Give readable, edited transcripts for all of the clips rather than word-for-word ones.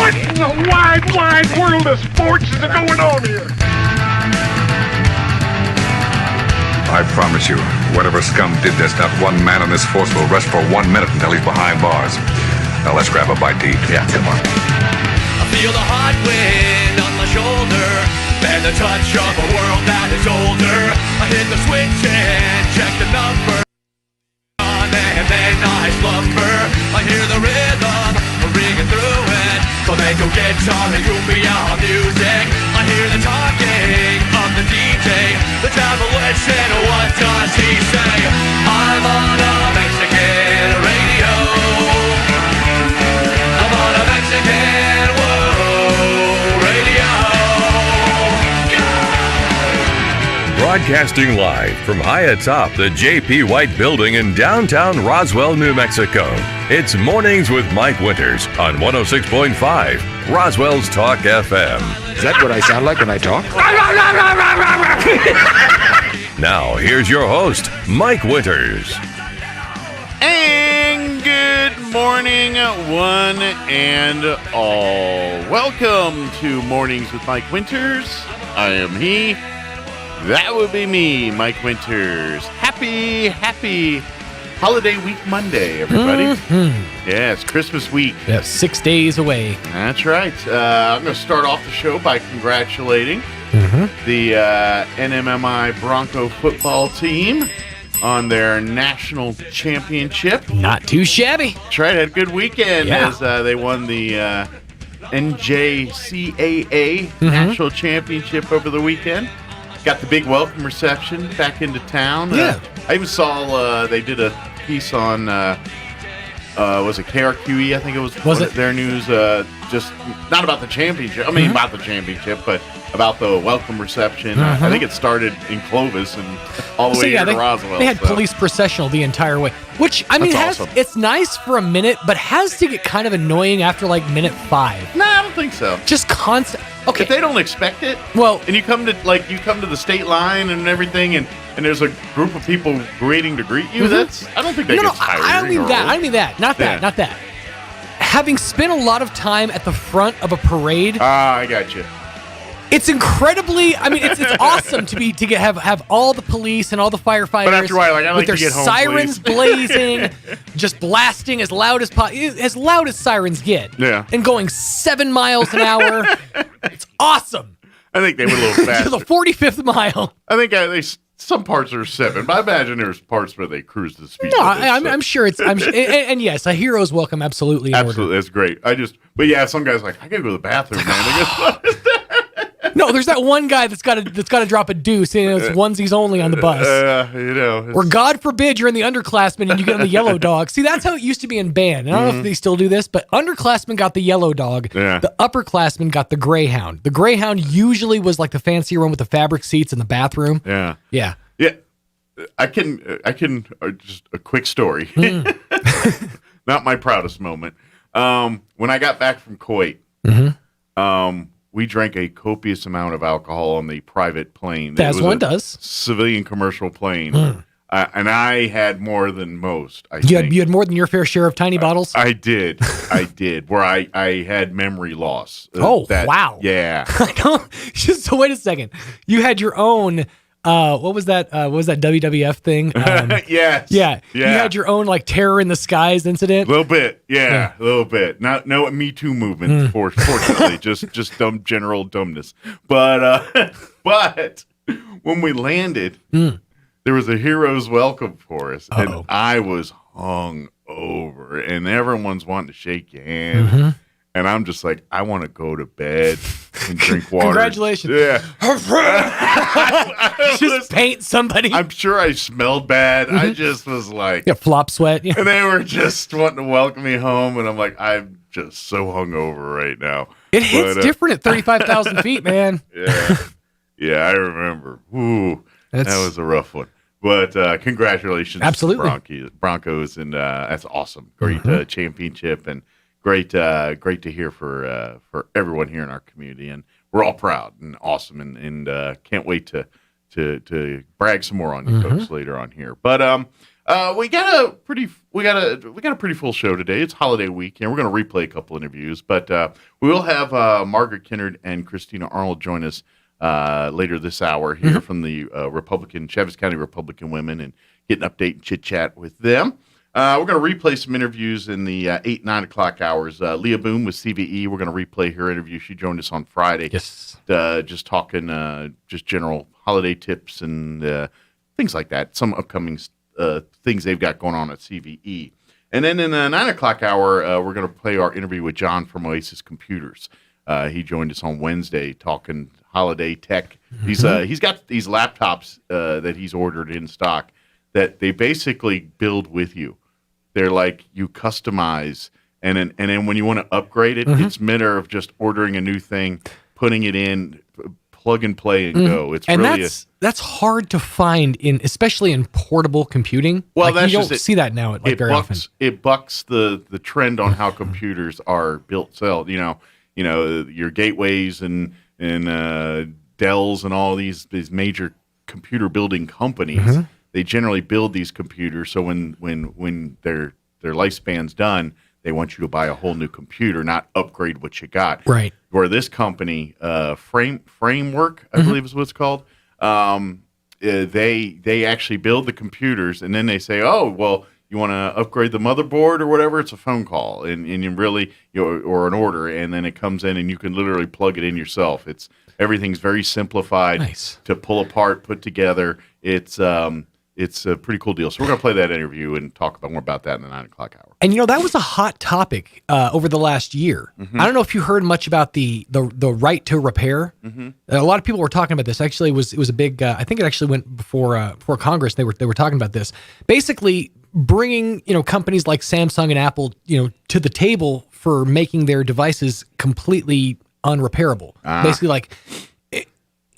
What in the wide, wide world of sports is going on here? I promise you, whatever scum did this, not one man on this force will rest for 1 minute until he's behind bars. Now let's grab a bite to eat. Yeah, come on. I feel the hot wind on my shoulder and the touch of a world that is older. I hit the switch and check the number on and then I slumber. I hear the rhythm ringing through it. Flamenco guitar and cumbia music. I hear the talking of the DJ. The demolition, what does he say? I'm on a Mexican radio. I'm on a Mexican radio. Broadcasting live from high atop the J.P. White Building in downtown Roswell, New Mexico. It's Mornings with Mike Winters on 106.5 Roswell's Talk FM. Is that what I sound like when I talk? Now, here's your host, Mike Winters. And good morning, one and all. Welcome to Mornings with Mike Winters. I am he. That would be me, Mike Winters. Happy Holiday Week Monday, everybody. Mm-hmm. Yeah, it's Christmas week. Yeah, 6 days away. That's right. I'm going to start off the show by congratulating the NMMI Bronco football team on their national championship. Not too shabby. That's right. Had a good weekend Yeah. as they won the NJCAA national championship over the weekend. Got the big welcome reception back into town. Yeah. I even saw they did a piece on, was it KRQE? I think it was. Was it? Their news, just not about the championship. I mean, about the championship, but about the welcome reception. I think it started in Clovis and all the way here to Roswell. They had police processional the entire way, which, I mean, That's awesome. it's nice for a minute, but has to get kind of annoying after like minute 5. No, I don't think so. Just constant. Okay. If they don't expect it, Well- and you come to the state line and everything, and there's a group of people waiting to greet you. That's I don't think that no, gets I tiring. don't mean or that. old. I don't mean that. Not that. Yeah. Not that. Having spent a lot of time at the front of a parade, I got you. it's incredibly. I mean, it's awesome to have all the police and all the firefighters But after a while, like, I like with their to get home, sirens please. blazing, just blasting as loud as sirens get. Yeah. And going 7 miles an hour. It's awesome. I think they went a little fast. To the 45th mile. I think some parts are 7, but I imagine there's parts where they cruise the speed. No, limit, I'm sure it's. And yes, a hero's welcome, absolutely. In absolutely, order. that's great. But yeah, some guys like I gotta go to the bathroom, man. No, there's that one guy that's got to drop a deuce, and it's onesies only on the bus. Or God forbid you're in the underclassmen and you get on the yellow dog. See, that's how it used to be in band. And I don't know if they still do this, but underclassmen got the yellow dog. Yeah. The upperclassmen got the Greyhound. The Greyhound usually was like the fancy one with the fabric seats in the bathroom. Yeah. Yeah. Yeah. I can just a quick story. Not my proudest moment. When I got back from Kuwait, we drank a copious amount of alcohol on the private plane. As one does. Civilian commercial plane. And I had more than most, I You think. had more than your fair share of tiny bottles? I did. Where I had memory loss. Wow. Yeah. I don't. So wait a second. You had your own. What was that? What was that WWF thing? Yes. Yeah. You had your own like terror in the skies incident. A little bit. Yeah. A little bit. No Me Too movement, fortunately. just general dumbness. But when we landed, there was a hero's welcome for us, and I was hung over, and everyone's wanting to shake your hand. And I'm just like, I want to go to bed and drink water. Congratulations. Yeah. Just paint somebody. I'm sure I smelled bad. I just was like... Yeah, flop sweat. Yeah. And they were just wanting to welcome me home. And I'm like, I'm just so hungover right now. It hits different at 35,000 feet, man. Yeah. Yeah, I remember. Ooh, that was a rough one. But congratulations Absolutely. to Broncos. And that's awesome. Great championship. And great to hear for everyone here in our community, and we're all proud and awesome, and can't wait to brag some more on you folks later on here. But We got a pretty full show today. It's holiday week, and we're going to replay a couple interviews, but we will have Margaret Kinnard and Christina Arnold join us later this hour here from the Chaves County Republican Women, and get an update and chit chat with them. We're going to replay some interviews in the 8, 9 o'clock hours. Leah Boone with CVE. We're going to replay her interview. She joined us on Friday. Yes. Just talking just general holiday tips and things like that. Some upcoming things they've got going on at CVE. And then in the 9 o'clock hour, we're going to play our interview with John from Oasis Computers. He joined us on Wednesday talking holiday tech. He's got these laptops that he's ordered in stock that they basically build with you. They're like you customize, and then when you want to upgrade it, it's a matter of just ordering a new thing, putting it in, plug and play, and go. It's and really that's hard to find especially in portable computing. Well, like, that's you don't see that now very often. It bucks the trend on how computers are built. You know your gateways and Dells and all these major computer building companies. They generally build these computers so when their lifespan's done, they want you to buy a whole new computer, not upgrade what you got. Right. Where this company, Framework, I believe is what it's called, they actually build the computers, and then they say, oh, well, you want to upgrade the motherboard or whatever, it's a phone call, and you really, or an order, and then it comes in, and you can literally plug it in yourself. Everything's very simplified to pull apart, put together. It's a pretty cool deal. So we're going to play that interview and talk more about that in the 9 o'clock hour. And that was a hot topic over the last year. I don't know if you heard much about the right to repair. A lot of people were talking about this. Actually, it was a big. I think it actually went before Congress. They were talking about this. Basically, bringing companies like Samsung and Apple to the table for making their devices completely unrepairable. Basically, like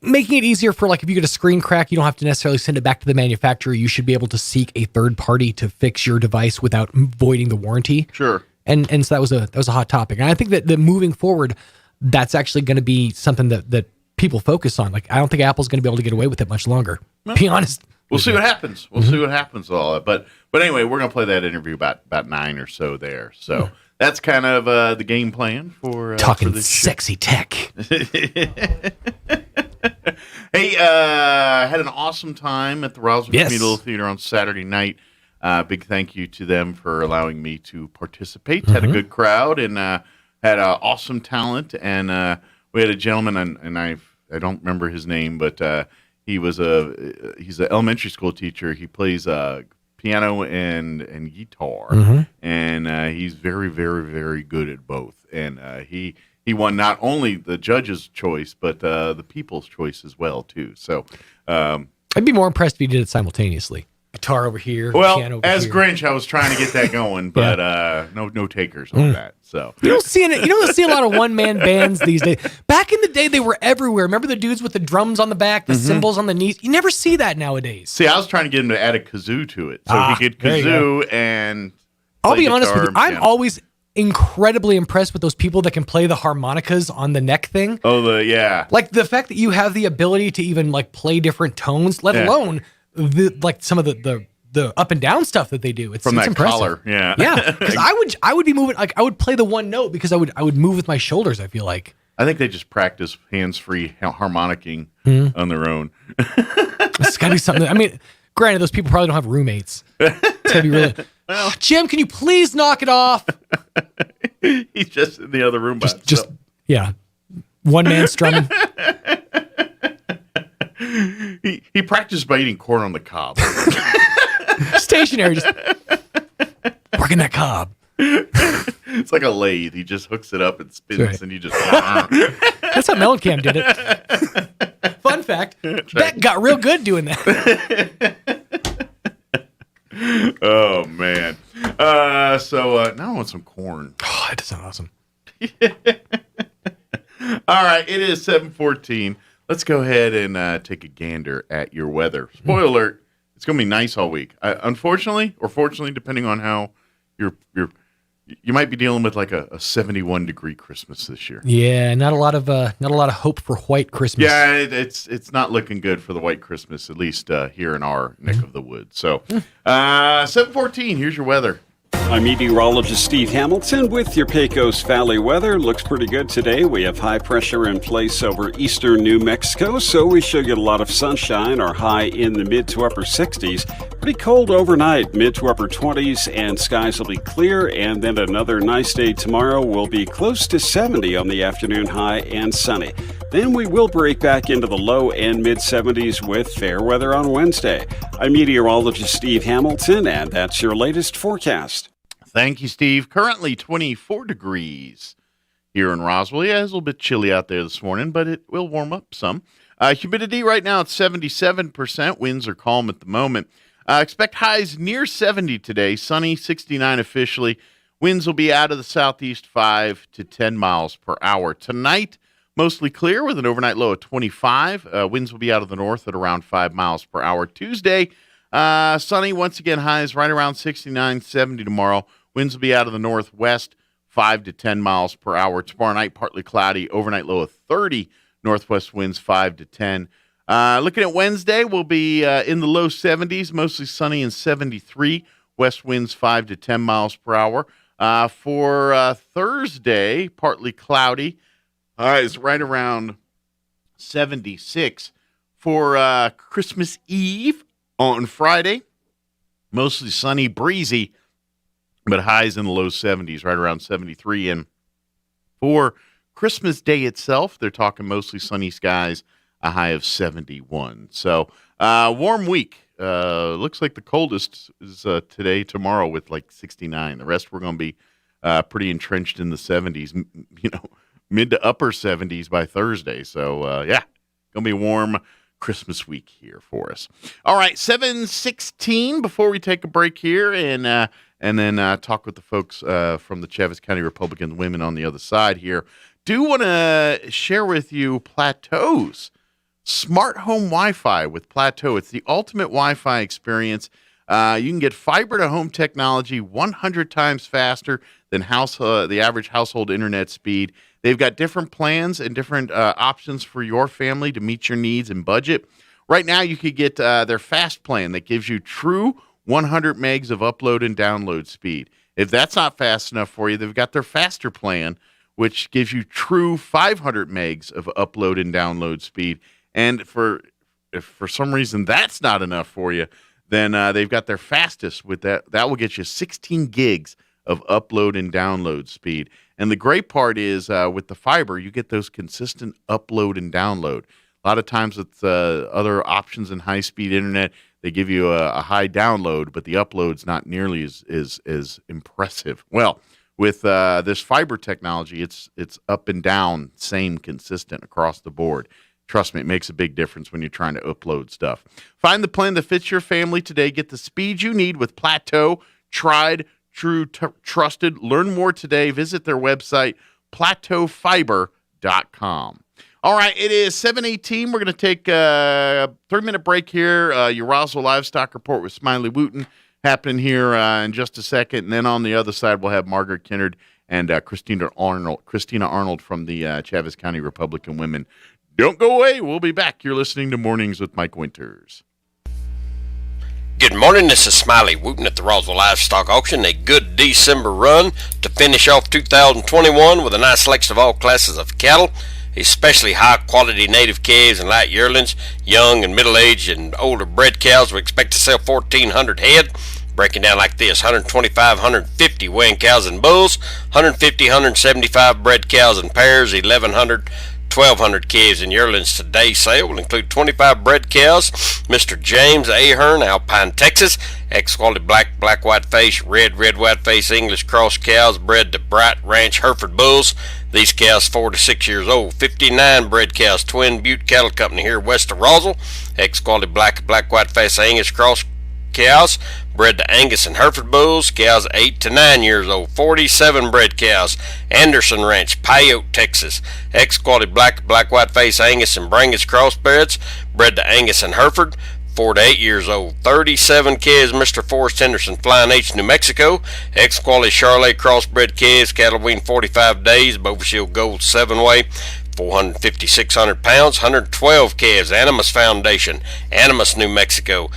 making it easier for, like, if you get a screen crack, you don't have to necessarily send it back to the manufacturer. You should be able to seek a third party to fix your device without voiding the warranty. Sure. And so that was a hot topic. And I think that moving forward, that's actually going to be something that people focus on. Like, I don't think Apple's going to be able to get away with it much longer. Be honest. We'll see what happens. We'll see what happens with all that. But anyway, we're going to play that interview about 9 or so there. So that's kind of the game plan for talking for this sexy tech. Hey, had an awesome time at the Roswell Community Theater on Saturday night. Big thank you to them for allowing me to participate. Had a good crowd and had awesome talent. And we had a gentleman, and I don't remember his name, but he's an elementary school teacher. He plays piano and guitar, and he's very, very, very good at both. And he won not only the judge's choice, but the people's choice as well, too. So I'd be more impressed if he did it simultaneously. Guitar over here, piano over as here. Grinch, I was trying to get that going, but no takers on that. So you don't see a lot of one-man bands these days. Back in the day, they were everywhere. Remember the dudes with the drums on the back, the cymbals on the knees? You never see that nowadays. See, I was trying to get him to add a kazoo to it, so he could kazoo and. I'll be honest with you. I'm always incredibly impressed with those people that can play the harmonicas on the neck thing. Oh, like the fact that you have the ability to even like play different tones, let alone some of the up and down stuff that they do. It's that impressive. collar, yeah. Because I would be moving, like I would play the one note because I would move with my shoulders. I feel like I think they just practice hands-free harmonicking on their own. It's got to be something. I mean, granted, those people probably don't have roommates. It's gotta be really. Jim, can you please knock it off? He's just in the other room by himself. One man strumming. He practiced by eating corn on the cob. Stationary, just working that cob. It's like a lathe. He just hooks it up and spins, and you just. That's how Mellencamp did it. Fun fact: Beck got real good doing that. Oh man! So now I want some corn. Oh, that sounds awesome. All right, it is 7:14. Let's go ahead and take a gander at your weather. Spoiler alert: it's going to be nice all week. Unfortunately, or fortunately, depending on how your you might be dealing with like a 71-degree Christmas this year. Yeah, not a lot of hope for white Christmas. Yeah, it's not looking good for the white Christmas, at least here in our neck of the woods. So, 7:14. Here's your weather. I'm meteorologist Steve Hamilton with your Pecos Valley weather. Looks pretty good today. We have high pressure in place over eastern New Mexico, so we should get a lot of sunshine. Our high in the mid to upper 60s. Pretty cold overnight, mid to upper 20s, and skies will be clear. And then another nice day tomorrow will be close to 70 on the afternoon high and sunny. Then we will break back into the low and mid 70s with fair weather on Wednesday. I'm meteorologist Steve Hamilton, and that's your latest forecast. Thank you, Steve. Currently 24 degrees here in Roswell. Yeah, it's a little bit chilly out there this morning, but it will warm up some. Humidity right now at 77%. Winds are calm at the moment. Expect highs near 70 today. Sunny, 69 officially. Winds will be out of the southeast 5 to 10 miles per hour. Tonight, mostly clear with an overnight low of 25. Winds will be out of the north at around 5 miles per hour. Tuesday, sunny. Once again, highs right around 69, 70 tomorrow. Winds will be out of the northwest, 5 to 10 miles per hour. Tomorrow night, partly cloudy, overnight low of 30. Northwest winds 5 to 10. Looking at Wednesday, we'll be in the low 70s, mostly sunny and 73. West winds 5 to 10 miles per hour. For Thursday, partly cloudy, highs right around 76. For Christmas Eve on Friday, mostly sunny, breezy, but highs in the low 70s, right around 73. And for Christmas Day itself, they're talking mostly sunny skies, a high of 71. So, warm week. Looks like the coldest is today, tomorrow with like 69. The rest we're going to be pretty entrenched in the 70s, mid to upper 70s by Thursday. So, going to be warm Christmas week here for us. All right, 7:16 before we take a break here and then talk with the folks from the Chaves County Republican Women on the other side here. Do want to share with you Plateau's smart home Wi-Fi with Plateau. It's the ultimate Wi-Fi experience. You can get fiber-to-home technology 100 times faster than the average household internet speed. They've got different plans and different options for your family to meet your needs and budget. Right now, you could get their fast plan that gives you true 100 megs of upload and download speed. If that's not fast enough for you, they've got their faster plan, which gives you true 500 megs of upload and download speed. And if for some reason that's not enough for you, then they've got their fastest with that. That will get you 16 gigs of upload and download speed. And the great part is with the fiber, you get those consistent upload and download. A lot of times with other options in high-speed internet, they give you a high download, but the upload's not nearly as impressive. Well, with this fiber technology, it's up and down, same, consistent across the board. Trust me, it makes a big difference when you're trying to upload stuff. Find the plan that fits your family today. Get the speed you need with Plateau. Tried, true, trusted. Learn more today. Visit their website, plateaufiber.com. All right, it is 7:18. We're going to take a 3-minute break here. Your Roswell Livestock Report with Smiley Wooten happening here in just a second. And then on the other side, we'll have Margaret Kennard and Christina Arnold from the Chaves County Republican Women. Don't go away. We'll be back. You're listening to Mornings with Mike Winters. Good morning. This is Smiley Wooten at the Roswell Livestock Auction. A good December run to finish off 2021 with a nice selection of all classes of cattle, especially high-quality native calves and light yearlings, young and middle-aged and older bred cows. We expect to sell 1,400 head. Breaking down like this: 125, 150 weighing cows and bulls, 150, 175 bred cows and pairs, 1,100, 1,200 calves and yearlings. Today's sale will include 25 bred cows. Mr. James Ahern, Alpine, Texas. Ex-quality black, white face, red, white face English cross cows bred to Bright Ranch Hereford bulls. These cows 4 to 6 years old. 59 bred cows, Twin Butte Cattle Company here west of Roswell. Ex-quality black, white face Angus cross cows bred to Angus and Hereford bulls. Cows 8 to 9 years old. 47 bred cows, Anderson Ranch, Pyote, Texas. Ex-quality black, white face Angus and Brangus crossbreds bred to Angus and Hereford. 4 to 8 years old. 37 calves, Mr. Forrest Henderson, Flying H, New Mexico. X-Quality Charolais crossbred calves, cattle wean 45 days, Bovinshield Gold 7-way, 450, 600 pounds. 112 calves, Animas Foundation, Animas, New Mexico.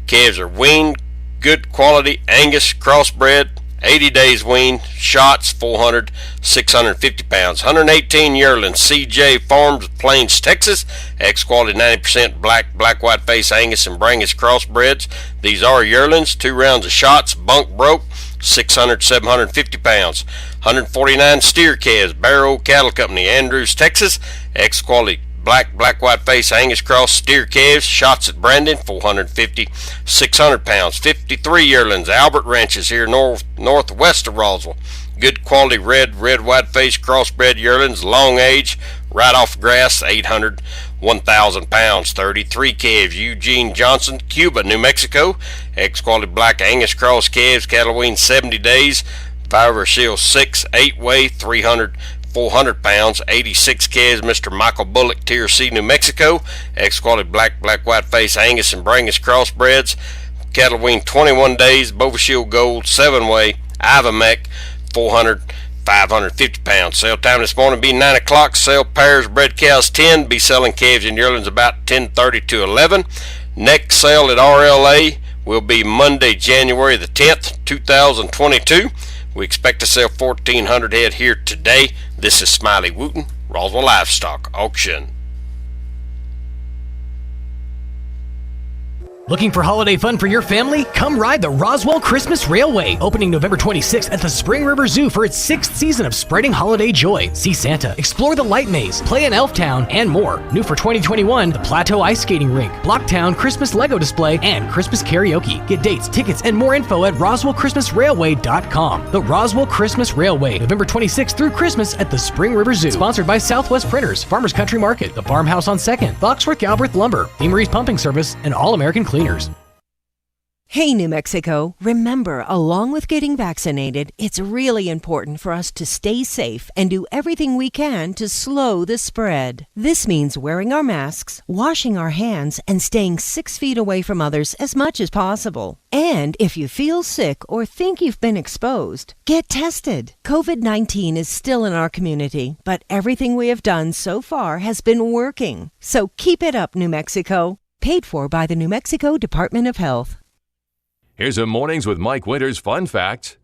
Calves are weaned, good quality Angus crossbred, 80 days weaned, shots 400, 650 pounds. 118 yearlings, CJ Farms, Plains, Texas. X-Quality 90% black white face Angus and Brangus crossbreds. These are yearlings. 2 rounds of shots, bunk broke, 600, 750 pounds. 149 steer calves, Barrow Cattle Company, Andrews, Texas. X-Quality black white face Angus cross steer calves, shots at Brandon, 450, 600 pounds. 53 yearlings, Albert Ranches here northwest of Roswell. Good quality red white face crossbred yearlings, long age, right off grass, 800, 1,000 pounds. 33 calves, Eugene Johnson, Cuba, New Mexico. X-Quality black Angus cross calves, cattle wean 70 days, Fiver Shield 6, 8-way, 300, 400 pounds. 86 calves, Mr. Michael Bullock, Tier C, New Mexico. X-Quality black white face Angus and Brangus crossbreds. Cattle wean 21 days, Bovinshield Gold 7-way, Ivamec, 400, 550 pounds. Sale time this morning be 9 o'clock. Sell pairs, bred cows 10. Be selling calves and yearlings about 10:30 to 11. Next sale at RLA will be Monday, January the 10th, 2022. We expect to sell 1,400 head here today. This is Smiley Wooten, Roswell Livestock Auction. Looking for holiday fun for your family? Come ride the Roswell Christmas Railway, opening November 26th at the Spring River Zoo for its 6th season of spreading holiday joy. See Santa, explore the Light Maze, play in Elf Town, and more. New for 2021, the Plateau Ice Skating Rink, Blocktown Christmas Lego Display, and Christmas Karaoke. Get dates, tickets, and more info at RoswellChristmasRailway.com. The Roswell Christmas Railway, November 26th through Christmas at the Spring River Zoo. Sponsored by Southwest Printers, Farmers Country Market, the Farmhouse on 2nd, Foxworth Galbraith Lumber, Emery's Pumping Service, and All American Cleaners. Hey, New Mexico, remember, along with getting vaccinated, it's really important for us to stay safe and do everything we can to slow the spread. This means wearing our masks, washing our hands, and staying 6 feet away from others as much as possible. And if you feel sick or think you've been exposed, get tested. COVID-19 is still in our community, but everything we have done so far has been working. So keep it up, New Mexico. Paid for by the New Mexico Department of Health. Here's a Mornings with Mike Winters fun fact.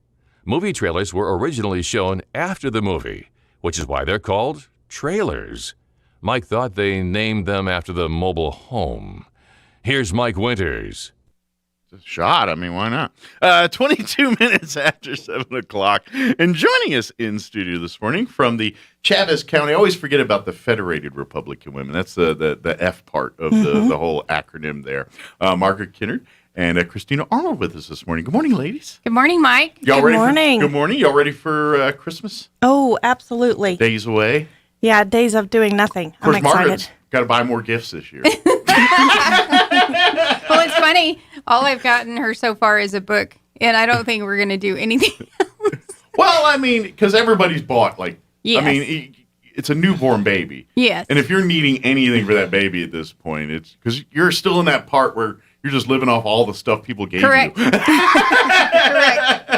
Movie trailers were originally shown after the movie, which is why they're called trailers. Mike thought they named them after the mobile home. Here's Mike Winters. Shot. I mean, why not? 22 minutes after 7 o'clock. And joining us in studio this morning from the Chavez County, I always forget about the Federated Republican Women. That's the F part of the whole acronym there. Margaret Kinnard and Christina Arnold with us this morning. Good morning, ladies. Good morning, Mike. Y'all Good ready morning. Good morning. Y'all ready for Christmas? Oh, absolutely. Days away? Yeah, days of doing nothing. Of course, I'm excited. Margaret's got to buy more gifts this year. Well, it's funny. All I've gotten her so far is a book, and I don't think we're going to do anything else. Well, I mean, because everybody's bought, like, yes. I mean, it's a newborn baby. Yes. And if you're needing anything for that baby at this point, it's because you're still in that part where you're just living off all the stuff people gave Correct. you. Correct.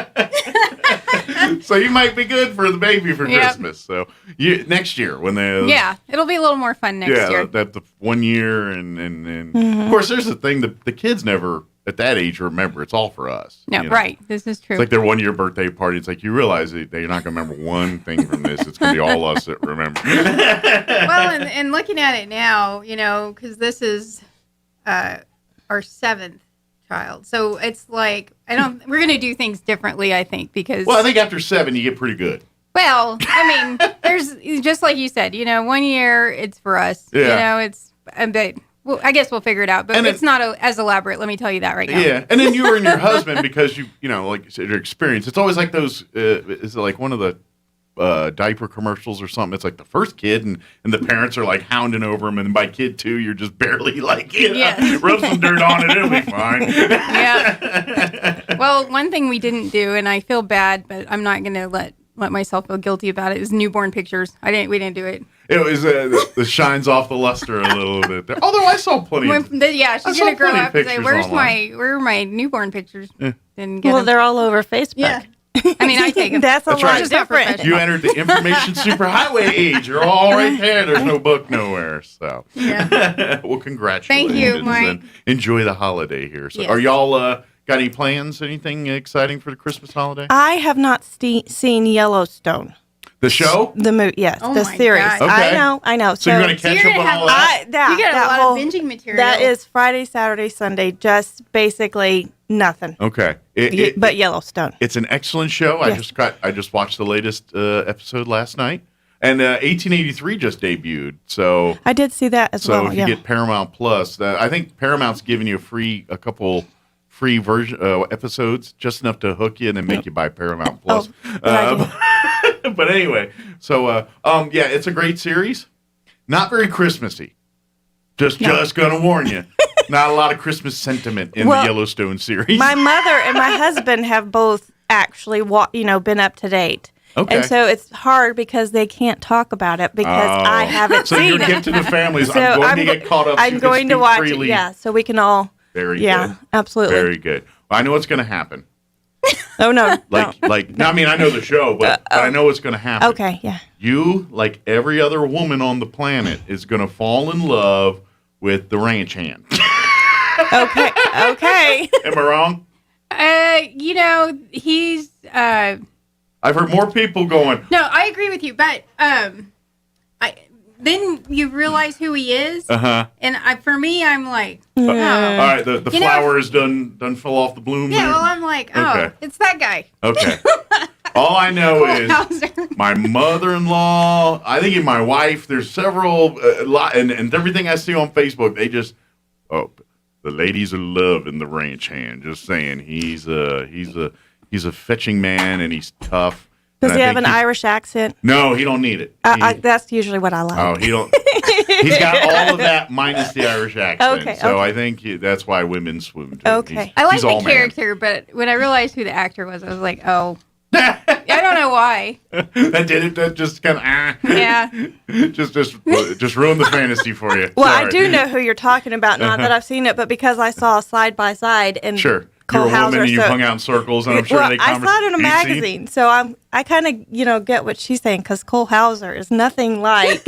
So you might be good for the baby for Christmas. So next year when they it'll be a little more fun next year. That the 1 year and of course there's the thing the kids never at that age remember. It's all for us. No, right. This is true. It's like their 1 year birthday party. It's like you realize that you're not going to remember one thing from this. It's going to be all us that remember. Well, and looking at it now, because this is our 7th child. So it's like, we're going to do things differently, I think, because. Well, I think after 7, you get pretty good. Well, I mean, there's, just like you said, 1 year, it's for us. Yeah. It's, well, I guess we'll figure it out, but it's not as elaborate. Let me tell you that right now. Yeah. And then you and your husband, because like you said, your experience, it's always like those, is it like one of the diaper commercials or something? It's like the first kid and the parents are like hounding over him, and then by kid 2 you're just barely like rub some dirt on it, it'll be fine. Yeah. Well, one thing we didn't do, and I feel bad, but I'm not going to let let myself feel guilty about it. Is newborn pictures. We didn't do it. It was the shines off the luster a little bit there. Although I saw plenty. She's gonna grow up and say, where are my newborn pictures? Didn't get them. they're all over Facebook. Yeah. I mean, I take them. That's a lot right. different. You entered the information superhighway age. You're all right there. There's no book nowhere. So, yeah. Well, congratulations. Thank you, Mike. Enjoy the holiday here. So, yes. Are y'all got any plans? Anything exciting for the Christmas holiday? I have not seen Yellowstone. The show? The movie, yes, Oh the my series. God. Okay. I know. So you're going to catch up on all that? You got a lot of binging material. That is Friday, Saturday, Sunday, just basically nothing. Okay. But Yellowstone. It's an excellent show. Yes. I just watched the latest episode last night. And 1883 just debuted. So I did see that as well. So if you get Paramount Plus, I think Paramount's giving you a couple free version episodes, just enough to hook you and then make you buy Paramount Plus. But anyway, so it's a great series. Not very Christmassy. Just gonna warn you. Not a lot of Christmas sentiment in the Yellowstone series. My mother and my husband have both actually been up to date. Okay. And so it's hard because they can't talk about it because I haven't so seen you're it. gifted to families. So I'm going to get caught up. I'm going to watch it, so we can all. Very good. Absolutely. Very good. Well, I know what's going to happen. Oh, no. No, I mean, I know the show, but I know what's going to happen. Okay, yeah. You, like every other woman on the planet, is going to fall in love with the ranch hand. Okay. Am I wrong? He's... I've heard more people going. No, I agree with you, but then you realize who he is, and for me, I'm like, oh. All right, the flowers done fell off the bloom. Yeah, there? well, I'm like, it's that guy. Okay. All I know is my mother-in-law. I think even my wife. There's several and everything I see on Facebook. They just the ladies are loving the ranch hand. Just saying, he's a fetching man and he's tough. Does he have an Irish accent? No, he don't need it. That's usually what I like. Oh, he don't. He's got all of that minus the Irish accent. Okay. So I think that's why women swoon. Okay. I like the character, but when I realized who the actor was, I was like, oh. I don't know why. That did it. That just kind of yeah. Just ruined the fantasy for you. Well, Sorry. I do know who you're talking about. Not that I've seen it, but because I saw Side by Side and sure. Cole You're a Hauser, woman and you hung out in circles, and I'm sure they I saw it in a magazine, so I kind of get what she's saying because Cole Hauser is nothing like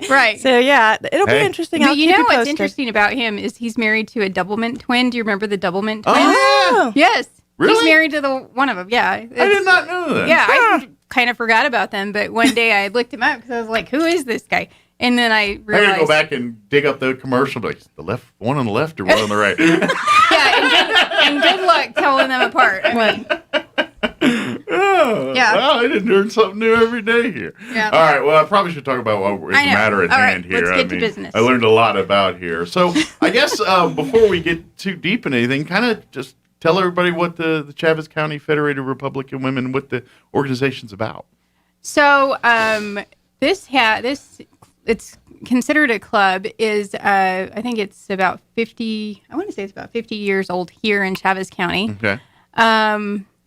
right. So it'll be interesting. But you know what's interesting about him is he's married to a Doublemint twin. Do you remember the Doublemint twins? Oh, yes. Really? He's married to one of them. Yeah, I did not know that. Yeah, I kind of forgot about them, but one day I looked him up because I was like, "Who is this guy?" And then I realized. I gotta go back and dig up the commercial. Like the one on the left or one on the right. Yeah, and good luck telling them apart. I mean, Well, I didn't learn something new every day here. Yeah. All right. Well, I probably should talk about what is the matter at hand here. Let's get to business. I learned a lot about here. So I guess before we get too deep in anything, kind of just tell everybody what the Chavez County Federated Republican Women, what the organization's about. So it's considered a club is I think it's about 50. I want to say it's about 50 years old here in Chavez County. Okay.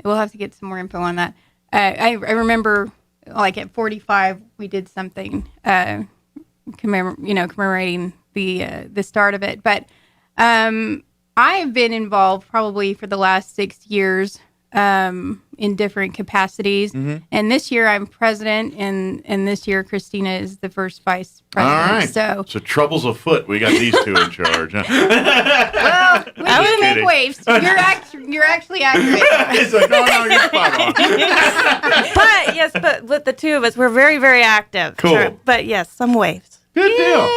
We'll have to get some more info on that. I remember like at 45 we did something commemorating the start of it. But I've been involved probably for the last 6 years in different capacities. Mm-hmm. And this year I'm president, and this year Christina is the first vice president. All right. So trouble's afoot. We got these two in charge. Huh? Well, we do make waves. You're actually accurate. It's like, no, you're spot on. but with the two of us, we're very, very active. Cool. Sure. But yes, some waves. Good deal.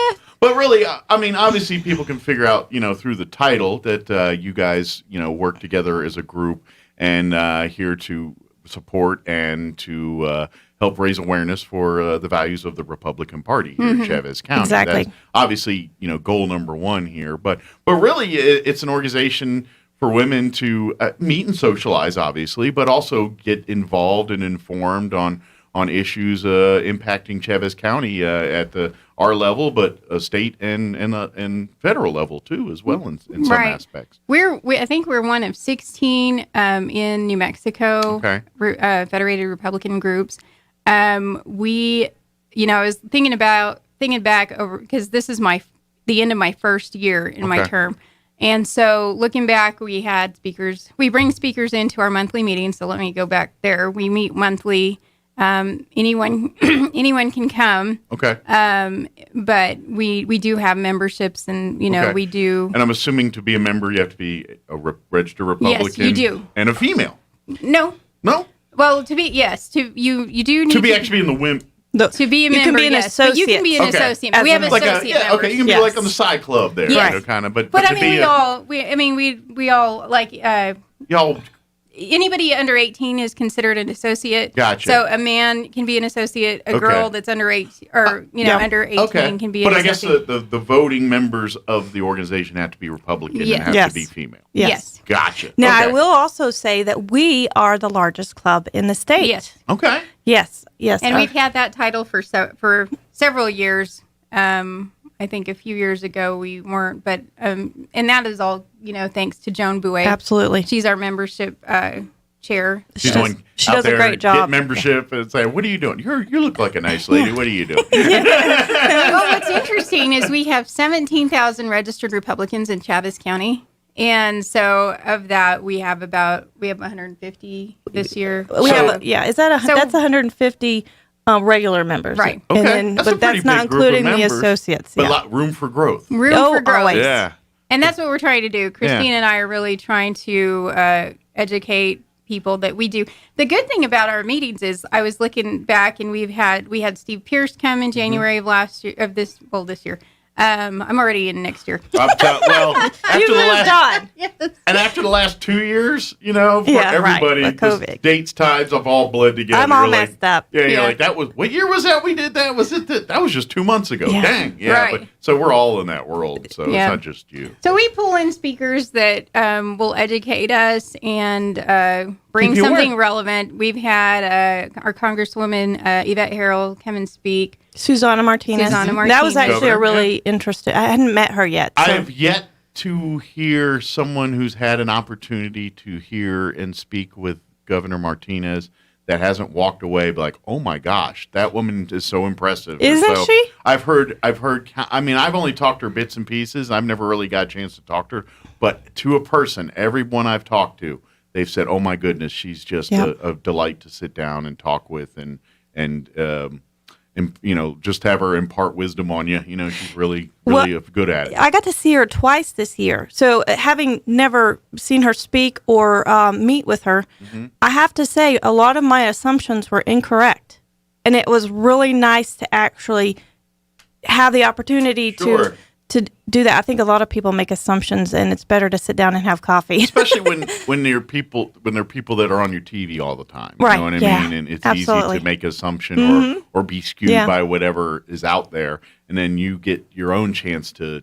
But really, I mean, obviously people can figure out, through the title that you guys, work together as a group and here to support and to help raise awareness for the values of the Republican Party here in Chavez County. Exactly. That's obviously, goal number one here. But really, it's an organization for women to meet and socialize, obviously, but also get involved and informed on on issues impacting Chavez County at our level, but state and federal level too, as well in some aspects. I think we're one of 16 in New Mexico. Okay. Federated Republican groups. I was thinking back over, because this is the end of my first year in my term. And so looking back, we had speakers. We bring speakers into our monthly meetings. So let me go back there. We meet monthly. Anyone can come. Okay. But we do have memberships, and we do. And I'm assuming to be a member, you have to be a registered Republican. Yes, you do. And a female. No. Well, you do need to be actually in the women. To be a member, you can be an associate. But you can be an associate. We have associate members. Okay, you can be like on the side club there, kind of. But I mean, we all like. Y'all. Anybody under 18 is considered an associate. Gotcha. So a man can be an associate. A girl that's under 18, or under 18 can be an associate. But I guess the voting members of the organization have to be Republican and have to be female. Yes. Gotcha. Now, I will also say that we are the largest club in the state. Yes. Okay. Yes. And we've had that title for several years. I think a few years ago we weren't, but and that is all thanks to Joan Bouet. Absolutely, she's our membership chair. She does a great job. Get membership and say, "What are you doing? You look like a nice lady. What are you doing?" Well, what's interesting is we have 17,000 registered Republicans in Chavez County. And so of that, we have 150 this year. That's 150 regular members, right? Okay, but that's not including the associates. But room for growth. For growth. Always. Yeah. And that's what we're trying to do. Christine and I are really trying to educate people that we do. The good thing about our meetings is I was looking back, and we had Steve Pierce come in January of this year. I'm already in next year. After the last 2 years, for everybody, COVID. dates, times have all bled together. I'm all messed up. Yeah, you're like, what year was that we did that? Was it that was just 2 months ago? Yeah. Dang. Yeah. Right. But so we're all in that world. So it's not just you. So we pull in speakers that will educate us and bring something relevant. We've had our Congresswoman Yvette Harrell come and speak. Susanna Martinez. That was actually a really interesting. I hadn't met her yet. I have yet to hear someone who's had an opportunity to hear and speak with Governor Martinez that hasn't walked away like, oh my gosh, that woman is so impressive. Isn't she? I've heard. I mean, I've only talked to her bits and pieces. I've never really got a chance to talk to her, but to a person, everyone I've talked to, they've said, oh my goodness, she's just a delight to sit down and talk with and just have her impart wisdom on you. She's really good at it. I got to see her twice this year. So having never seen her speak or meet with her, I have to say a lot of my assumptions were incorrect. And it was really nice to actually have the opportunity to do that. I think a lot of people make assumptions, and it's better to sit down and have coffee. Especially when they're people that are on your TV all the time. You know what I mean? And it's easy to make an assumption or be skewed by whatever is out there, and then you get your own chance to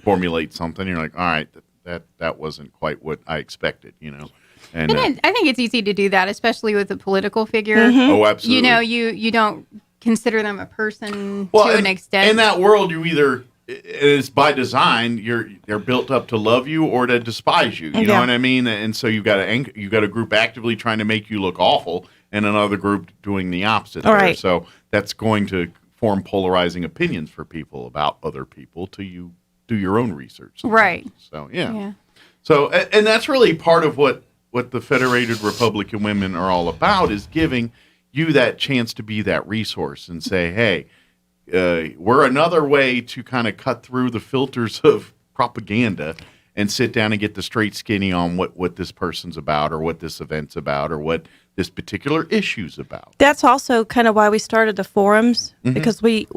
formulate something. You're like, all right, that wasn't quite what I expected. And I think it's easy to do that, especially with a political figure. Oh, absolutely. You don't consider them a person to an extent. In that world, you either. It's by design. They're built up to love you or to despise you. You know what I mean? And so you've got a group actively trying to make you look awful, and another group doing the opposite. All right. So that's going to form polarizing opinions for people about other people till you do your own research. Right. So yeah. So and that's really part of what the Federated Republican Women are all about, is giving you that chance to be that resource and say, hey. We're another way to kind of cut through the filters of propaganda and sit down and get the straight skinny on what this person's about, or what this event's about, or what this particular issue's about. That's also kind of why we started the forums, because we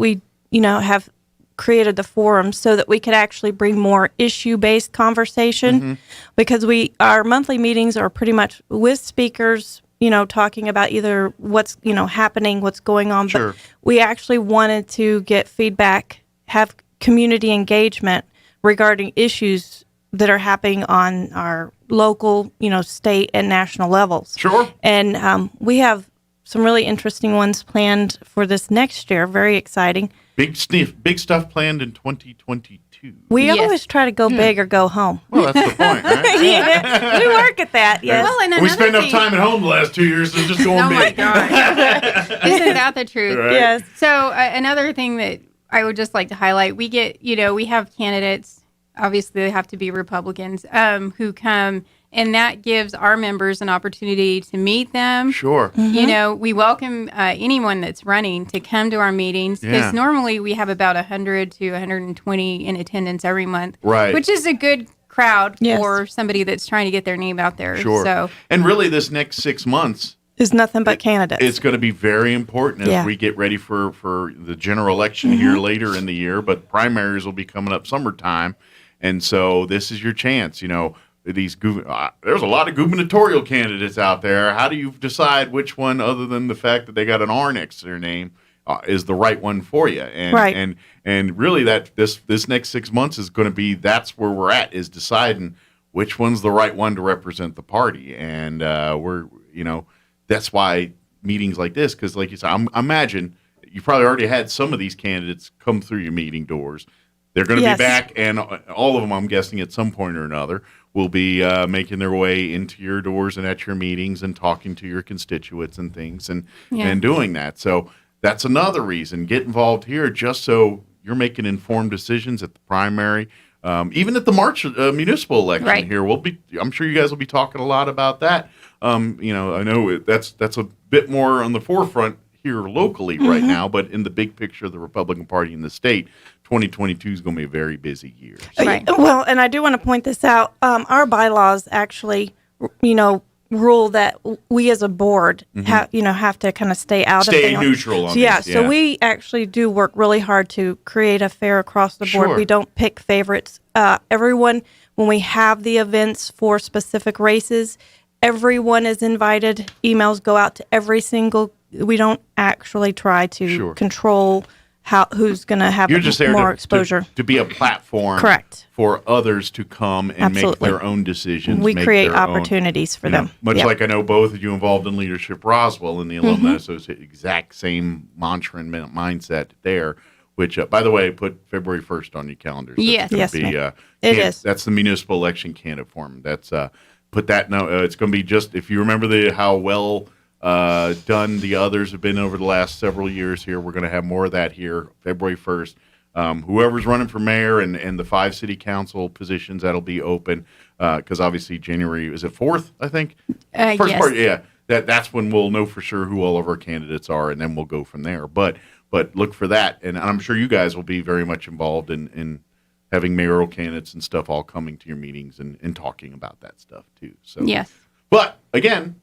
have created the forums so that we could actually bring more issue-based conversation, because our monthly meetings are pretty much with speakers, talking about either what's, happening, what's going on. Sure. But we actually wanted to get feedback, have community engagement regarding issues that are happening on our local, state and national levels. Sure. And we have some really interesting ones planned for this next year. Very exciting. Big stuff planned in 2022. We always try to go big or go home. Well, that's the point, right? Yeah, we work at that. Yes. Well, and we spent enough time at home the last 2 years, so just going big. Oh my God! Isn't that the truth? Right. Yes. So another thing that I would just like to highlight, we get, we have candidates. Obviously, they have to be Republicans who come. And that gives our members an opportunity to meet them. Sure. Mm-hmm. We welcome anyone that's running to come to our meetings because normally we have about 100 to 120 in attendance every month. Right. Which is a good crowd for somebody that's trying to get their name out there. Sure. So, and really, this next 6 months is nothing but candidates. It's going to be very important as we get ready for the general election here later in the year. But primaries will be coming up summertime. And so this is your chance, there's a lot of gubernatorial candidates out there. How do you decide which one, other than the fact that they got an R next to their name, is the right one for you? And and really, that this next 6 months is going to be, that's where we're at, is deciding which one's the right one to represent the party. And that's why meetings like this, because like you said, I imagine you probably already had some of these candidates come through your meeting doors. They're going to be back, and all of them, I'm guessing, at some point or another, will be making their way into your doors and at your meetings and talking to your constituents and things and doing that. So that's another reason. Get involved here just so you're making informed decisions at the primary. Even at the March municipal election here, I'm sure you guys will be talking a lot about that. I know that's a bit more on the forefront here locally right now, but in the big picture of the Republican Party in the state, 2022 is going to be a very busy year. So. Right. Well, and I do want to point this out. Our bylaws actually, rule that we as a board have to kind of stay out of Stay neutral on this. So we actually do work really hard to create a fair across the board. We don't pick favorites. Everyone, when we have the events for specific races, everyone is invited. Emails go out to every single. We don't actually try to control who's going to have more exposure. To be a platform for others to come and make their own decisions. We create opportunities for them. Much like I know both of you involved in Leadership Roswell and the Alumni Association, exact same mantra and mindset there, which, by the way, put February 1st on your calendars. Yes, it is. That's the municipal election candidate form. That's put that. No, it's going to be just, if you remember how well done the others have been over the last several years here. We're going to have more of that here February 1st. Whoever's running for mayor and the 5 city council positions, that'll be open because obviously January, is it 4th, I think? First part, that's when we'll know for sure who all of our candidates are, and then we'll go from there. But look for that, and I'm sure you guys will be very much involved in having mayoral candidates and stuff all coming to your meetings and talking about that stuff too. So but again,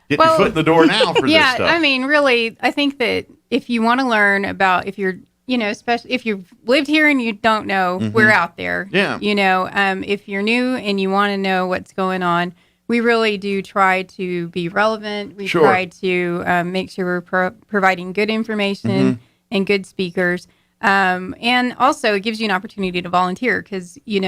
get your foot in the door now for this stuff. I mean, really, I think that if you want to learn about, if you're, especially if you've lived here and you don't know, we're out there. Yeah. If you're new and you want to know what's going on, we really do try to be relevant. We try to make sure we're providing good information and good speakers. And also it gives you an opportunity to volunteer because, you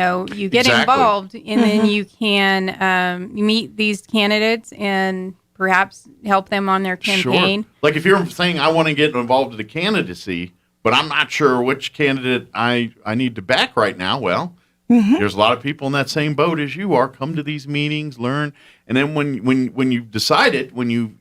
get involved and then you can meet these candidates and perhaps help them on their campaign. Sure. Like if you're saying I want to get involved in a candidacy, but I'm not sure which candidate I need to back right now. Well, there's a lot of people in that same boat as you are. Come to these meetings, learn, and then when you've decided, when you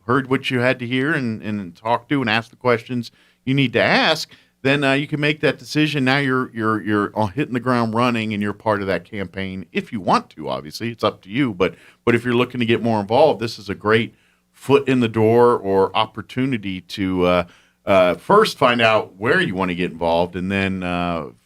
heard what you had to hear and talk to and ask the questions you need to ask, then you can make that decision. Now you're hitting the ground running, and you're part of that campaign. If you want to, obviously, it's up to you. But if you're looking to get more involved, this is a great foot in the door or opportunity to first find out where you want to get involved, and then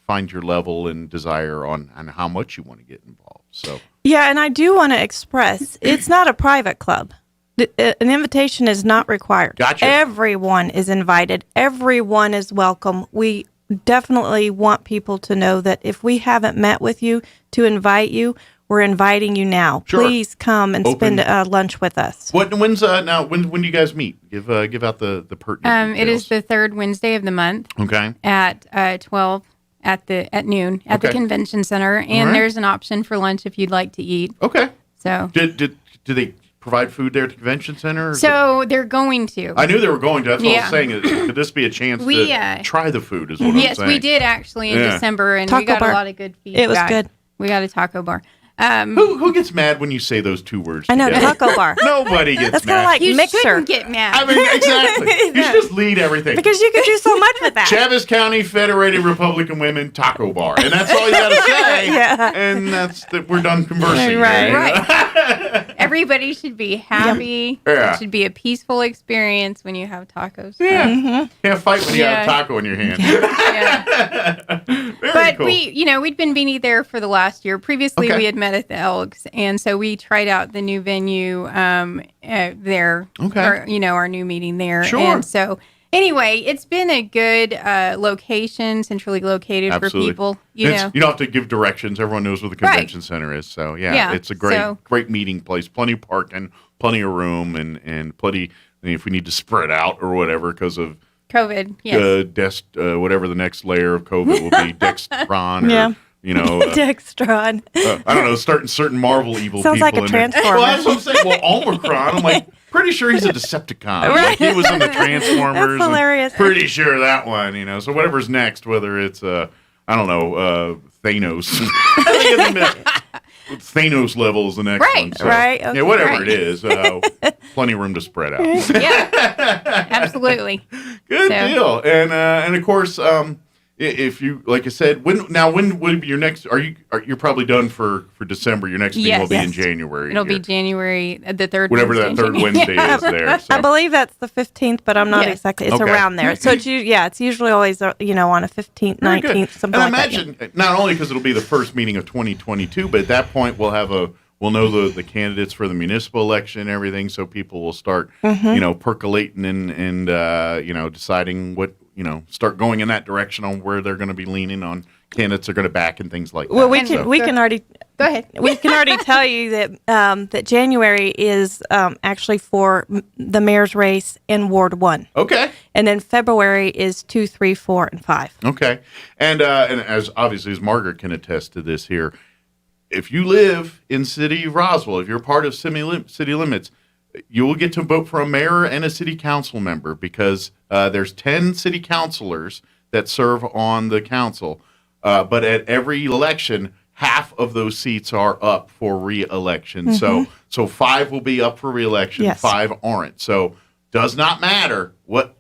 find your level and desire on how much you want to get involved. So and I do want to express it's not a private club. An invitation is not required. Gotcha. Everyone is invited. Everyone is welcome. We definitely want people to know that if we haven't met with you to invite you, we're inviting you now. Sure. Please come and spend lunch with us. When do you guys meet? Give out the pertinent details. It is the third Wednesday of the month. Okay. At 12 at noon at the convention center, and there's an option for lunch if you'd like to eat. Okay. So do they provide food there at the convention center? So they're going to. I knew they were going to. That's what I was saying. Could this be a chance to try the food is what I'm saying. Yes, we did actually in December, and we got a lot of good feedback. It was good. We got a taco bar. Who gets mad when you say those two words? I know, together? taco bar. Nobody gets That's mad. kind of like You mixer. shouldn't get mad. I mean, exactly. You should just lead everything. Because you could do so much with that. Chaves County Federated Republican Women Taco Bar, and that's all you got to say. Yeah. And we're done conversing. Right. here, you know? Right. Everybody should be happy. Yeah. It should be a peaceful experience when you have tacos. Yeah. Can't fight when you have a taco in your hand. But cool. we'd been meeting there for the last year. Previously, Okay. we had met at the Elks, and so we tried out the new venue there. Okay. Or, our new meeting there. Sure. And so, anyway, it's been a good location, centrally located Absolutely. for people. You don't have to give directions. Everyone knows where the convention center is. So, yeah, it's a great meeting place. Plenty of parking, plenty of room, and plenty, if we need to spread out or whatever because of COVID, yes. Whatever the next layer of COVID will be, Dextron or, Dextron. I don't know, certain Marvel evil Sounds people like a in there. Transformer. Well, that's what I'm saying. Well, Omicron, I'm like, pretty sure he's a Decepticon. Right. Like, he was in the Transformers. That's hilarious. Pretty sure that one, So whatever's next, whether it's, I don't know, Thanos. I think it's next. Thanos level is the next one. So, right. Okay. Yeah, whatever it is, plenty of room to spread out. Yeah, absolutely. Good deal. And of course, if you, like I said, when would be your next? You're probably done for December? Your next meeting will be in January. It'll be January the third. Whatever Wednesday that third Wednesday is there. So. I believe that's the 15th, but I'm not exactly. It's around there. So it's usually always on a 15th, 19th, something and like I imagine not only because it'll be the first meeting of 2022, but at that point we'll know the candidates for the municipal election and everything, so people will start percolating and deciding what start going in that direction on where they're going to be leaning on candidates are going to back and things like that. Well, we can already go ahead. We can already tell you that that January is actually for the mayor's race in Ward 1. Okay. And then February is 2, 3, 4, and 5. Okay. And as obviously as Margaret can attest to this here, if you live in City of Roswell, if you're part of city limits, you will get to vote for a mayor and a city council member because there's 10 city councilors that serve on the council. But at every election, half of those seats are up for re-election. So 5 will be up for re-election, 5 aren't. So does not matter when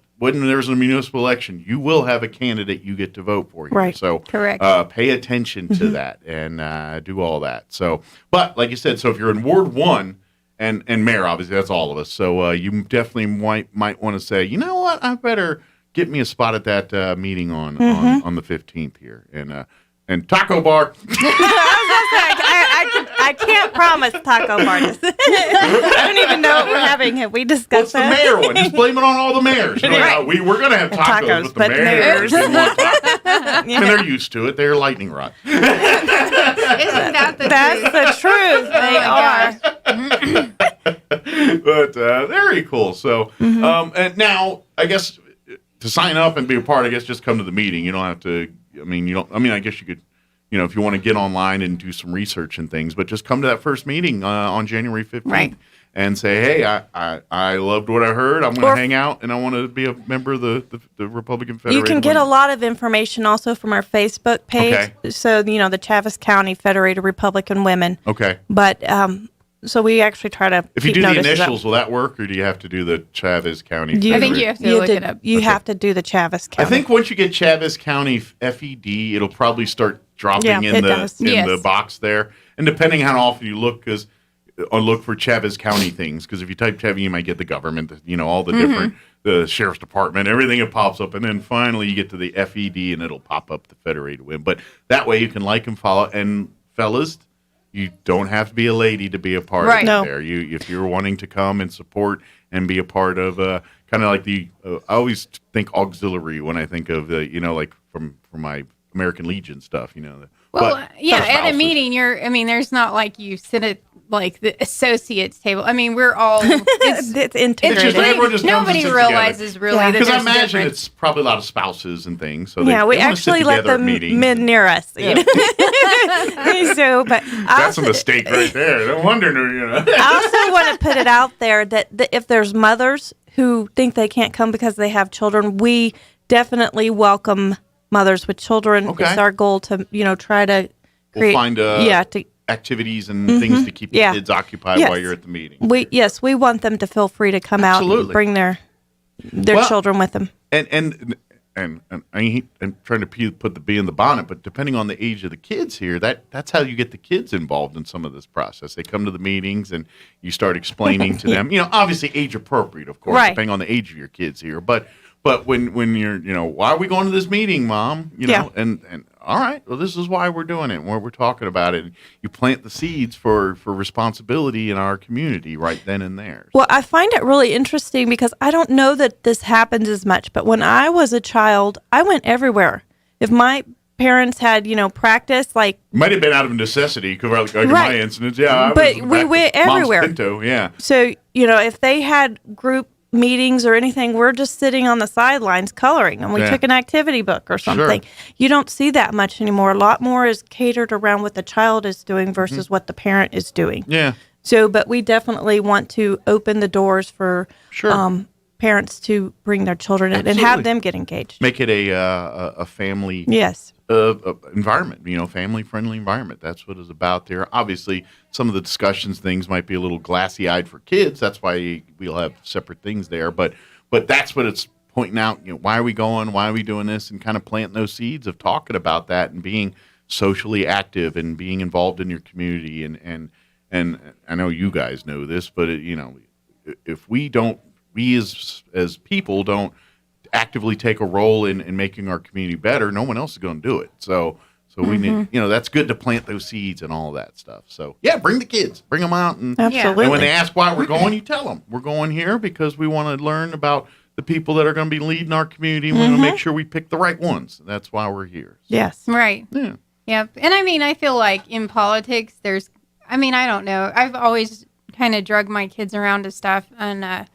there's a municipal election, you will have a candidate you get to vote for. Here. Right. So correct. Pay attention to that and do all that. So, but like you said, so if you're in Ward 1, and mayor, obviously, that's all of us. So you definitely might want to say, you know what, I better get me a spot at that meeting on the 15th here. And taco bar. I can't promise taco bars. I don't even know what we're having. Have we discussed that? What's the mayor one? Just blame it on all the mayors. Right. We're going to have tacos but the mayors. And they're used to it. They're lightning rod. Isn't that the truth? They are. But very cool. So, and now I guess to sign up and be a part, I guess just come to the meeting. You don't have to. I guess you could. If you want to get online and do some research and things, but just come to that first meeting on January 15th and say, hey, I loved what I heard. I'm going to hang out and I want to be a member of the Republican Federation. You can get a lot of information also from our Facebook page. Okay. So, the Chaves County Federated Republican Women. Okay. But so we actually try to If you do the initials, will that work, or do you have to do the Chaves County? I think you have to look it up. You have to do the Chaves County. I think once you get Chaves County FED, it'll probably start dropping in the box there. And depending how often you look, look for Chaves County things, because if you type Chaves, you might get the government, all the different, the sheriff's department, everything it pops up, and then finally you get to the FED, and it'll pop up the Federated Women. But that way you can like and follow. And fellas, you don't have to be a lady to be a part of it there. If you're wanting to come and support and be a part of kind of like the, I always think auxiliary when I think of, like from my American Legion stuff, Well, at a meeting, there's not like you sit at like the associates table. I mean, we're all it's integrated. Everyone just comes nobody and sits realizes really that because I there's a imagine difference. it's probably a lot of spouses and things. So we they wanna actually sit let together the at meetings. men near us. You know? So, but That's a mistake right there. No wonder, I also want to put it out there that if there's mothers who think they can't come because they have children, we definitely welcome mothers with children. Okay. It's our goal to try to create. We'll find activities and things to keep the kids occupied while you're at the meeting. We want them to feel free to come out and bring their children with them. And I'm trying to put the bee in the bonnet, but depending on the age of the kids here, that's how you get the kids involved in some of this process. They come to the meetings and you start explaining to them, obviously age appropriate, of course, depending on the age of your kids here. But when you're, why are we going to this meeting, Mom? And all right, well, this is why we're doing it, why we're talking about it. You plant the seeds for responsibility in our community right then and there. Well, I find it really interesting because I don't know that this happens as much, but when I was a child, I went everywhere. If my parents had, practice, like... Might have been out of necessity, because like in my incidents, but we went everywhere. Mom's Pinto, yeah. So, if they had group meetings or anything, we're just sitting on the sidelines coloring, and we took an activity book or something. Sure. You don't see that much anymore. A lot more is catered around what the child is doing versus what the parent is doing. Yeah. So, but we definitely want to open the doors for parents to bring their children in and have them get engaged. Make it a family environment, family-friendly environment. That's what it's about there. Obviously, some of the discussions, things might be a little glassy-eyed for kids. That's why we'll have separate things there. But that's what it's pointing out, why are we going, why are we doing this, and kind of planting those seeds of talking about that and being socially active and being involved in your community. And I know you guys know this, but, if we as people don't actively take a role in making our community better, no one else is going to do it. So we need, that's good to plant those seeds and all that stuff. So bring the kids, bring them out. Absolutely. And when they ask why we're going, you tell them we're going here because we want to learn about the people that are going to be leading our community. We want to make sure we pick the right ones. That's why we're here. So. Yes. Right. Yeah. Yep. And I feel like in politics, I don't know. I've always kind of drug my kids around to stuff and,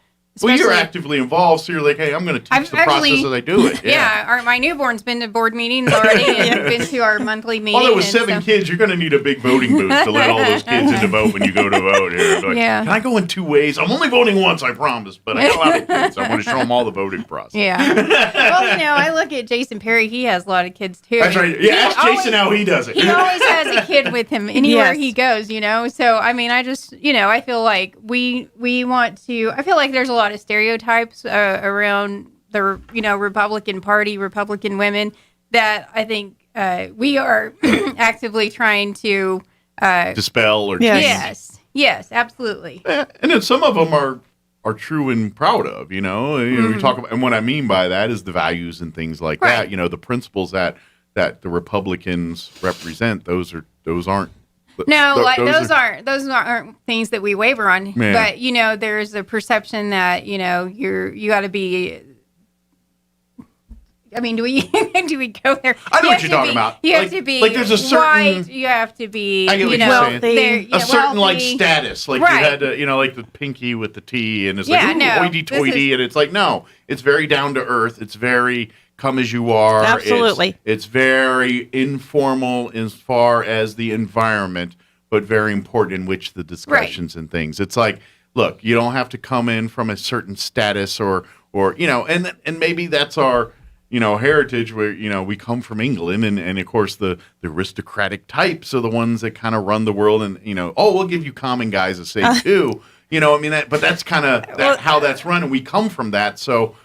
well, you're actively involved, so you're like, hey, I'm going to teach the process as I do it. Yeah. My newborn's been to board meetings already and been to our monthly meeting. Well, there was 7 kids. You're going to need a big voting booth to let all those kids in to vote when you go to vote here. Like, can I go in 2 ways? I'm only voting once, I promise, but I got a lot of kids. I want to show them all the voting process. Yeah. Well, I look at Jason Perry. He has a lot of kids, too. That's right. Yeah, ask Jason how he does it. He always has a kid with him anywhere he goes, So, I just, I feel like we want to, I feel like there's a lot of stereotypes around the Republican Party, Republican women that I think we are actively trying to dispel or change. Yes, absolutely. And then some of them are true and proud of. We talk about, and what I mean by that is the values and things like that. The principles that the Republicans represent. Those aren't. No, those aren't things that we waver on. Yeah. But there's a perception that you got to be. I mean, do we go there? I know what you're talking about. You have to be there's a certain white. You have to be wealthy. A certain wealthy. Status, you had to like the pinky with the T, and it's hoity-toity, and it's like no, it's very down to earth. It's very come as you are. Absolutely. It's very informal as far as the environment, but very important in which the discussions and things. It's like, look, you don't have to come in from a certain status or and maybe that's our heritage where, we come from England and of course the aristocratic types are the ones that kind of run the world and, we'll give you common guys a say too. But that's kind of how that's run and we come from that. So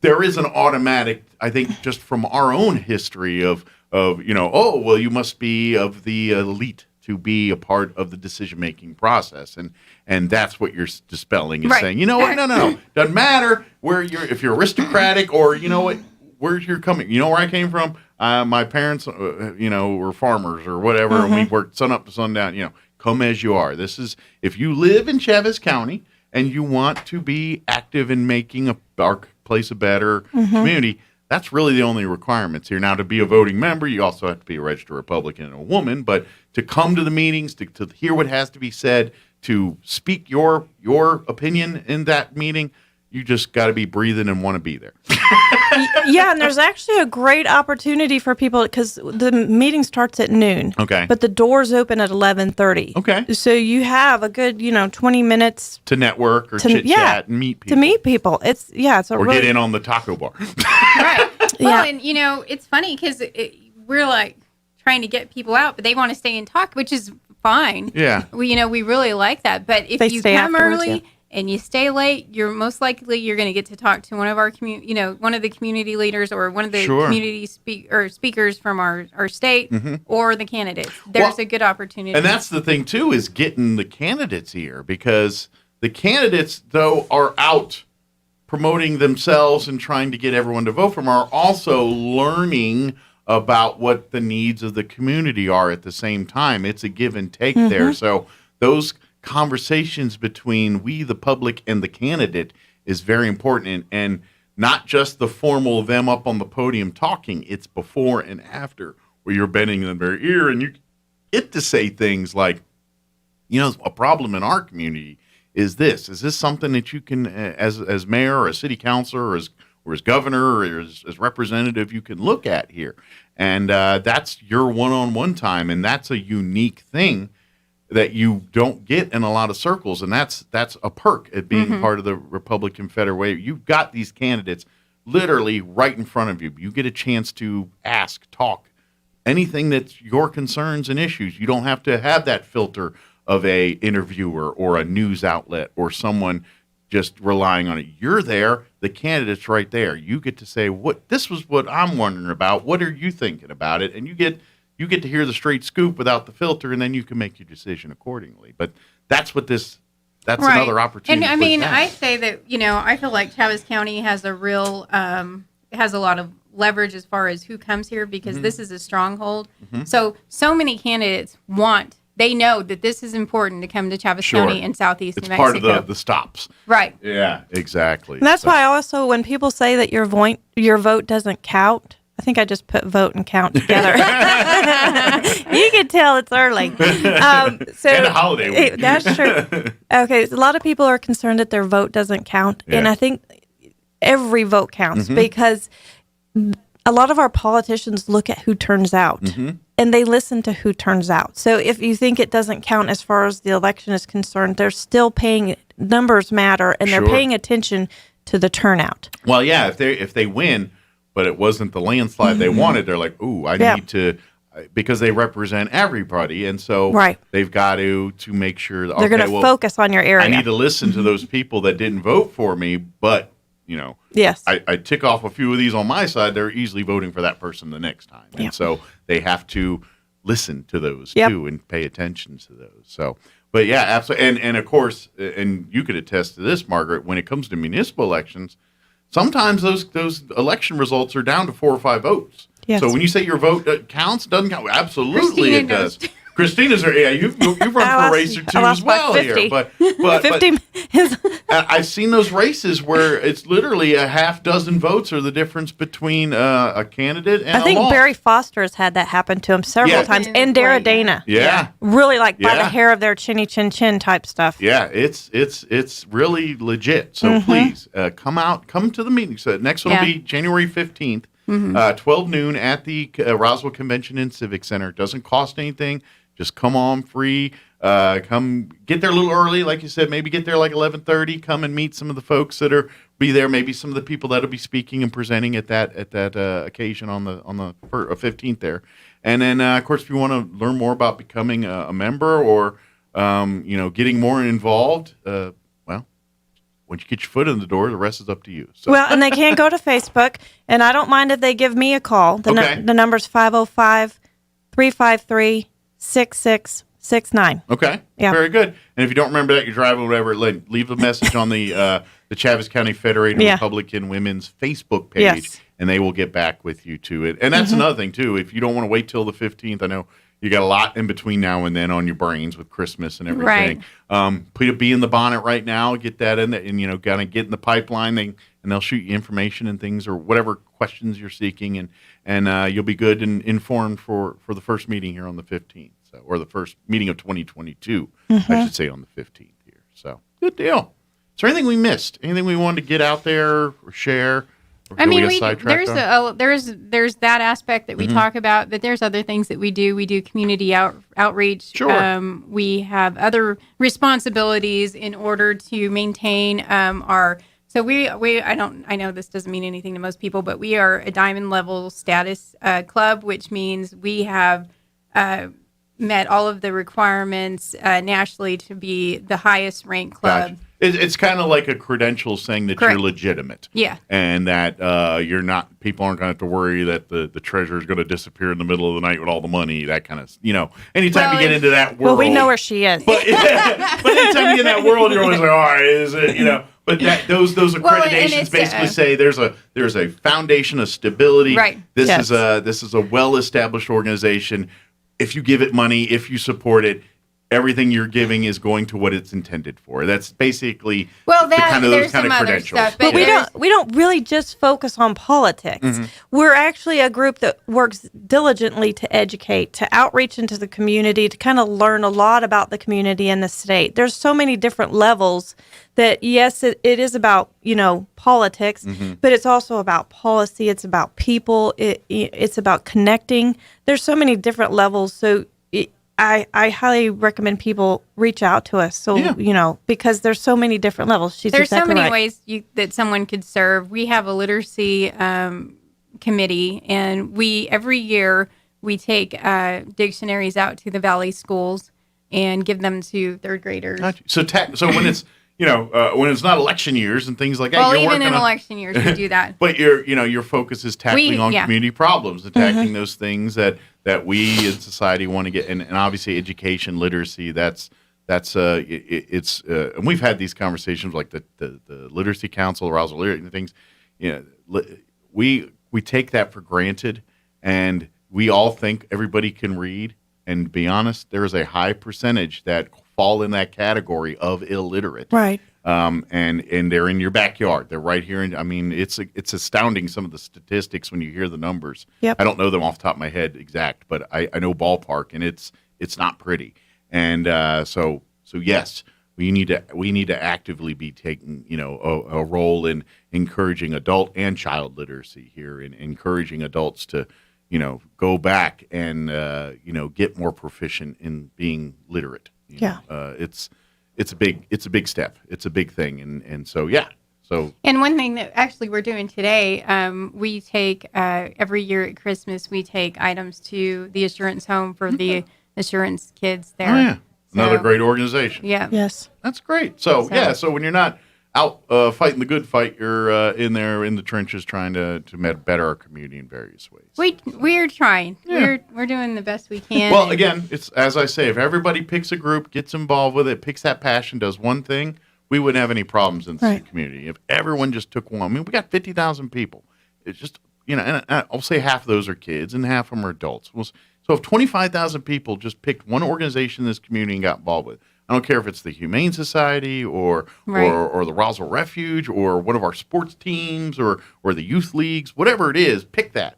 there is an automatic, I think, just from our own history of you must be of the elite to be a part of the decision-making process. And that's what you're dispelling is saying, what? No. Doesn't matter if you're aristocratic or, where you're coming. You know where I came from? My parents, were farmers or whatever, and we worked sun up to sundown. Come as you are. This is, if you live in Chaves County and you want to be active in making our place a better community, that's really the only requirements here. Now, to be a voting member, you also have to be a registered Republican and a woman, but to come to the meetings, to hear what has to be said, to speak your opinion in that meeting. You just got to be breathing and want to be there. Yeah, and there's actually a great opportunity for people because the meeting starts at noon. Okay. But the doors open at 11:30. Okay. So you have a good 20 minutes to network or chit chat and meet people. To meet people, it's or really, get in on the taco bar. Right. Well, and it's funny because we're like trying to get people out, but they want to stay and talk, which is fine. Yeah. We really like that. But if you come early and you stay late, you're most likely going to get to talk to one of our one of the community leaders or one of the community speakers from our state or the candidates. There's a good opportunity. And that's the thing too, is getting the candidates here, because the candidates, though, are out promoting themselves and trying to get everyone to vote for them, are also learning about what the needs of the community are at the same time. It's a give and take there. So those conversations between we, the public, and the candidate is very important, and not just the formal them up on the podium talking. It's before and after, where you're bending in their ear and you get to say things like, a problem in our community is this. Is this something that you can, as mayor or a city councilor or as governor or as representative, you can look at here? And that's your one-on-one time, and that's a unique thing that you don't get in a lot of circles, and that's a perk at being part of the Republican Federal Way. You've got these candidates literally right in front of you. You get a chance to ask, talk, anything that's your concerns and issues. You don't have to have that filter of a interviewer or a news outlet or someone just relying on it. You're there, the candidate's right there. You get to say, this was what I'm wondering about. What are you thinking about it? And you get to hear the straight scoop without the filter, and then you can make your decision accordingly. But that's another opportunity. And I say that, I feel like Travis County has a real, has a lot of leverage as far as who comes here, because this is a stronghold. So many candidates they know that this is important to come to Travis County and Southeast New Mexico. It's part of the stops. Right. Yeah, exactly. And that's why also when people say that your vote doesn't count, I think I just put vote and count together. You can tell it's early. And a holiday week. That's true. Okay, so a lot of people are concerned that their vote doesn't count. Yeah. And I think every vote counts because a lot of our politicians look at who turns out. And they listen to who turns out. So if you think it doesn't count as far as the election is concerned, they're still numbers matter, and they're paying attention to the turnout. Well, yeah, if they win, but it wasn't the landslide they wanted, they're like, ooh, I need to, because they represent everybody, and so they've got to make sure they're going to focus on your area. I need to listen to those people that didn't vote for me, but yes, I tick off a few of these on my side. They're easily voting for that person the next time, and so they have to listen to those too and pay attention to those. So, but yeah, absolutely, and of course, and you could attest to this, Margaret. When it comes to municipal elections, sometimes those election results are down to 4 or 5 votes. Yes. So when you say your vote counts, doesn't count. Absolutely, it does. Christina's you've run for a race or two as well here, but 50. I've seen those races where it's literally a half dozen votes are the difference between a candidate and I think Barry Foster has had that happen to him several times, and Dara Dana. Yeah, really by the hair of their chinny chin chin type stuff. Yeah, it's really legit. So please come to the meeting. So next one will be January 15th. 12 noon at the Roswell Convention and Civic Center. It doesn't cost anything. Just come on free. Come get there a little early, like you said. Maybe get there like 11:30. Come and meet some of the folks that be there. Maybe some of the people that'll be speaking and presenting at that occasion on the 15th there. And then of course, if you want to learn more about becoming a member or getting more involved, once you get your foot in the door, the rest is up to you. So. Well, and they can go to Facebook, and I don't mind if they give me a call. The number's 505-353-6669. Okay. Yeah. Very good. And if you don't remember that, you're driving, whatever, leave a message on the Chaves County Federated Republican Women's Facebook page, and they will get back with you to it. And that's another thing, too. If you don't want to wait till the 15th, I know you got a lot in between now and then on your brains with Christmas and everything. Right. Put a bee in the bonnet right now, get that in there, and kind of get in the pipeline. And they'll shoot you information and things or whatever questions you're seeking, and you'll be good and informed for the first meeting here on the 15th. So, or the first meeting of 2022, I should say, on the 15th here. So, good deal. Is there anything we missed? Anything we wanted to get out there or share? I mean, there's that aspect that we talk about, but there's other things that we do. We do community outreach. Sure. We have other responsibilities in order to maintain our. So I know this doesn't mean anything to most people, but we are a diamond level status club, which means we have met all of the requirements nationally to be the highest ranked club. Gotcha. It's kind of like a credential saying that you're legitimate. Yeah. And that you're not, people aren't going to have to worry that the treasure is going to disappear in the middle of the night with all the money, that kind of, anytime you get into that world. Well, we know where she is. But anytime you get in that world, you're always like, all right, is it, but those accreditations basically say there's a foundation of stability. Right. This is a well-established organization. If you give it money, if you support it, everything you're giving is going to what it's intended for. That's basically those kind of credentials. Stuff, but we don't really just focus on politics. Mm-hmm. We're actually a group that works diligently to educate, to outreach into the community, to kind of learn a lot about the community and the state. There's so many different levels that, yes, it is about, politics, but it's also about policy. It's about people. It's about connecting. There's so many different levels. So I highly recommend people reach out to us. So, because there's so many different levels. There's so many ways that someone could serve. We have a literacy committee, and every year we take dictionaries out to the Valley schools and give them to third graders. Gotcha. So when it's when it's not election years and things like that. Well, even in election years, we do that. But your focus is tackling on community problems, and tackling those things that we in society want to get, and obviously education, literacy. That's and we've had these conversations like the Literacy Council, Roswell Literacy things. We take that for granted, and we all think everybody can read. And to be honest, there is a high percentage that fall in that category of illiterate. Right. And they're in your backyard. They're right here. It's astounding, some of the statistics when you hear the numbers. Yep. I don't know them off the top of my head exact, but I know ballpark, and it's not pretty. And so yes, we need to actively be taking a role in encouraging adult and child literacy here, and encouraging adults to go back and get more proficient in being literate. It's a big step. It's a big thing, and so yeah. So, and one thing that actually we're doing today, we take every year at Christmas, we take items to the Assurance Home for the Assurance kids there. Oh, yeah. Another great organization. Yeah. Yes. That's great. So when you're not out fighting the good fight, you're in there in the trenches trying to better our community in various ways. We're trying. Yeah. We're doing the best we can. Well, again, it's as I say, if everybody picks a group, gets involved with it, picks that passion, does one thing, we wouldn't have any problems in the community. If everyone just took one, we got 50,000 people. It's just and I'll say half of those are kids and half of them are adults. So if 25,000 people just picked one organization in this community and got involved with it, I don't care if it's the Humane Society or the Roswell Refuge or one of our sports teams or the youth leagues, whatever it is, pick that.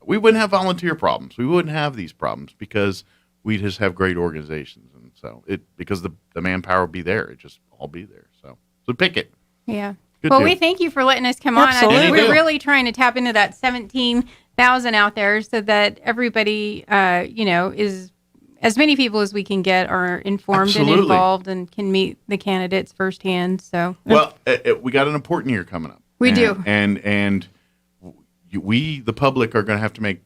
We wouldn't have volunteer problems. We wouldn't have these problems because we just have great organizations. And so because the manpower would be there. It just all be there. So pick it. Yeah. Good well, deal. we thank you for letting us come on. Absolutely. I think we're really trying to tap into that 17,000 out there so that everybody, is as many people as we can get are informed and involved and can meet the candidates firsthand. So, well, we got an important year coming up. We do. And we, the public, are going to have to make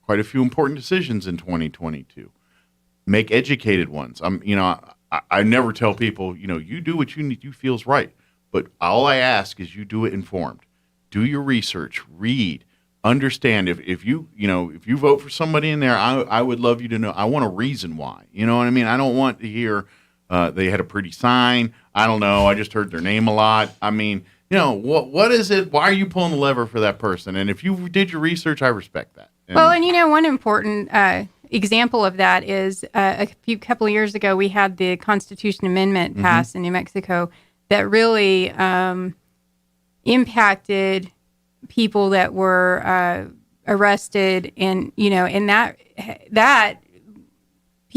quite a few important decisions in 2022. Make educated ones. I never tell people, you do what you feel's right. But all I ask is you do it informed. Do your research, read, understand. If you vote for somebody in there, I would love you to know. I want a reason why. You know what I mean? I don't want to hear they had a pretty sign. I don't know. I just heard their name a lot. I mean, what is it? Why are you pulling the lever for that person? And if you did your research, I respect that. And one important example of that is a couple of years ago, we had the Constitution Amendment passed in New Mexico that really impacted people that were arrested, and that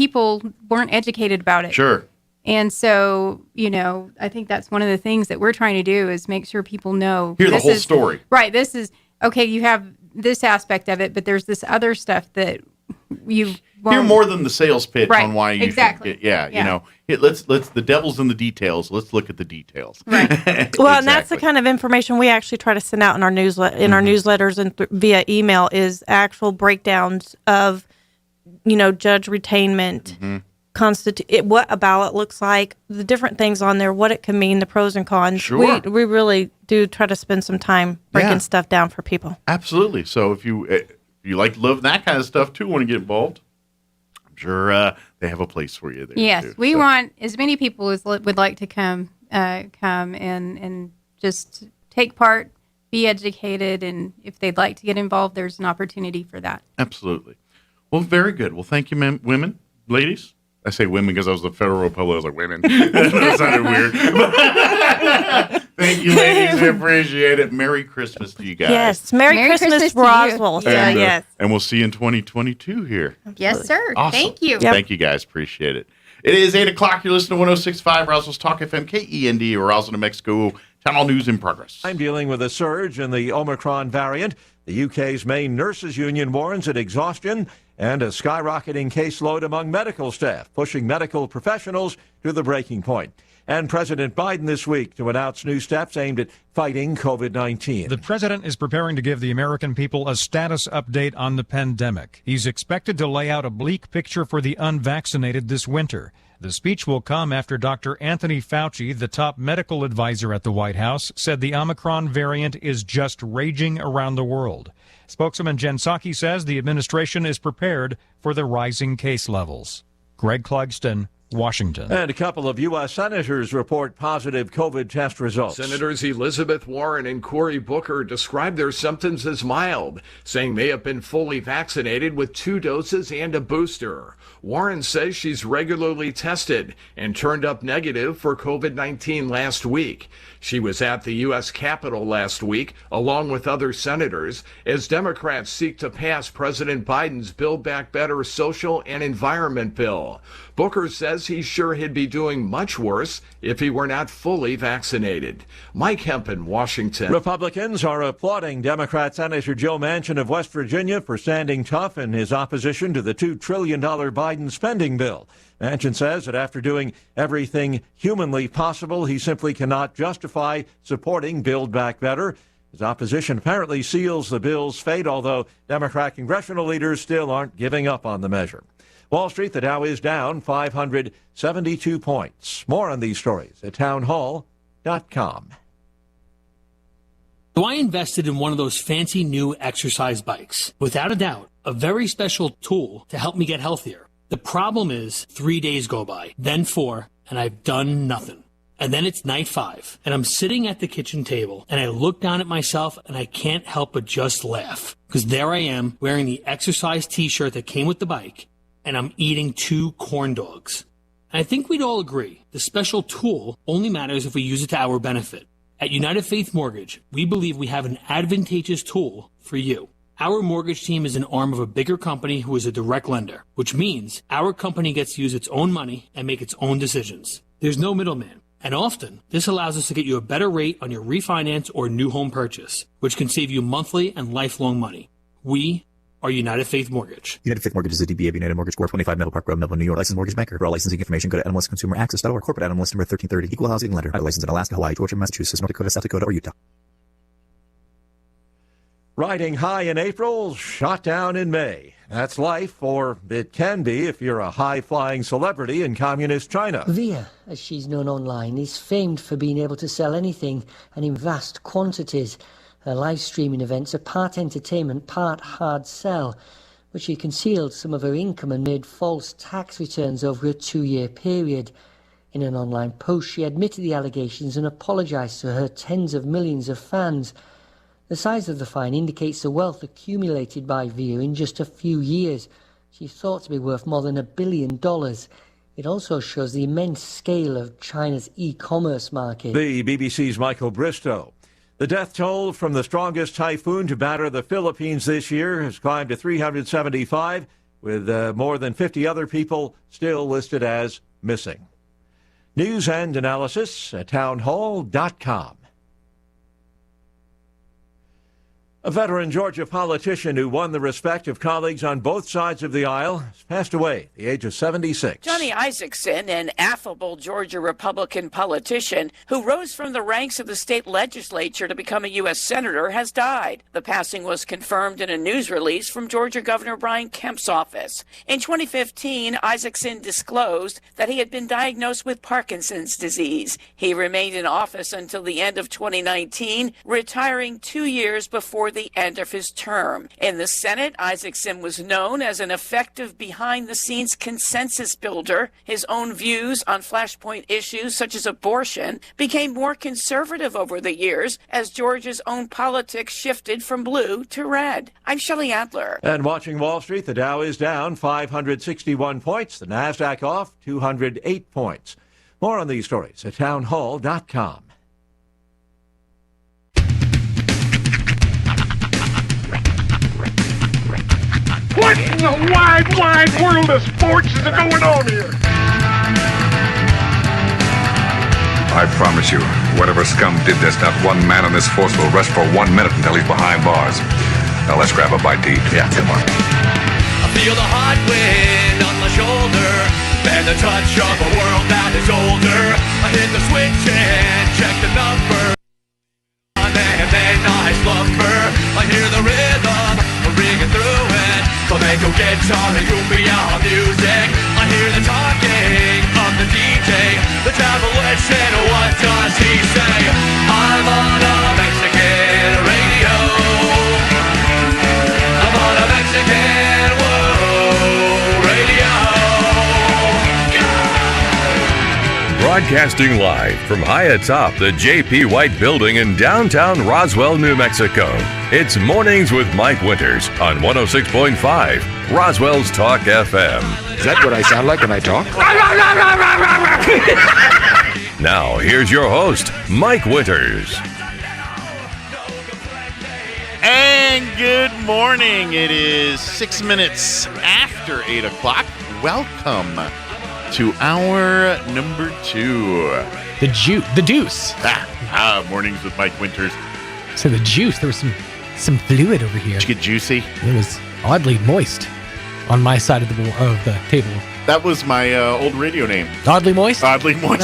people weren't educated about it. Sure. And so, I think that's one of the things that we're trying to do is make sure people know. Hear the whole story. Right. This is, okay, you have this aspect of it, but there's this other stuff that you won't. Hear more than the sales pitch on why you exactly. should get, let's the devil's in the details. Let's look at the details. Right. Well, and that's the kind of information we actually try to send out in our newsletters and via email is actual breakdowns of, judge retainment, what a ballot looks like, the different things on there, what it can mean, the pros and cons. Sure. We really do try to spend some time breaking stuff down for people. Absolutely. So if you like to love that kind of stuff too, want to get involved, I'm sure they have a place for you there. Yes, too, we want as many people as would like to come and just take part, be educated, and if they'd like to get involved, there's an opportunity for that. Absolutely. Well, very good. Well, thank you, women, ladies. I say women because I was the Federal Republic. I was like, women. That sounded weird. Thank you, ladies. We appreciate it. Merry Christmas to you guys. Yes. Merry Christmas Roswell. And we'll see you in 2022 here. Absolutely. Yes, sir. Awesome. Thank you. Yep. Thank you, guys. Appreciate it. It is 8 o'clock. You're listening to 106.5 Roswell's Talk FM, KEND, Roswell, New Mexico. Town Hall News in progress. I'm dealing with a surge in the Omicron variant. The UK's main nurses union warns at exhaustion and a skyrocketing caseload among medical staff, pushing medical professionals to the breaking point. And President Biden this week to announce new steps aimed at fighting COVID-19. The president is preparing to give the American people a status update on the pandemic. He's expected to lay out a bleak picture for the unvaccinated this winter. The speech will come after Dr. Anthony Fauci, the top medical advisor at the White House, said the Omicron variant is just raging around the world. Spokeswoman Jen Psaki says the administration is prepared for the rising case levels. Greg Clugston, Washington. And a couple of U.S. senators report positive COVID test results. Senators Elizabeth Warren and Cory Booker described their symptoms as mild, saying they have been fully vaccinated with 2 doses and a booster. Warren says she's regularly tested and turned up negative for COVID-19 last week. She was at the U.S. Capitol last week, along with other senators, as Democrats seek to pass President Biden's Build Back Better social and environment bill. Booker says he's sure he'd be doing much worse if he were not fully vaccinated. Mike Hempen, Washington. Republicans are applauding Democrat Senator Joe Manchin of West Virginia for standing tough in his opposition to the $2 trillion Biden spending bill. Manchin says that after doing everything humanly possible, he simply cannot justify supporting Build Back Better. His opposition apparently seals the bill's fate, although Democrat congressional leaders still aren't giving up on the measure. Wall Street, the Dow is down 572 points. More on these stories at townhall.com. So I invested in one of those fancy new exercise bikes. Without a doubt, a very special tool to help me get healthier. The problem is 3 days go by, then 4, and I've done nothing. And then it's night 5, and I'm sitting at the kitchen table, and I look down at myself, and I can't help but just laugh. Because there I am, wearing the exercise t-shirt that came with the bike, and I'm eating 2 corn dogs. And I think we'd all agree, the special tool only matters if we use it to our benefit. At United Faith Mortgage, we believe we have an advantageous tool for you. Our mortgage team is an arm of a bigger company who is a direct lender, which means our company gets to use its own money and make its own decisions. There's no middleman. And often, this allows us to get you a better rate on your refinance or new home purchase, which can save you monthly and lifelong money. We are United Faith Mortgage. United Faith Mortgage is a DBA of United Mortgage Corp. 25 Meadow Park Road, Melville, New York. Licensed mortgage banker. For all licensing information, go to NMLSconsumeraccess.org. Corporate NMLS number 1330. Equal housing lender. Licensed in Alaska, Hawaii, Georgia, Massachusetts, North Dakota, South Dakota, or Utah. Riding high in April, shot down in May. That's life, or it can be if you're a high-flying celebrity in communist China. Via, as she's known online, is famed for being able to sell anything and in vast quantities. Her live streaming events are part entertainment, part hard sell, but she concealed some of her income and made false tax returns over a 2-year period. In an online post, she admitted the allegations and apologised to her tens of millions of fans. The size of the fine indicates the wealth accumulated by Via in just a few years. She's thought to be worth more than $1 billion. It also shows the immense scale of China's e-commerce market. The BBC's Michael Bristow. The death toll from the strongest typhoon to batter the Philippines this year has climbed to 375. with more than 50 other people still listed as missing. News and analysis at townhall.com. A veteran Georgia politician who won the respect of colleagues on both sides of the aisle has passed away at the age of 76. Johnny Isaacson, an affable Georgia Republican politician who rose from the ranks of the state legislature to become a U.S. senator, has died. The passing was confirmed in a news release from Georgia Governor Brian Kemp's office. In 2015, Isaacson disclosed that he had been diagnosed with Parkinson's disease. He remained in office until the end of 2019, retiring 2 years before the end of his term. In the Senate, Isaacson was known as an effective behind-the-scenes consensus builder. His own views on flashpoint issues such as abortion became more conservative over the years as Georgia's own politics shifted from blue to red. I'm Shelley Adler. And watching Wall Street, the Dow is down 561 points, the NASDAQ off 208 points. More on these stories at townhall.com. What in the wide world of sports is going on here? I promise you, whatever scum did this, not one man on this force will rest for 1 minute until he's behind bars. Now let's grab a bite to eat. Yeah, come on. I feel the hot wind on my shoulder and the touch of a world that is older. I hit the switch and check the number, and then I slumber. I hear the rhythm ringing through it. Flamenco guitar and cumbia music. I hear the talking of the DJ. The travel listen, what does he say? I'm on a Mexican radio. I'm on a Mexican radio. Broadcasting live from high atop the J.P. White Building in downtown Roswell, New Mexico. It's Mornings with Mike Winters on 106.5 Roswell's Talk FM. Is that what I sound like when I talk? Now, here's your host, Mike Winters. And good morning. It is 6 minutes after 8 o'clock. Welcome to hour number 2. The deuce. Mornings with Mike Winters. So the juice, there was some fluid over here. Did you get juicy? It was oddly moist on my side of the table. That was my old radio name. Oddly moist? Oddly moist.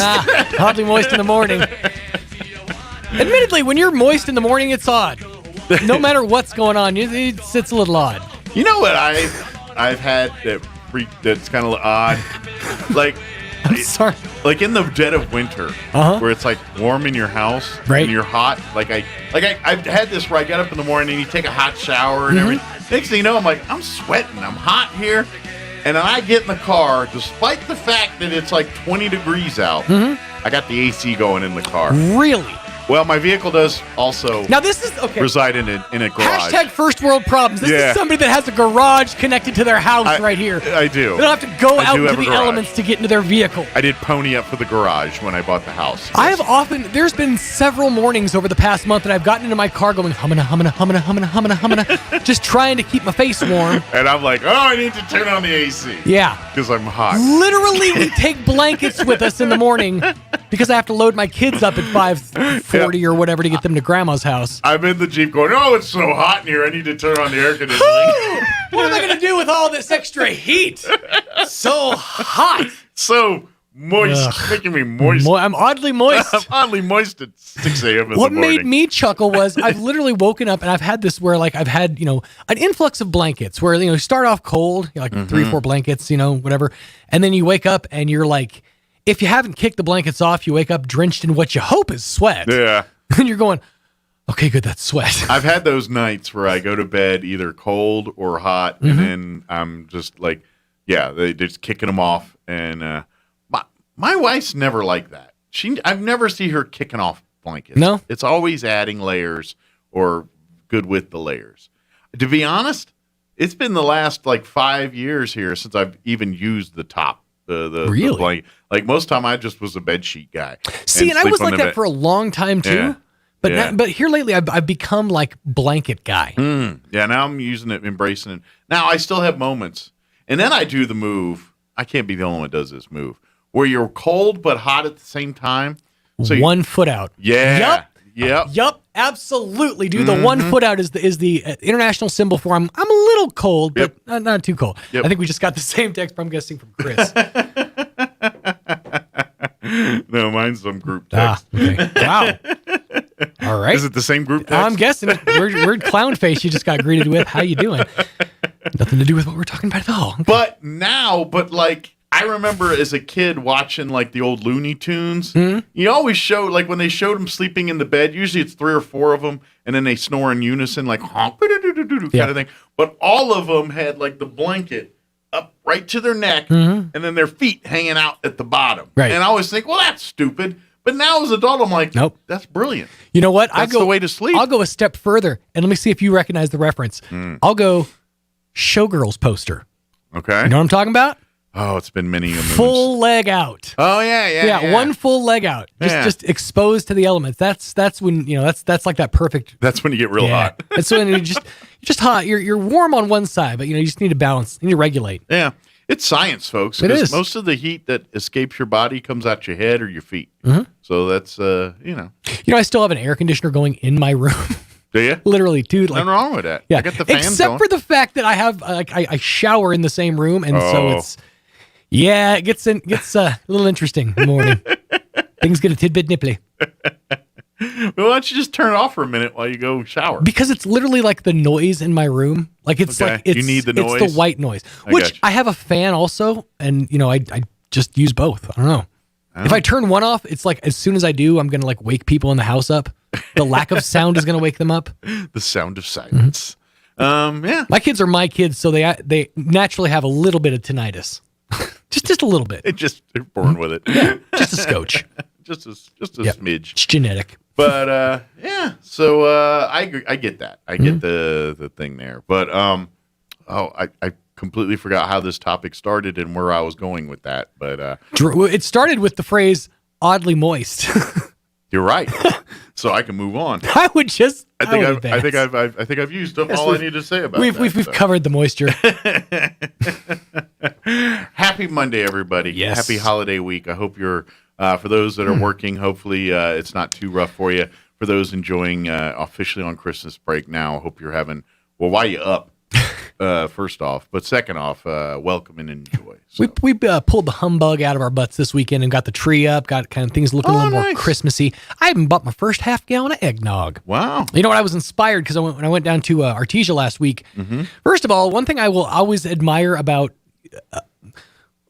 Oddly moist in the morning. Admittedly, when you're moist in the morning, it's odd. No matter what's going on, it's a little odd. You know what I've had that's kind of odd? Like, I'm sorry. Like in the dead of winter, where it's like warm in your house, right? And you're hot. I've had this where I get up in the morning and you take a hot shower and everything. Next thing you know, I'm sweating. I'm hot here. And then I get in the car, despite the fact that it's like 20 degrees out, I got the AC going in the car. Really? Well, my vehicle does also reside in a garage. Hashtag first world problems. This is somebody that has a garage connected to their house right here. I do. They don't have to go out into the elements to get into their vehicle. I did pony up for the garage when I bought the house. I have there's been several mornings over the past month that I've gotten into my car going humming, just trying to keep my face warm. And I'm like, I need to turn on the AC. Yeah. Because I'm hot. Literally, we take blankets with us in the morning because I have to load my kids up at 5:40 or whatever to get them to grandma's house. I'm in the Jeep going, it's so hot in here. I need to turn on the air conditioning. What am I going to do with all this extra heat? So hot. So moist. Making me moist. I'm oddly moist. I'm oddly moist at 6 a.m. in the morning. What made me chuckle was I've literally woken up and I've had this where I've had, an influx of blankets where, you start off cold, 3-4 blankets, whatever. And then you wake up and you're like, if you haven't kicked the blankets off, you wake up drenched in what you hope is sweat. Yeah. And you're going, okay, good, that's sweat. I've had those nights where I go to bed either cold or hot, and then I'm just like, they're just kicking them off. And my wife's never like that. I've never seen her kicking off blankets. No? It's always adding layers or good with the layers. To be honest, it's been the last 5 years here since I've even used the top. The blanket. Most time I just was a bed sheet guy. See, and I was like that for a long time too. Yeah. But here lately I've become like blanket guy. Yeah, now I'm using it, embracing it. Now I still have moments. And then I do the move. I can't be the only one that does this move where you're cold but hot at the same time. So 1 foot out. Yeah. Yup. Absolutely, dude. The 1 foot out is the international symbol for I'm a little cold, but not too cold. Yep. I think we just got the same text, I'm guessing, from Chris. No, mine's some group text. Okay. Wow. All right. Is it the same group text? I'm guessing. Weird clown face you just got greeted with. How you doing? Nothing to do with what we're talking about at all. Okay. But like, I remember as a kid watching like the old Looney Tunes. You always show, like when they showed them sleeping in the bed, usually it's 3 or 4 of them, and then they snore in unison, like honk, kind of thing. But all of them had like the blanket up right to their neck, and then their feet hanging out at the bottom. Right. And I always think, well, that's stupid. But now as an adult, I'm like, nope, that's brilliant. You know what? That's the way to sleep. I'll go a step further, and let me see if you recognize the reference. I'll go Showgirls poster. Okay. You know what I'm talking about? Oh, it's been many a moons. Full leg out. Oh yeah. 1 full leg out, just exposed to the elements. That's when that's like that perfect. That's when you get real hot. And so when you're just hot. You're warm on one side, but you just need to balance. You need to regulate. Yeah, it's science, folks. It is. Most of the heat that escapes your body comes out your head or your feet. So that's I still have an air conditioner going in my room. Do you? Literally, dude. Nothing wrong with that. Yeah. I got the fans Except going. for the fact that I have I shower in the same room, and so it's. Yeah, it gets a little interesting in the morning. Things get a tidbit nipply. Well, why don't you just turn it off for a minute while you go shower? Because it's literally like the noise in my room. Like it's Okay. like it's, You need the noise? It's the white noise, I which gotcha. I have a fan also, and I just use both. I don't know. If I turn one off, it's like as soon as I do, I'm gonna like wake people in the house up. The lack of sound is gonna wake them up. The sound of silence. Yeah. My kids are my kids, so they naturally have a little bit of tinnitus. just a little bit. They're born with it. Yeah, just a scotch. just a smidge. It's genetic. But yeah, so I agree. I get that. I get the thing there. But I completely forgot how this topic started and where I was going with that. But It started with the phrase "oddly moist." you're right. So I can move on. I would just. I think I've used up all I need to say about that. We've covered the moisture. Happy Monday, everybody. Yes. Happy holiday week. I hope you're, for those that are working, hopefully it's not too rough for you. For those enjoying officially on Christmas break now, I hope you're having, well, while you up, first off. But second off, welcome and enjoy. So. We pulled the humbug out of our butts this weekend and got the tree up, got kind of things looking a little more Christmassy. I even bought my first half gallon of eggnog. Wow. You know what? I was inspired because when I went down to Artesia last week, first of all, one thing I will always admire about,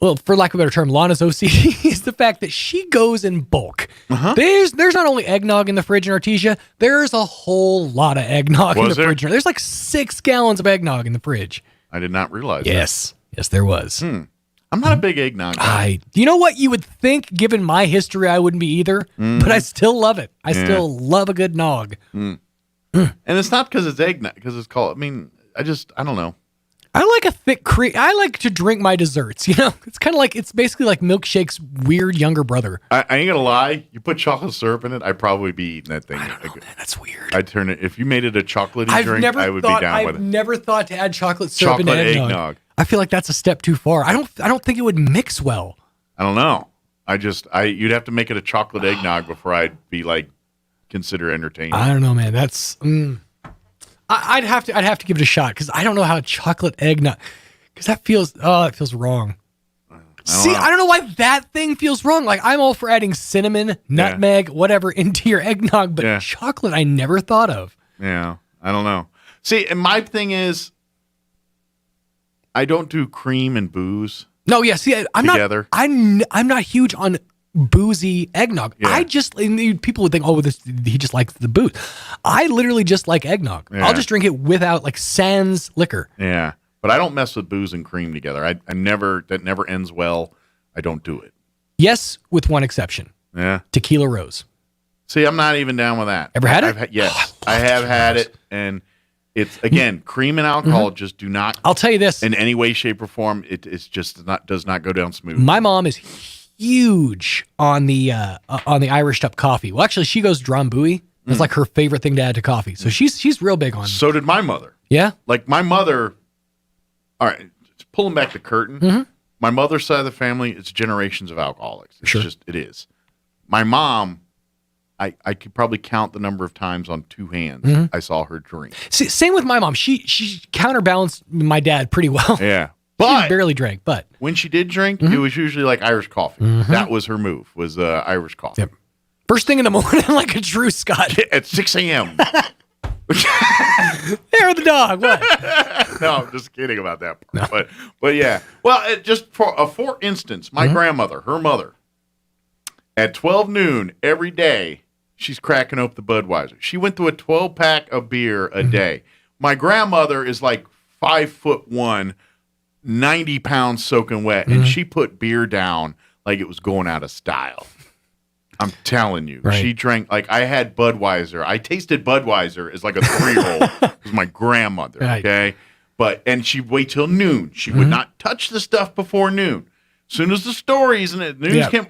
well, for lack of a better term, Lana's OCD is the fact that she goes in bulk. There's not only eggnog in the fridge in Artesia, there's a whole lot of eggnog in the fridge. There's like 6 gallons of eggnog in the fridge. I did not realize that. Yes, there was. I'm not a big eggnog guy. You know what? You would think, given my history, I wouldn't be either, but I still love it. I still love a good nog. And it's not because it's eggnog, because it's called, I don't know. I like a thick cream. I like to drink my desserts. It's kind of like, it's basically like milkshake's weird younger brother. I ain't gonna lie. You put chocolate syrup in it, I'd probably be eating that thing. I don't know, man, that's weird. I'd turn it, if you made it a chocolatey drink, I would be down with it. I've never thought to add chocolate syrup into Chocolate eggnog. I feel like that's a step too far. I don't think it would mix well. I don't know. You'd have to make it a chocolate eggnog before I'd be like, consider entertaining. I don't know, man. That's, I'd have to give it a shot because I don't know how chocolate eggnog, because it feels wrong. I don't know why that thing feels wrong. Like, I'm all for adding cinnamon, nutmeg, whatever into your eggnog, but chocolate I never thought of. Yeah, I don't know. See, and my thing is, I don't do cream and booze. No, yeah. See, I'm together. I'm not huge on boozy eggnog. I just, people would think, oh, he just likes the booze. I literally just like eggnog. Yeah. I'll just drink it without like sans liquor. Yeah, but I don't mess with booze and cream together. I never, that never ends well. I don't do it. Yes, with one exception. Yeah, Tequila Rose. See, I'm not even down with that. Ever had it? Yes, I have had it, and it's, again, cream and alcohol just do not. I'll tell you this, in any way, shape, or form, it's just does not go down smooth. My mom is huge on the Irish top coffee. Well, actually, she goes Drambuie. It's like her favorite thing to add to coffee. So she's real big on. So did my mother. Yeah, like my mother. All right, pulling back the curtain. Mm-hmm. My mother's side of the family, it's generations of alcoholics. It's it is. My mom, I could probably count the number of times on two hands I saw her drink. See, same with my mom. She counterbalanced my dad pretty well. Yeah. But she barely drank, but when she did drink, it was usually like Irish coffee. That was her move, was Irish coffee. Yep. First thing in the morning, like a true Scot. At 6 a.m. There, the dog. What? No, I'm just kidding about that part. No. But yeah. Well, just for instance, my grandmother, her mother, at 12 noon every day, she's cracking open the Budweiser. She went through a 12-pack of beer a day. My grandmother is like 5'1", 90 pounds soaking wet, and she put beer down like it was going out of style. I'm telling you. Right. She drank, like I had Budweiser. I tasted Budweiser as like a 3-year-old. It was my grandmother, okay? And she'd wait till noon. She would not touch the stuff before noon. As soon as the stories and the news came,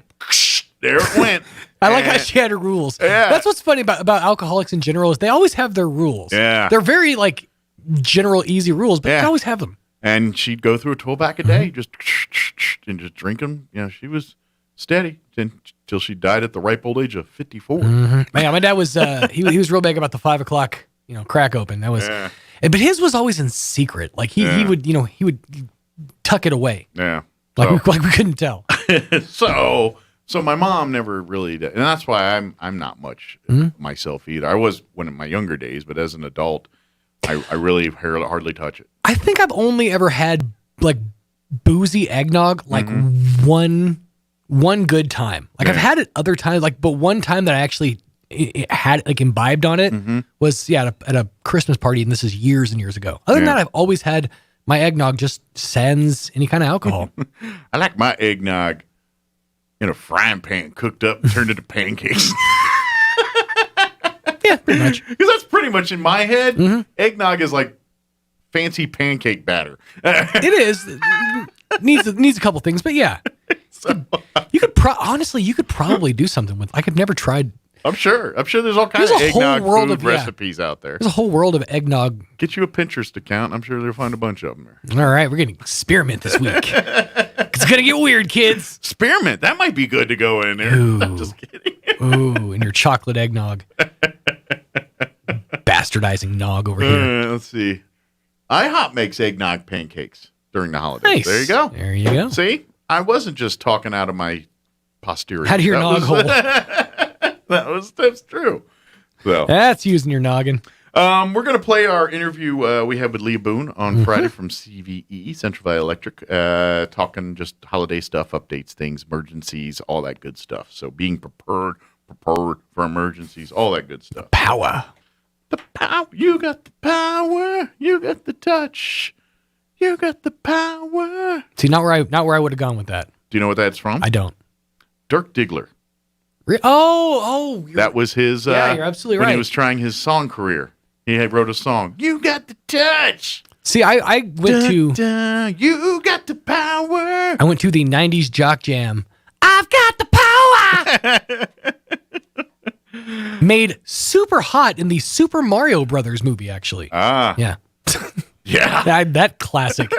there it went. I like how she had her rules. Yeah. That's what's funny about alcoholics in general is they always have their rules. Yeah. They're very like general easy rules, but they always have them. And she'd go through a 12-pack a day, just drink them. You know, she was steady until she died at the ripe old age of 54. Man, my dad was he was real big about the 5 o'clock crack open. That was, but his was always in secret. Like he would he would tuck it away. Yeah, like we couldn't tell. So my mom never really did, and that's why I'm not much myself either. I was in my younger days, but as an adult, I really hardly touch it. I think I've only ever had like boozy eggnog like one good time. Like I've had it other times, but one time that I actually had like imbibed on it was at a Christmas party, and this is years and years ago. Other than that, I've always had my eggnog just sans any kind of alcohol. I like my eggnog in a frying pan, cooked up, and turned into pancakes. Yeah, pretty much. Because that's pretty much in my head. Eggnog is like fancy pancake batter. It is. It needs a couple things, but yeah. You could honestly, you could probably do something with. I could never tried. I'm sure there's all kinds of eggnog food recipes out there. There's a whole world of eggnog. Get you a Pinterest account. I'm sure they'll find a bunch of them there. All right, we're going to experiment this week. It's going to get weird, kids. Experiment. That might be good to go in there. Ooh. I'm just kidding. Ooh, and your chocolate eggnog. Bastardizing nog over here. Let's see. IHOP makes eggnog pancakes during the holidays. Nice. There you go. There you go. See? I wasn't just talking out of my posterior. Out of your nog hole. That's true. So that's using your noggin. We're going to play our interview we had with Leah Boone on Friday from CVE, Central Valley Electric, talking just holiday stuff, updates, things, emergencies, all that good stuff. So being prepared for emergencies, all that good stuff. Power. The power. You got the power. You got the touch. You got the power. See, not where I would have gone with that. Do you know what that's from? I don't. Dirk Diggler. That was his. Yeah, you're absolutely when right. He was trying his song career. He had wrote a song. You got the touch. See, I went to. You got the power. I went to the '90s jock jam. I've got the power. Made super hot in the Super Mario Brothers movie, actually. Yeah. Yeah. That classic.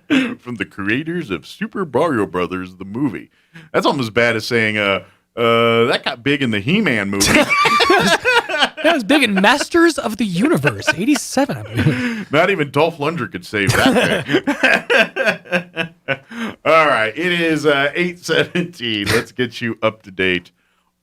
From the creators of Super Mario Brothers, the movie. That's almost as bad as saying, that got big in the He-Man movie. That was big in Masters of the Universe, 87, I believe. Not even Dolph Lundgren could save that thing. All right. It is 8:17. Let's get you up to date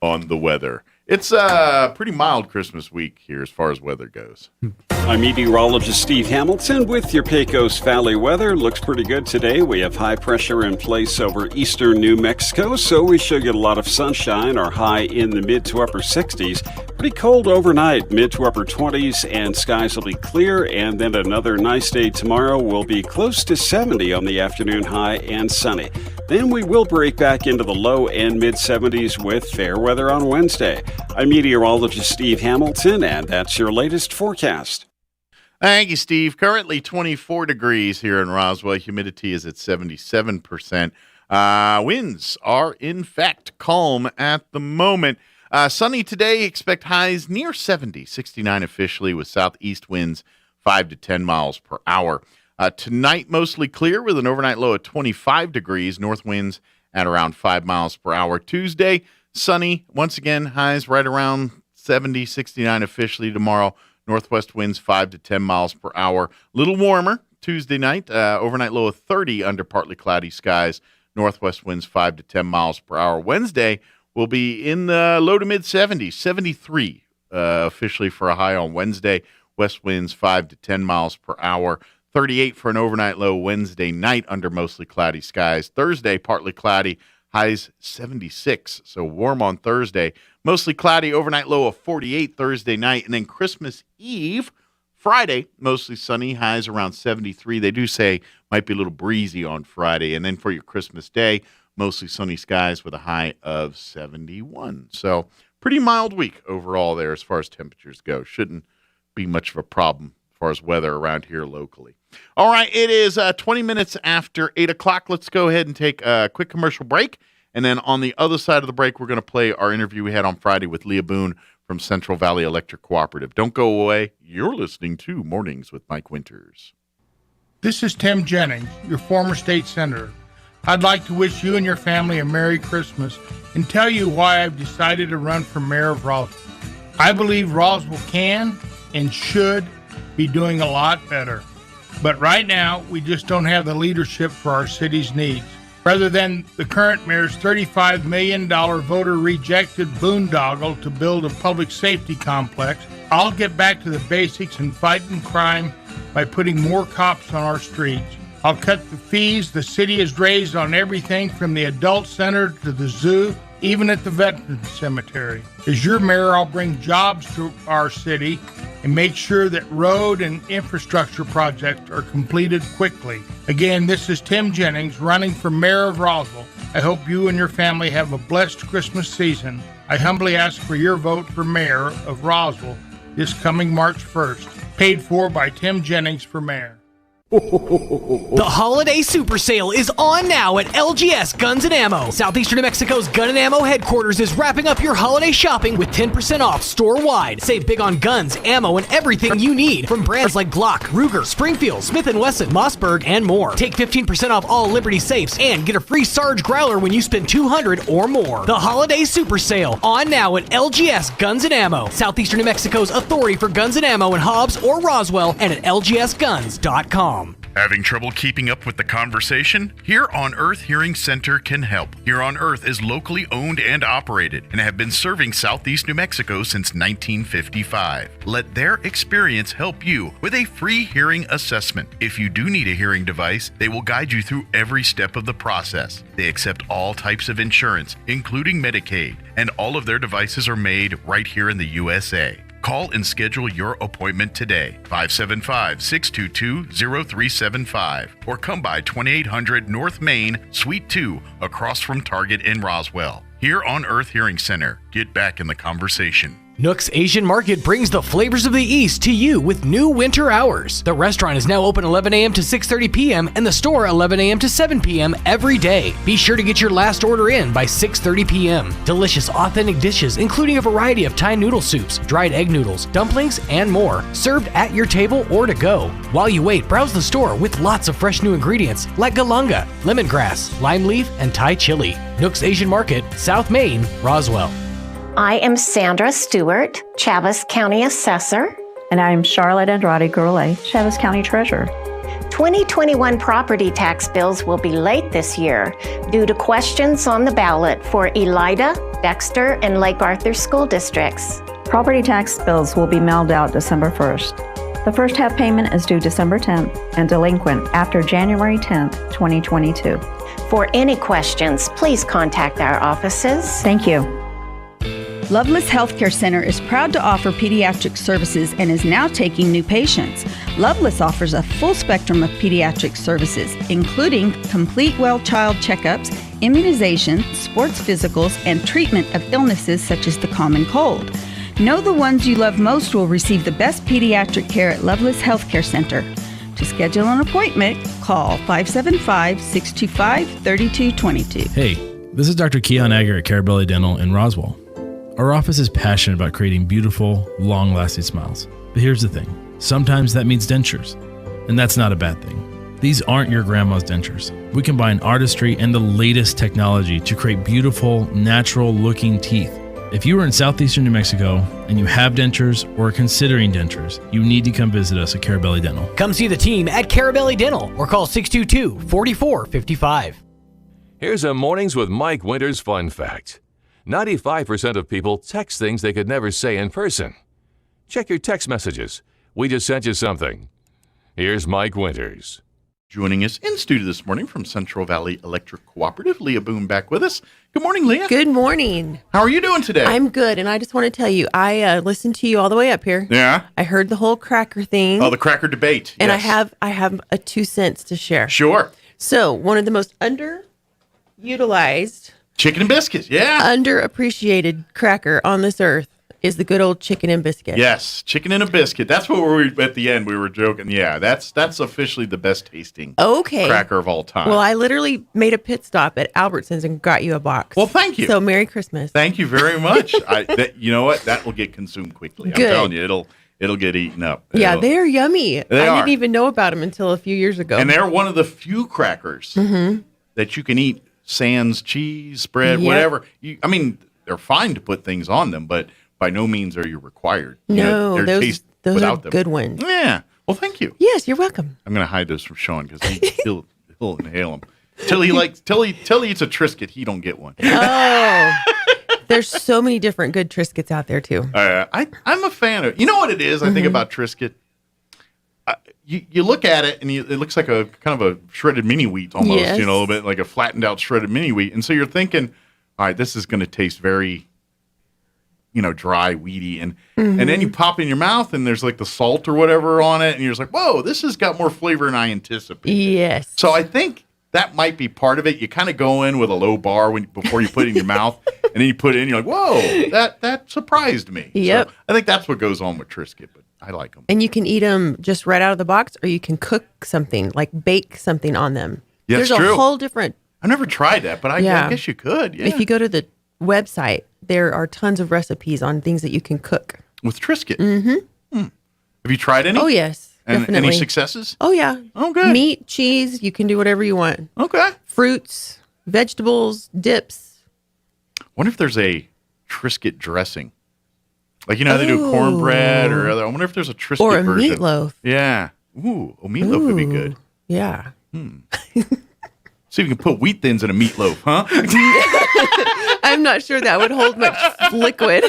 on the weather. It's a pretty mild Christmas week here as far as weather goes. I'm meteorologist Steve Hamilton with your Pecos Valley weather. Looks pretty good today. We have high pressure in place over eastern New Mexico, so we should get a lot of sunshine. Our high in the mid to upper 60s. Pretty cold overnight, mid to upper 20s, and skies will be clear. And then another nice day tomorrow will be close to 70 on the afternoon high and sunny. Then we will break back into the low and mid 70s with fair weather on Wednesday. I'm meteorologist Steve Hamilton, and that's your latest forecast. Thank you, Steve. Currently 24 degrees here in Roswell. Humidity is at 77%. Winds are, in fact, calm at the moment. Sunny today. Expect highs near 70, 69 officially, with southeast winds 5 to 10 miles per hour. Tonight, mostly clear with an overnight low of 25 degrees. North winds at around 5 miles per hour. Tuesday, sunny. Once again, highs right around 70, 69 officially tomorrow. Northwest winds 5 to 10 miles per hour. Little warmer Tuesday night. Overnight low of 30 under partly cloudy skies. Northwest winds 5 to 10 miles per hour. Wednesday will be in the low to mid 70s, 73 officially for a high on Wednesday. West winds 5 to 10 miles per hour. 38 for an overnight low Wednesday night under mostly cloudy skies. Thursday, partly cloudy, highs 76. So warm on Thursday. Mostly cloudy, overnight low of 48 Thursday night. And then Christmas Eve, Friday, mostly sunny, highs around 73. They do say might be a little breezy on Friday. And then for your Christmas Day, mostly sunny skies with a high of 71. So pretty mild week overall there as far as temperatures go. Shouldn't be much of a problem as far as weather around here locally. All right, it is 20 minutes after 8 o'clock. Let's go ahead and take a quick commercial break. And then on the other side of the break, we're going to play our interview we had on Friday with Leah Boone from Central Valley Electric Cooperative. Don't go away. You're listening to Mornings with Mike Winters. This is Tim Jennings, your former state senator. I'd like to wish you and your family a Merry Christmas and tell you why I've decided to run for mayor of Roswell. I believe Roswell can and should be doing a lot better. But right now, we just don't have the leadership for our city's needs. Rather than the current mayor's $35 million voter-rejected boondoggle to build a public safety complex, I'll get back to the basics and fighting crime by putting more cops on our streets. I'll cut the fees the city has raised on everything from the adult center to the zoo, even at the Veterans Cemetery. As your mayor, I'll bring jobs to our city and make sure that road and infrastructure projects are completed quickly. Again, this is Tim Jennings running for mayor of Roswell. I hope you and your family have a blessed Christmas season. I humbly ask for your vote for mayor of Roswell this coming March 1st. Paid for by Tim Jennings for mayor. The holiday super sale is on now at LGS Guns & Ammo. Southeastern New Mexico's Gun & Ammo headquarters is wrapping up your holiday shopping with 10% off store-wide. Save big on guns, ammo, and everything you need from brands like Glock, Ruger, Springfield, Smith & Wesson, Mossberg, and more. Take 15% off all Liberty safes and get a free Sarge Growler when you spend $200 or more. The holiday super sale on now at LGS Guns & Ammo. Southeastern New Mexico's authority for guns and ammo in Hobbs or Roswell and at lgsguns.com. Having trouble keeping up with the conversation? Here on Earth Hearing Center can help. Here on Earth is locally owned and operated and have been serving Southeast New Mexico since 1955. Let their experience help you with a free hearing assessment. If you do need a hearing device, they will guide you through every step of the process. They accept all types of insurance, including Medicaid, and all of their devices are made right here in the USA. Call and schedule your appointment today, 575-622-0375, or come by 2800 North Main, Suite 2, across from Target in Roswell. Here on Earth Hearing Center, get back in the conversation. Nook's Asian Market brings the flavors of the East to you with new winter hours. The restaurant is now open 11 a.m. to 6:30 p.m. and the store 11 a.m. to 7 p.m. every day. Be sure to get your last order in by 6:30 p.m. Delicious, authentic dishes, including a variety of Thai noodle soups, dried egg noodles, dumplings, and more, served at your table or to go. While you wait, browse the store with lots of fresh new ingredients like galunga, lemongrass, lime leaf, and Thai chili. Nook's Asian Market, South Main, Roswell. I am Sandra Stewart, Chaves County Assessor. And I am Charlotte Andrade Gurley, Chaves County Treasurer. 2021 property tax bills will be late this year due to questions on the ballot for Elida, Dexter, and Lake Arthur school districts. Property tax bills will be mailed out December 1st. The first half payment is due December 10th and delinquent after January 10th, 2022. For any questions, please contact our offices. Thank you. Loveless Healthcare Center is proud to offer pediatric services and is now taking new patients. Loveless offers a full spectrum of pediatric services, including complete well child checkups, immunization, sports physicals, and treatment of illnesses such as the common cold. Know the ones you love most will receive the best pediatric care at Loveless Healthcare Center. To schedule an appointment, call 575-625-3222. Hey, this is Dr. Keon Egger at Carabelli Dental in Roswell. Our office is passionate about creating beautiful, long-lasting smiles. But here's the thing. Sometimes that means dentures, and that's not a bad thing. These aren't your grandma's dentures. We combine artistry and the latest technology to create beautiful, natural-looking teeth. If you are in southeastern New Mexico and you have dentures or are considering dentures, you need to come visit us at Carabelli Dental. Come see the team at Carabelli Dental or call 622-4455. Here's a Mornings with Mike Winters fun fact. 95% of people text things they could never say in person. Check your text messages. We just sent you something. Here's Mike Winters. Joining us in studio this morning from Central Valley Electric Cooperative, Leah Boone back with us. Good morning, Leah. Good morning. How are you doing today? I'm good, and I just want to tell you, I listened to you all the way up here. Yeah? I heard the whole cracker thing. Oh, the cracker debate. And yes. I have a 2 cents to share. Sure. So, one of the most underutilized, chicken and biscuits, yeah. underappreciated cracker on this earth is the good old chicken and biscuit. Yes, chicken and a biscuit. That's what we were at the end. We were joking. Yeah, that's officially the best tasting cracker of all time. Well, I literally made a pit stop at Albertsons and got you a box. Well, thank you. So, Merry Christmas. Thank you very much. You know what? That will get consumed quickly. Good. I'm telling you, it'll get eaten up. Yeah, they are yummy. I are. didn't even know about them until a few years ago. And they're one of the few crackers that you can eat sans cheese, spread, whatever. They're fine to put things on them, but by no means are you required. No, those are good ones. Yeah. Well, thank you. Yes, you're welcome. I'm going to hide those from Sean because he'll inhale them. Till he eats a Triscuit, he don't get one. Oh, there's so many different good Triscuits out there too. I'm a fan of. You know what it is? I think about Triscuit. You look at it and it looks like a kind of a shredded mini wheat almost. Yes. A little bit like a flattened out shredded mini wheat, and so you're thinking, all right, this is going to taste very, dry, weedy, and then you pop in your mouth and there's like the salt or whatever on it, and you're just like, whoa, this has got more flavor than I anticipated. Yes. So I think that might be part of it. You kind of go in with a low bar before you put it in your mouth, and then you put it in, you're like, whoa, that surprised me. Yep. So I think that's what goes on with Triscuit, but I like them. And you can eat them just right out of the box, or you can cook something, like bake something on them. Yeah, There's that's true. a whole different. I've never tried that, but I guess you could. Yeah. If you go to the website, there are tons of recipes on things that you can cook. With Triscuit? Mm-hmm. Have you tried any? Oh, yes. And definitely. any successes? Oh, yeah. Oh, good. Meat, cheese, you can do whatever you want. Okay. Fruits, vegetables, dips. I wonder if there's a Triscuit dressing. Like, how they do cornbread or other. I wonder if there's a Triscuit or a version. meatloaf. Yeah. Ooh, a meatloaf would be good. Yeah. See if you can put wheat thins in a meatloaf, huh? I'm not sure that would hold much liquid.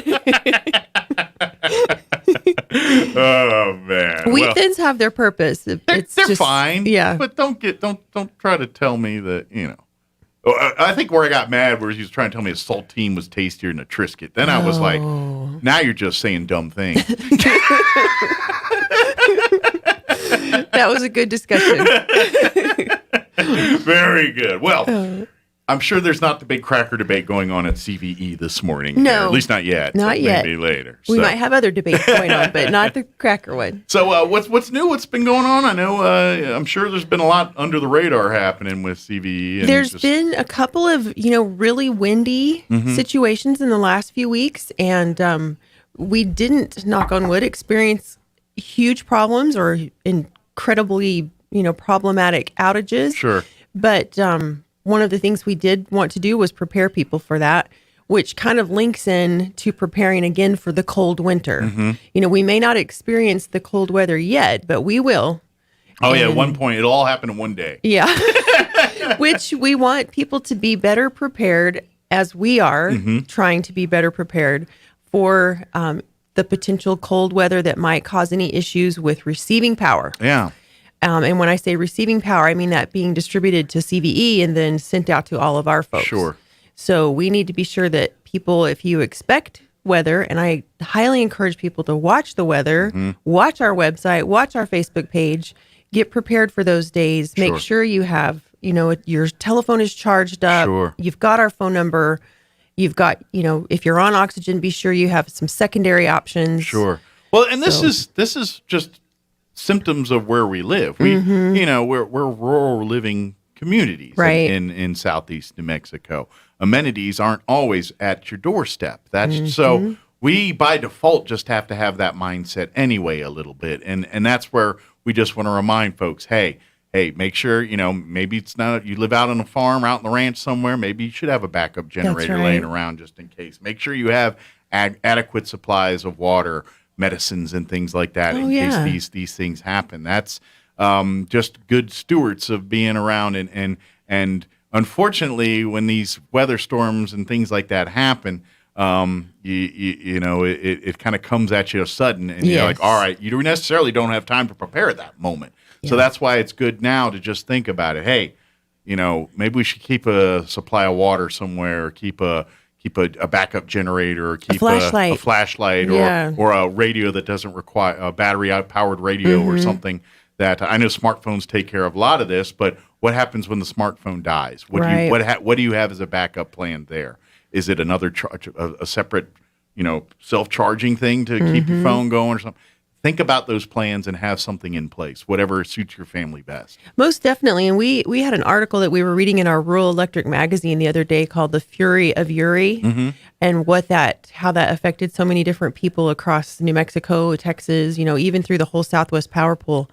Oh man. Wheat thins have their purpose. They're fine. Yeah. But don't try to tell me that, I think where I got mad was he was trying to tell me a saltine was tastier than a Triscuit. Then I was like, now you're just saying dumb things. That was a good discussion. Very good. Well, I'm sure there's not the big cracker debate going on at CVE this morning. No. At least not yet. Not yet. Maybe later. We might have other debates going on, but not the cracker one. So what's new? What's been going on? I know I'm sure there's been a lot under the radar happening with CVE. And there's been a couple of, really windy situations in the last few weeks, and we didn't, knock on wood, experience huge problems or incredibly, problematic outages. Sure. But one of the things we did want to do was prepare people for that, which kind of links in to preparing again for the cold winter. We may not experience the cold weather yet, but we will. Oh, yeah. At one point, it all happened in one day. Yeah. Which we want people to be better prepared, as we are trying to be better prepared for the potential cold weather that might cause any issues with receiving power. Yeah. And when I say receiving power, I mean that being distributed to CVE and then sent out to all of our folks. Sure. So we need to be sure that people, if you expect weather, and I highly encourage people to watch the weather, watch our website, watch our Facebook page, get prepared for those days. Make sure you have, your telephone is charged up. Sure. You've got our phone number. You've got, if you're on oxygen, be sure you have some secondary options. Sure. Well, and this is just symptoms of where we live. We, we're rural living communities right. in southeast New Mexico. Amenities aren't always at your doorstep. That's so we by default just have to have that mindset anyway a little bit. And that's where we just want to remind folks, hey, hey, make sure, maybe it's not, you live out on a farm, out in the ranch somewhere, maybe you should have a backup generator laying around just in case. Make sure you have adequate supplies of water, medicines, and things like that in case these things happen. That's just good stewards of being around. And unfortunately, when these weather storms and things like that happen, it kind of comes at you sudden, and you're like, all right, you necessarily don't have time to prepare at that moment. So that's why it's good now to just think about it. Hey, maybe we should keep a supply of water somewhere, or keep a backup generator, or keep a flashlight, or a radio that doesn't require a battery-powered radio or something. That I know smartphones take care of a lot of this, but what happens when the smartphone dies? What do you have as a backup plan there? Is it another a separate, self-charging thing to keep your phone going or something? Think about those plans and have something in place, whatever suits your family best. Most definitely. And we had an article that we were reading in our Rural Electric magazine the other day called "The Fury of Uri," and how that affected so many different people across New Mexico, Texas, even through the whole Southwest Power Pool.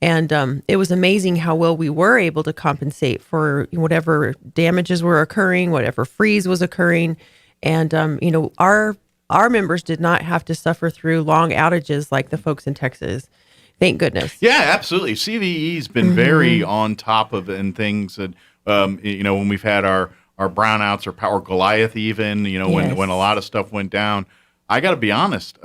And it was amazing how well we were able to compensate for whatever damages were occurring, whatever freeze was occurring. And, our members did not have to suffer through long outages like the folks in Texas. Thank goodness. Yeah, absolutely. CVE's been very on top of it and things. And, when we've had our brownouts or Power Goliath even, when a lot of stuff went down, I got to be honest,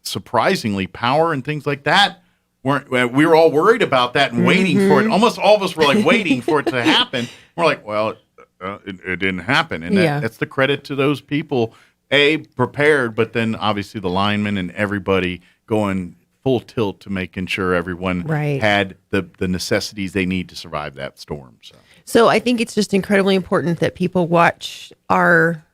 surprisingly, power and things like that, we were all worried about that and waiting for it. Almost all of us were like waiting for it to happen. We're like, well, it didn't happen. And that's the credit to those people, prepared, but then obviously the linemen and everybody going full tilt to making sure everyone had the necessities they need to survive that storm. So I think it's just incredibly important that people watch our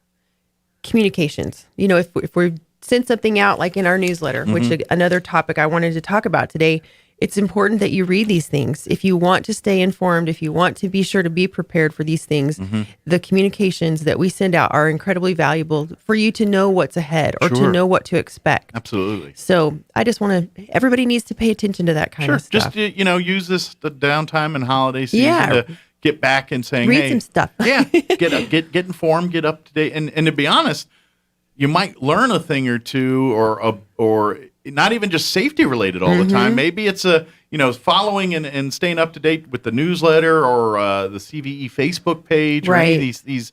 communications. If we're send something out like in our newsletter, which another topic I wanted to talk about today, it's important that you read these things. If you want to stay informed, if you want to be sure to be prepared for these things, the communications that we send out are incredibly valuable for you to know what's ahead or to know what to expect. Absolutely. So I just want to, everybody needs to pay attention to that kind of stuff. Just, use the downtime and holiday season to get back and saying, read some stuff. Get informed, get up to date. And to be honest, you might learn a thing or two, or not even just safety related all the time. Maybe it's following and staying up to date with the newsletter or the CVE Facebook page, or any of these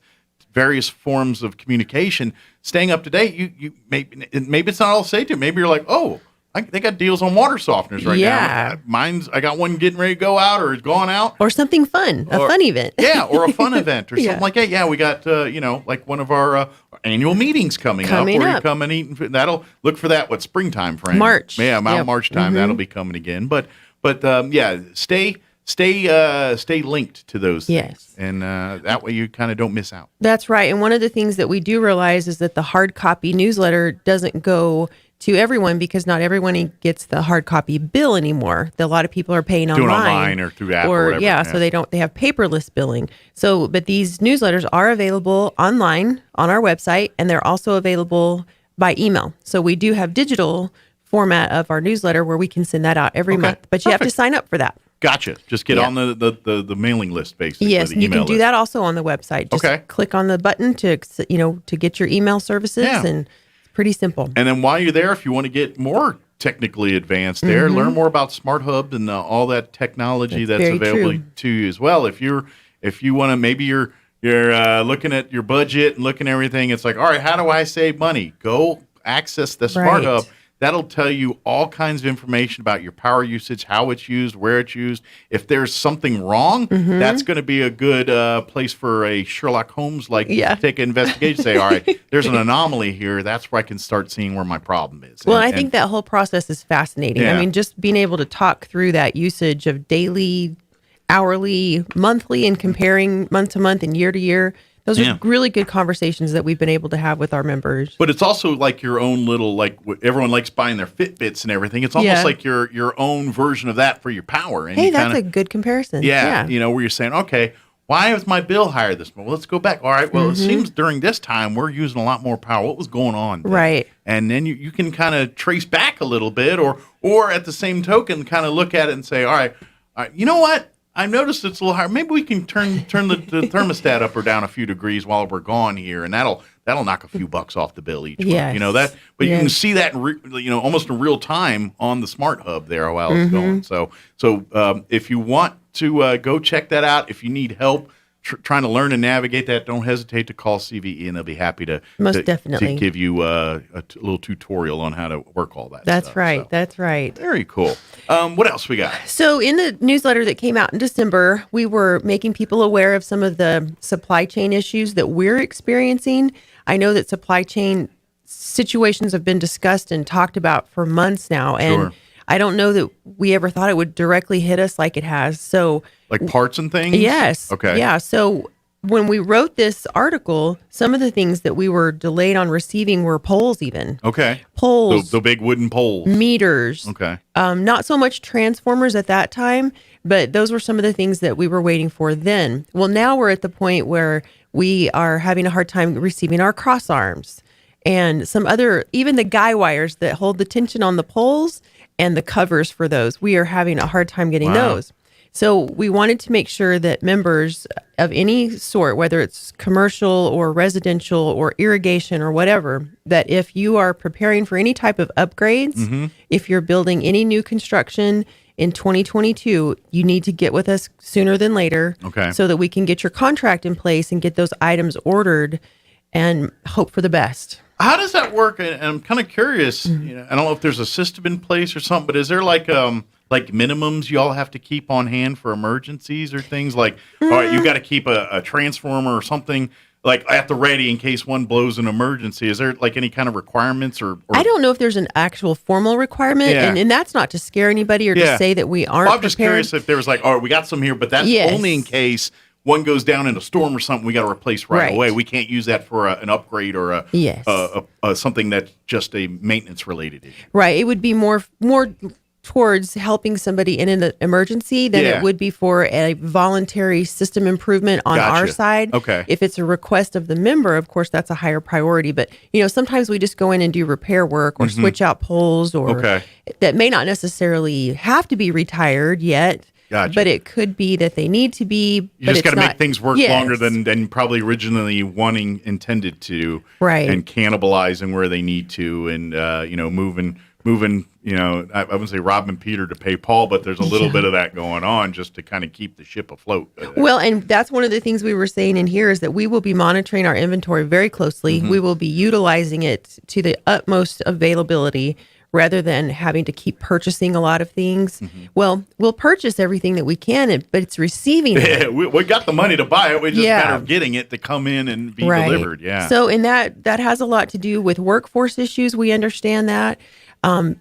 various forms of communication. Staying up to date, you maybe it's not all safety. Maybe you're like, they got deals on water softeners right now. I got one getting ready to go out or is going out. Or something fun, a fun event. Or a fun event or something like that. Yeah, we got, like one of our annual meetings coming up. Where you come and eat. That'll look for that, springtime, friend? March. Yeah, March time. That'll be coming again. But stay linked to those things. And that way you kind of don't miss out. That's right. And one of the things that we do realize is that the hard copy newsletter doesn't go to everyone because not everyone gets the hard copy bill anymore. A lot of people are paying online or through app or whatever. So they have paperless billing. So, but these newsletters are available online on our website, and they're also available by email. So we do have digital format of our newsletter where we can send that out every month, but you have to sign up for that. Gotcha. Just get on the mailing list, basically. Yes, you can do that also on the website. Just click on the button to get your email services and pretty simple. And then while you're there, if you want to get more technically advanced there, learn more about Smart Hub and all that technology that's available to you as well. If you want to, maybe you're looking at your budget and looking at everything, it's like, all right, how do I save money? Go access the Smart Hub. That'll tell you all kinds of information about your power usage, how it's used, where it's used. If there's something wrong, that's going to be a good place for a Sherlock Holmes take an investigation. Say, all right, there's an anomaly here. That's where I can start seeing where my problem is. Well, I think that whole process is fascinating. I mean, just being able to talk through that usage of daily, hourly, monthly, and comparing month to month and year to year. Those are really good conversations that we've been able to have with our members. But it's also like your own little, everyone likes buying their Fitbits and everything. It's almost like your own version of that for your power. And that's a good comparison. Yeah, where you're saying, okay, why is my bill higher this month? Well, let's go back. All right, well, it seems during this time we're using a lot more power. What was going on there? Right. And then you can kind of trace back a little bit or at the same token kind of look at it and say, all right, You know what? I noticed it's a little higher. Maybe we can turn the thermostat up or down a few degrees while we're gone here, and that'll knock a few bucks off the bill each month. You know that, but you can see that almost in real time on the Smart Hub there while it's going. So if you want to go check that out, if you need help trying to learn and navigate that, don't hesitate to call CVE, and they'll be happy to definitely give you a little tutorial on how to work all that. That's stuff. right. So, that's right. very cool. What else we got? So in the newsletter that came out in December, we were making people aware of some of the supply chain issues that we're experiencing. I know that supply chain situations have been discussed and talked about for months now, and I don't know that we ever thought it would directly hit us like it has. So, like parts and things? Yes. Okay. Yeah. So when we wrote this article, some of the things that we were delayed on receiving were poles even. Okay. Poles. The big wooden poles. Meters. Okay. Not so much transformers at that time, but those were some of the things that we were waiting for then. Well, now we're at the point where we are having a hard time receiving our cross arms and some other, even the guy wires that hold the tension on the poles and the covers for those. We are having a hard time getting those. So we wanted to make sure that members of any sort, whether it's commercial or residential or irrigation or whatever, that if you are preparing for any type of upgrades, if you're building any new construction in 2022, you need to get with us sooner than later so that we can get your contract in place and get those items ordered and hope for the best. How does that work? And I'm kind of curious. I don't know if there's a system in place or something, but is there like minimums you all have to keep on hand for emergencies or things like, all right, you got to keep a transformer or something like at the ready in case one blows an emergency? Is there like any kind of requirements or I don't know if there's an actual formal requirement, and that's not to scare anybody or to say that we aren't I'm just curious if there was like, all right, we got some here, but that's only in case one goes down in a storm or something we got to replace right away. We can't use that for an upgrade or something that's just a maintenance related issue. Right. It would be more towards helping somebody in an emergency than it would be for a voluntary system improvement on our side. Okay. If it's a request of the member, of course, that's a higher priority. But, sometimes we just go in and do repair work or switch out poles or that may not necessarily have to be retired yet. Gotcha. But it could be that they need to be. You just got to make things work longer than probably originally intended to. Right. And cannibalizing where they need to and, moving, I wouldn't say robbing Peter to pay Paul, but there's a little bit of that going on just to kind of keep the ship afloat. Well, and that's one of the things we were saying in here is that we will be monitoring our inventory very closely. We will be utilizing it to the utmost availability rather than having to keep purchasing a lot of things. Well, we'll purchase everything that we can, but it's receiving it. Yeah, we got the money to buy it. We just matter of getting it to come in and be delivered. Yeah. So, and that has a lot to do with workforce issues. We understand that.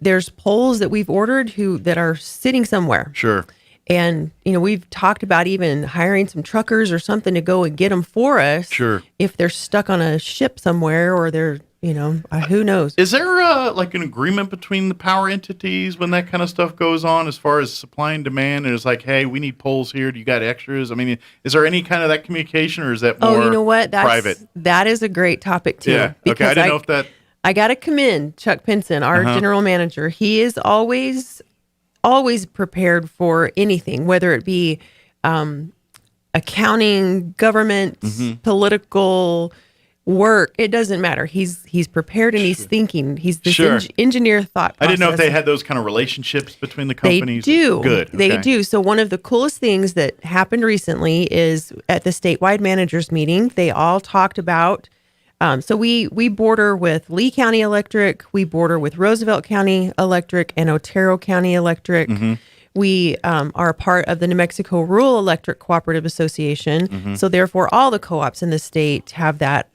There's poles that we've ordered that are sitting somewhere. Sure. And, we've talked about even hiring some truckers or something to go and get them for us. Sure. If they're stuck on a ship somewhere or they're, who knows? Is there like an agreement between the power entities when that kind of stuff goes on as far as supply and demand? And it's like, hey, we need poles here. Do you got extras? I mean, is there any kind of that communication or is that more private? That is a great topic too. Yeah. Okay. I didn't know if that. I got to commend Chuck Pinson, our general manager. He is always prepared for anything, whether it be accounting, government, political work. It doesn't matter. He's prepared and he's thinking. He's this engineer thought process. I didn't know if they had those kind of relationships between the companies. They do. Good. They do. So one of the coolest things that happened recently is at the statewide managers meeting, they all talked about so we border with Lee County Electric, we border with Roosevelt County Electric and Otero County Electric. We are a part of the New Mexico Rural Electric Cooperative Association. So therefore, all the co-ops in the state have that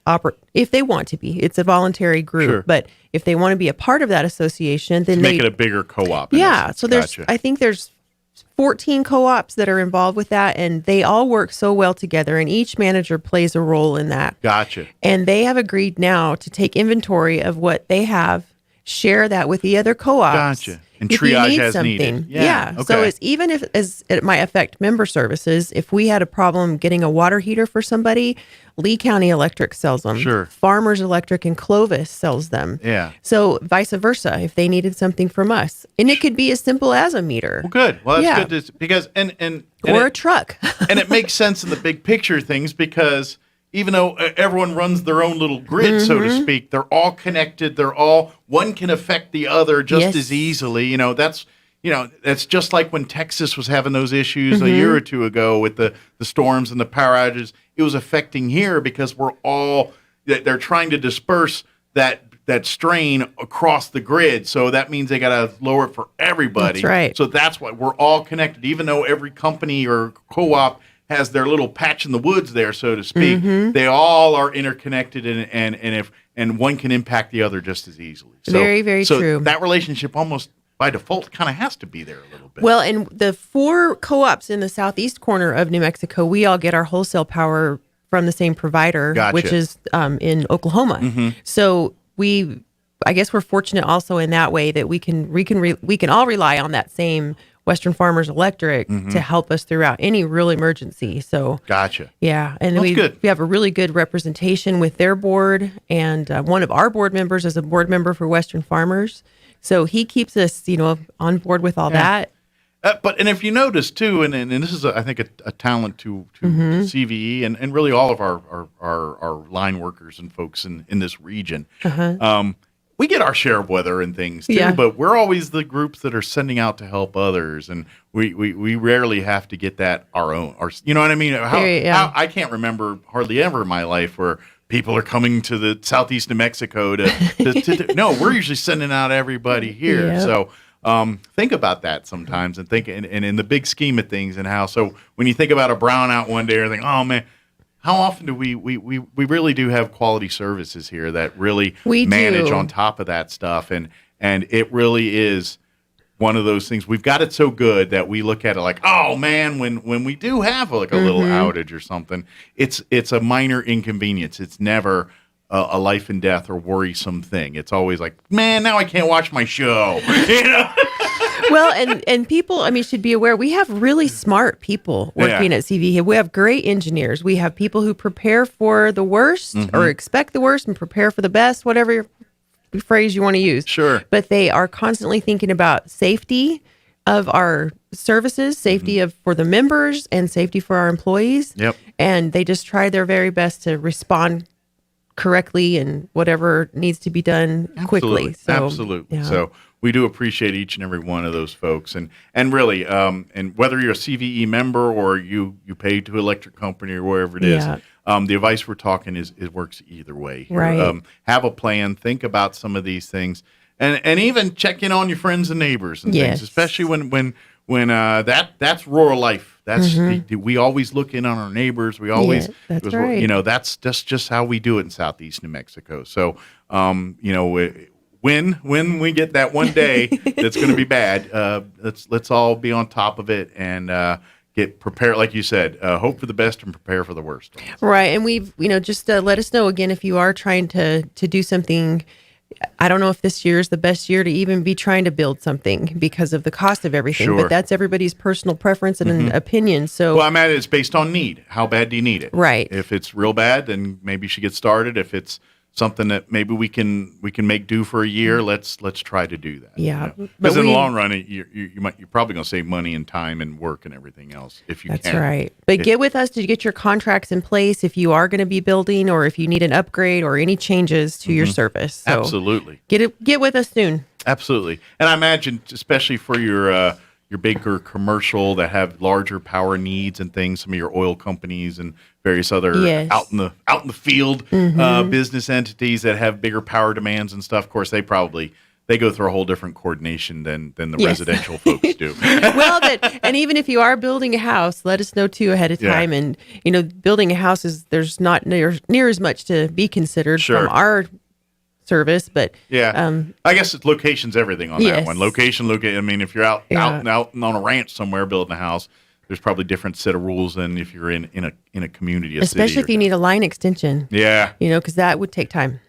if they want to be. It's a voluntary group, but if they want to be a part of that association, then make it a bigger co-op. So I think there's 14 co-ops that are involved with that, and they all work so well together, and each manager plays a role in that. Gotcha. And they have agreed now to take inventory of what they have, share that with the other co-ops. Gotcha. And if you triage need as something. needed. Yeah. Okay. So it's even if as it might affect member services, if we had a problem getting a water heater for somebody, Lee County Electric sells them. Sure. Farmers Electric in Clovis sells them. Yeah. So vice versa, if they needed something from us, and it could be as simple as a meter. Well, good. Well, that's good because or a truck. And it makes sense in the big picture things because even though everyone runs their own little grid, so to speak, they're all connected. One can affect the other just as easily. That's just like when Texas was having those issues a year or two ago with the storms and the power outages. It was affecting here because they're trying to disperse that strain across the grid. So that means they got to lower it for everybody. That's right. So that's why we're all connected, even though every company or co-op has their little patch in the woods there, so to speak. They all are interconnected, and one can impact the other just as easily. So, very, very true. That relationship almost by default kind of has to be there a little bit. Well, and the 4 co-ops in the southeast corner of New Mexico, we all get our wholesale power from the same provider, which is in Oklahoma. So I guess we're fortunate also in that way that we can all rely on that same Western Farmers Electric to help us throughout any real emergency. So gotcha. Yeah, and we have a really good representation with their board, and one of our board members is a board member for Western Farmers, so he keeps us, on board with all that. And if you notice too, and this is I think a talent to CVE and really all of our line workers and folks in this region. We get our share of weather and things too, but we're always the groups that are sending out to help others, and we rarely have to get that our own. You know what I mean? How I can't remember hardly ever in my life where people are coming to the southeast New Mexico to no, we're usually sending out everybody here. Yep. So think about that sometimes, and think and in the big scheme of things, and how so when you think about a brownout one day, or think, oh man. How often do we really do have quality services here that really manage on top of that stuff, and it really is one of those things. We've got it so good that we look at it like, oh man, when we do have a little outage or something, it's a minor inconvenience. It's never a life and death or worrisome thing. It's always like, man, now I can't watch my show. Well, and people, should be aware, we have really smart people working at CV. We have great engineers. We have people who prepare for the worst or expect the worst and prepare for the best, whatever phrase you want to use. Sure. But they are constantly thinking about safety of our services, safety for the members, and safety for our employees. Yep. And they just try their very best to respond correctly and whatever needs to be done quickly. So, absolutely. Yeah. So we do appreciate each and every one of those folks, and really, and whether you're a CVE member or you pay to electric company or wherever it is, the advice we're talking it works either way. Right. Have a plan. Think about some of these things, and even check in on your friends and neighbors and things, especially when that's rural life. That's we always look in on our neighbors. We always, that's right. That's just how we do it in southeast New Mexico. So, when we get that one day that's going to be bad, let's all be on top of it and get prepared, like you said. Hope for the best and prepare for the worst. Right, and we've just let us know again if you are trying to do something. I don't know if this year is the best year to even be trying to build something because of the cost of everything, but that's everybody's personal preference and an opinion. So, well, it's based on need. How bad do you need it? Right. If it's real bad, then maybe you should get started. If it's something that maybe we can make do for a year, let's try to do that. Yeah, because in the long run, you're probably going to save money and time and work and everything else if you can. That's right. But get with us to get your contracts in place if you are going to be building, or if you need an upgrade or any changes to your service. So absolutely, get with us soon. Absolutely, and I imagine especially for your bigger commercial that have larger power needs and things, some of your oil companies and various other out in the field business entities that have bigger power demands and stuff. Of course, they go through a whole different coordination than the residential folks do. Well, and even if you are building a house, let us know too ahead of time. And building a house there's not near as much to be considered from our service, but I guess it's location's everything on that one. Location. If you're out on a ranch somewhere building a house, there's probably different set of rules than if you're in a community, especially if you need a line extension. Yeah, because that would take time.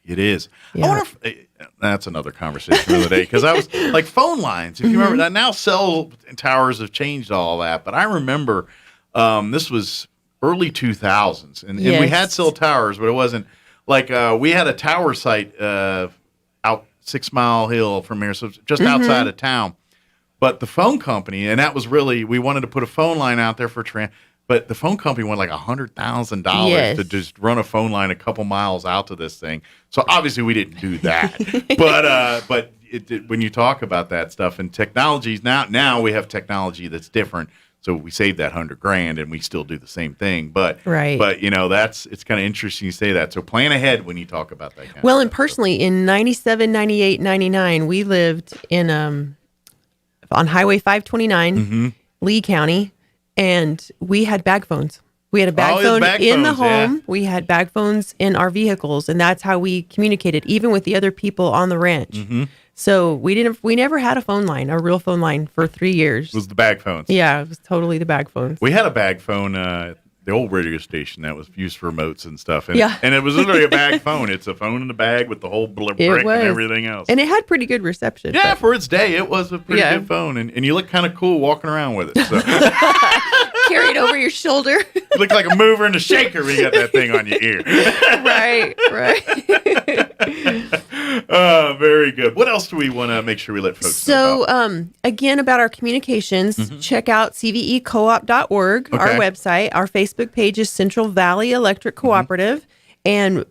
It is. Yeah. I wonder if that's another conversation for the day, because I was like phone lines. If you remember that, now cell towers have changed all that, but I remember this was early 2000s, and we had cell towers, but it wasn't like we had a tower site out 6 Mile Hill from here, so just outside of town. But the phone company, and that was really, we wanted to put a phone line out there for but the phone company wanted like $100,000 to just run a phone line a couple miles out to this thing. So obviously we didn't do that. but when you talk about that stuff and technologies, now we have technology that's different. So we saved that $100,000 and we still do the same thing. But it's kind of interesting you say that. So plan ahead when you talk about that. Well, and personally, in 97, 98, 99, we lived in on Highway 529, Lee County. And we had bag phones. We had a bag phone in the home. Yeah. We had bag phones in our vehicles, and that's how we communicated, even with the other people on the ranch. So we never had a phone line, a real phone line, for 3 years. It was the bag phones. Yeah, it was totally the bag phones. We had a bag phone, the old radio station that was used for remotes and stuff. And it was literally a bag phone. It's a phone in the bag with the whole brick and everything else. And it had pretty good reception. Yeah, for its day, it was a pretty good phone. And you look kind of cool walking around with it. So. Carry it over your shoulder. You look like a mover and a shaker when you got that thing on your ear. Right. Very good. What else do we want to make sure we let folks know about? Again, about our communications, check out cvecoop.org, our website. Our Facebook page is Central Valley Electric Cooperative. And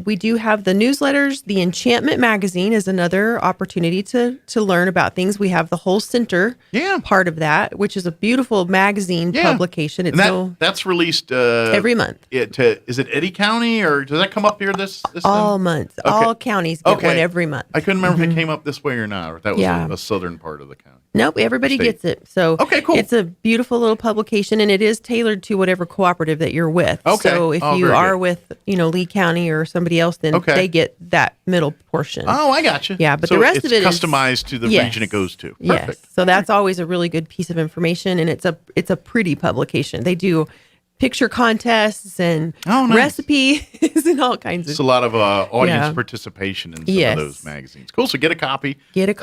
we do have the newsletters. The Enchantment magazine is another opportunity to learn about things. We have the whole center part of that, which is a beautiful magazine publication. It's that's released every month. Is it Eddy County, or does that come up here this all month? Okay. All counties get one every month. I couldn't remember if it came up this way or not, or if that was a southern part of the county. Nope, everybody gets it. So cool. It's a beautiful little publication, and it is tailored to whatever cooperative that you're with. Okay. So if you are with, Lee County or somebody else, then they get that middle portion. Oh, I got you. Yeah, but the rest of it is customized to the region it goes to. Perfect. Yes. So that's always a really good piece of information, and it's a pretty publication. They do picture contests and recipes and all kinds of. It's a lot of audience participation in some of those magazines. Cool. So get a copy. And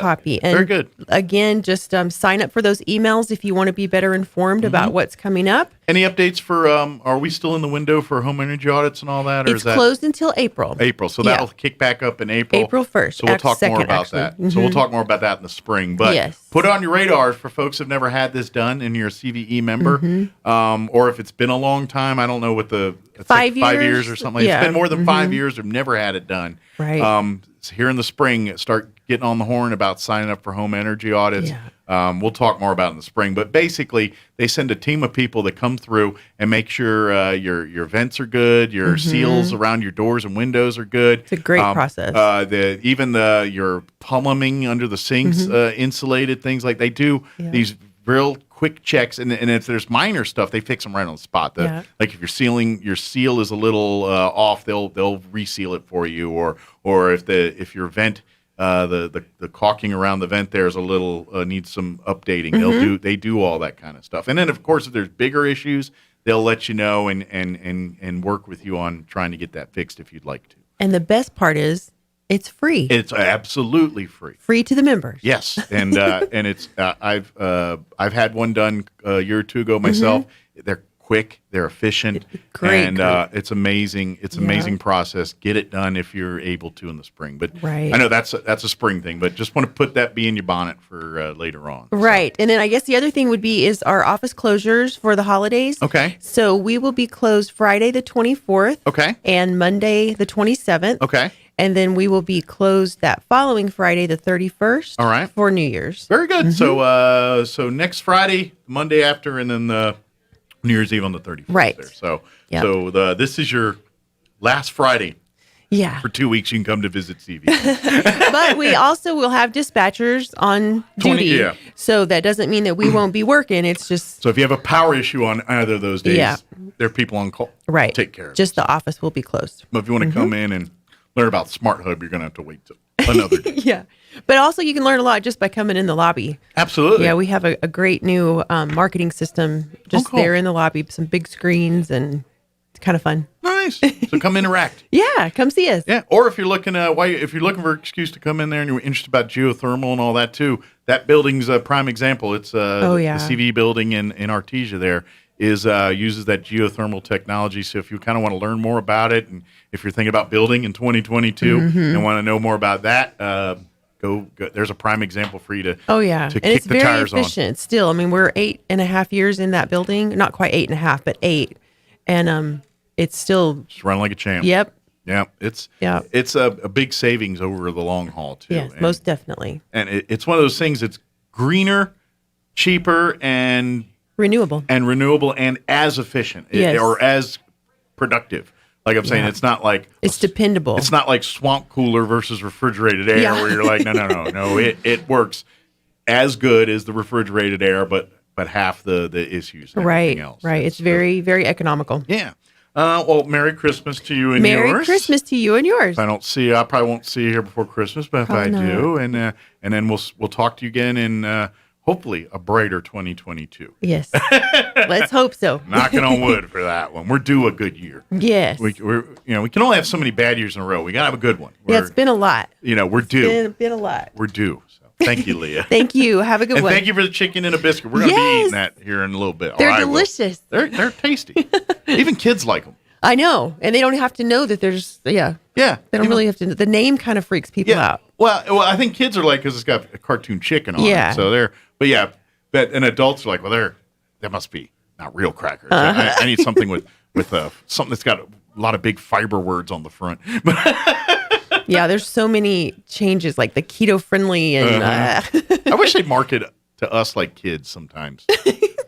very good. Again, just sign up for those emails if you want to be better informed about what's coming up. Any updates for? Are we still in the window for home energy audits and all that? Or It's closed until April. So that'll kick back up in April. April 1st. So we'll talk more about that. So we'll talk more about that in the spring. But put it on your radar for folks who've never had this done and you're a CVE member, or if it's been a long time. I don't know what it's 5 5 years or something. It's been more than 5 years. We've never had it done. Right. So here in the spring, start getting on the horn about signing up for home energy audits. We'll talk more about it in the spring. But basically, they send a team of people that come through and make sure your vents are good, your seals around your doors and windows are good. It's a great process. Your plumbing under the sinks, insulated, things like they do these real quick checks, and if there's minor stuff, they fix them right on the spot. Like if your seal is a little off, they'll reseal it for you, or if your vent the caulking around the vent there is a little needs some updating. They do all that kind of stuff. And then of course if there's bigger issues, they'll let you know and work with you on trying to get that fixed if you'd like to. And the best part is it's free. It's absolutely free. Free to the members. Yes, and it's I've had one done a year or two ago myself. They're quick, they're efficient, and it's amazing. It's an amazing process. Get it done if you're able to in the spring. But I know that's a spring thing. But just want to be in your bonnet for later on. Right, and then I guess the other thing would be is our office closures for the holidays. Okay. So we will be closed Friday the 24th. Okay. And Monday the 27th. Okay. And then we will be closed that following Friday, the 31st. All right. For New Year's. Very good. So next Friday, Monday after, and then the New Year's Eve on the 31st. Right. There. So this is your last Friday. Yeah. For 2 weeks, you can come to visit CV. But we also will have dispatchers on duty. Yeah. So that doesn't mean that we won't be working. It's just. So if you have a power issue on either of those days, there are people on call. Right. Take care of it. Just the office will be closed. But if you want to come in and learn about Smart Hub, you're going to have to wait till another day. Yeah. But also you can learn a lot just by coming in the lobby. Absolutely. Yeah, we have a great new marketing system just there in the lobby, some big screens, and It's kind of fun. Nice. So come interact. Yeah, come see us. Yeah, or if you're looking for an excuse to come in there and you're interested about geothermal and all that too, that building's a prime example. It's the CV building in Artesia there uses that geothermal technology. So if you kind of want to learn more about it, and if you're thinking about building in 2022 and want to know more about that, go. There's a prime example for you to to kick the tires on. It's very efficient. Still, I mean, we're 8.5 years in that building. Not quite 8.5, but 8, and it's still just running like a champ. Yep. Yeah, it's a big savings over the long haul too. Yes, most definitely. And it's one of those things that's greener, cheaper, and renewable, and as efficient or as productive. Like I'm saying, it's not like it's dependable. It's not like swamp cooler versus refrigerated air where you're like, no. It works as good as the refrigerated air, but half the issues. And everything else. Right. It's very, very economical. Yeah. Well, Merry Christmas to you and yours. Merry Christmas to you and yours. If I don't see you, I probably won't see you here before Christmas, but if I do, and then we'll talk to you again in hopefully a brighter 2022. Yes. Let's hope so. Knocking on wood for that one. We're due a good year. Yes. We can only have so many bad years in a row. We got to have a good one. It's been a lot. We're due. It's been a lot. We're due. So thank you, Leah. Thank you. Have a good one. And thank you for the chicken and a biscuit. We're going to be eating that here in a little bit. They're delicious. They're tasty. Even kids like them. I know. And they don't have to know that there's, Yeah. They don't really have to. The name kind of freaks people out. Well, I think kids are like, because it's got a cartoon chicken on it. So and adults are like, well, that must be not real crackers. I need something with something that's got a lot of big fiber words on the front. Yeah, there's so many changes, like the keto friendly and. I wish they'd market to us like kids sometimes.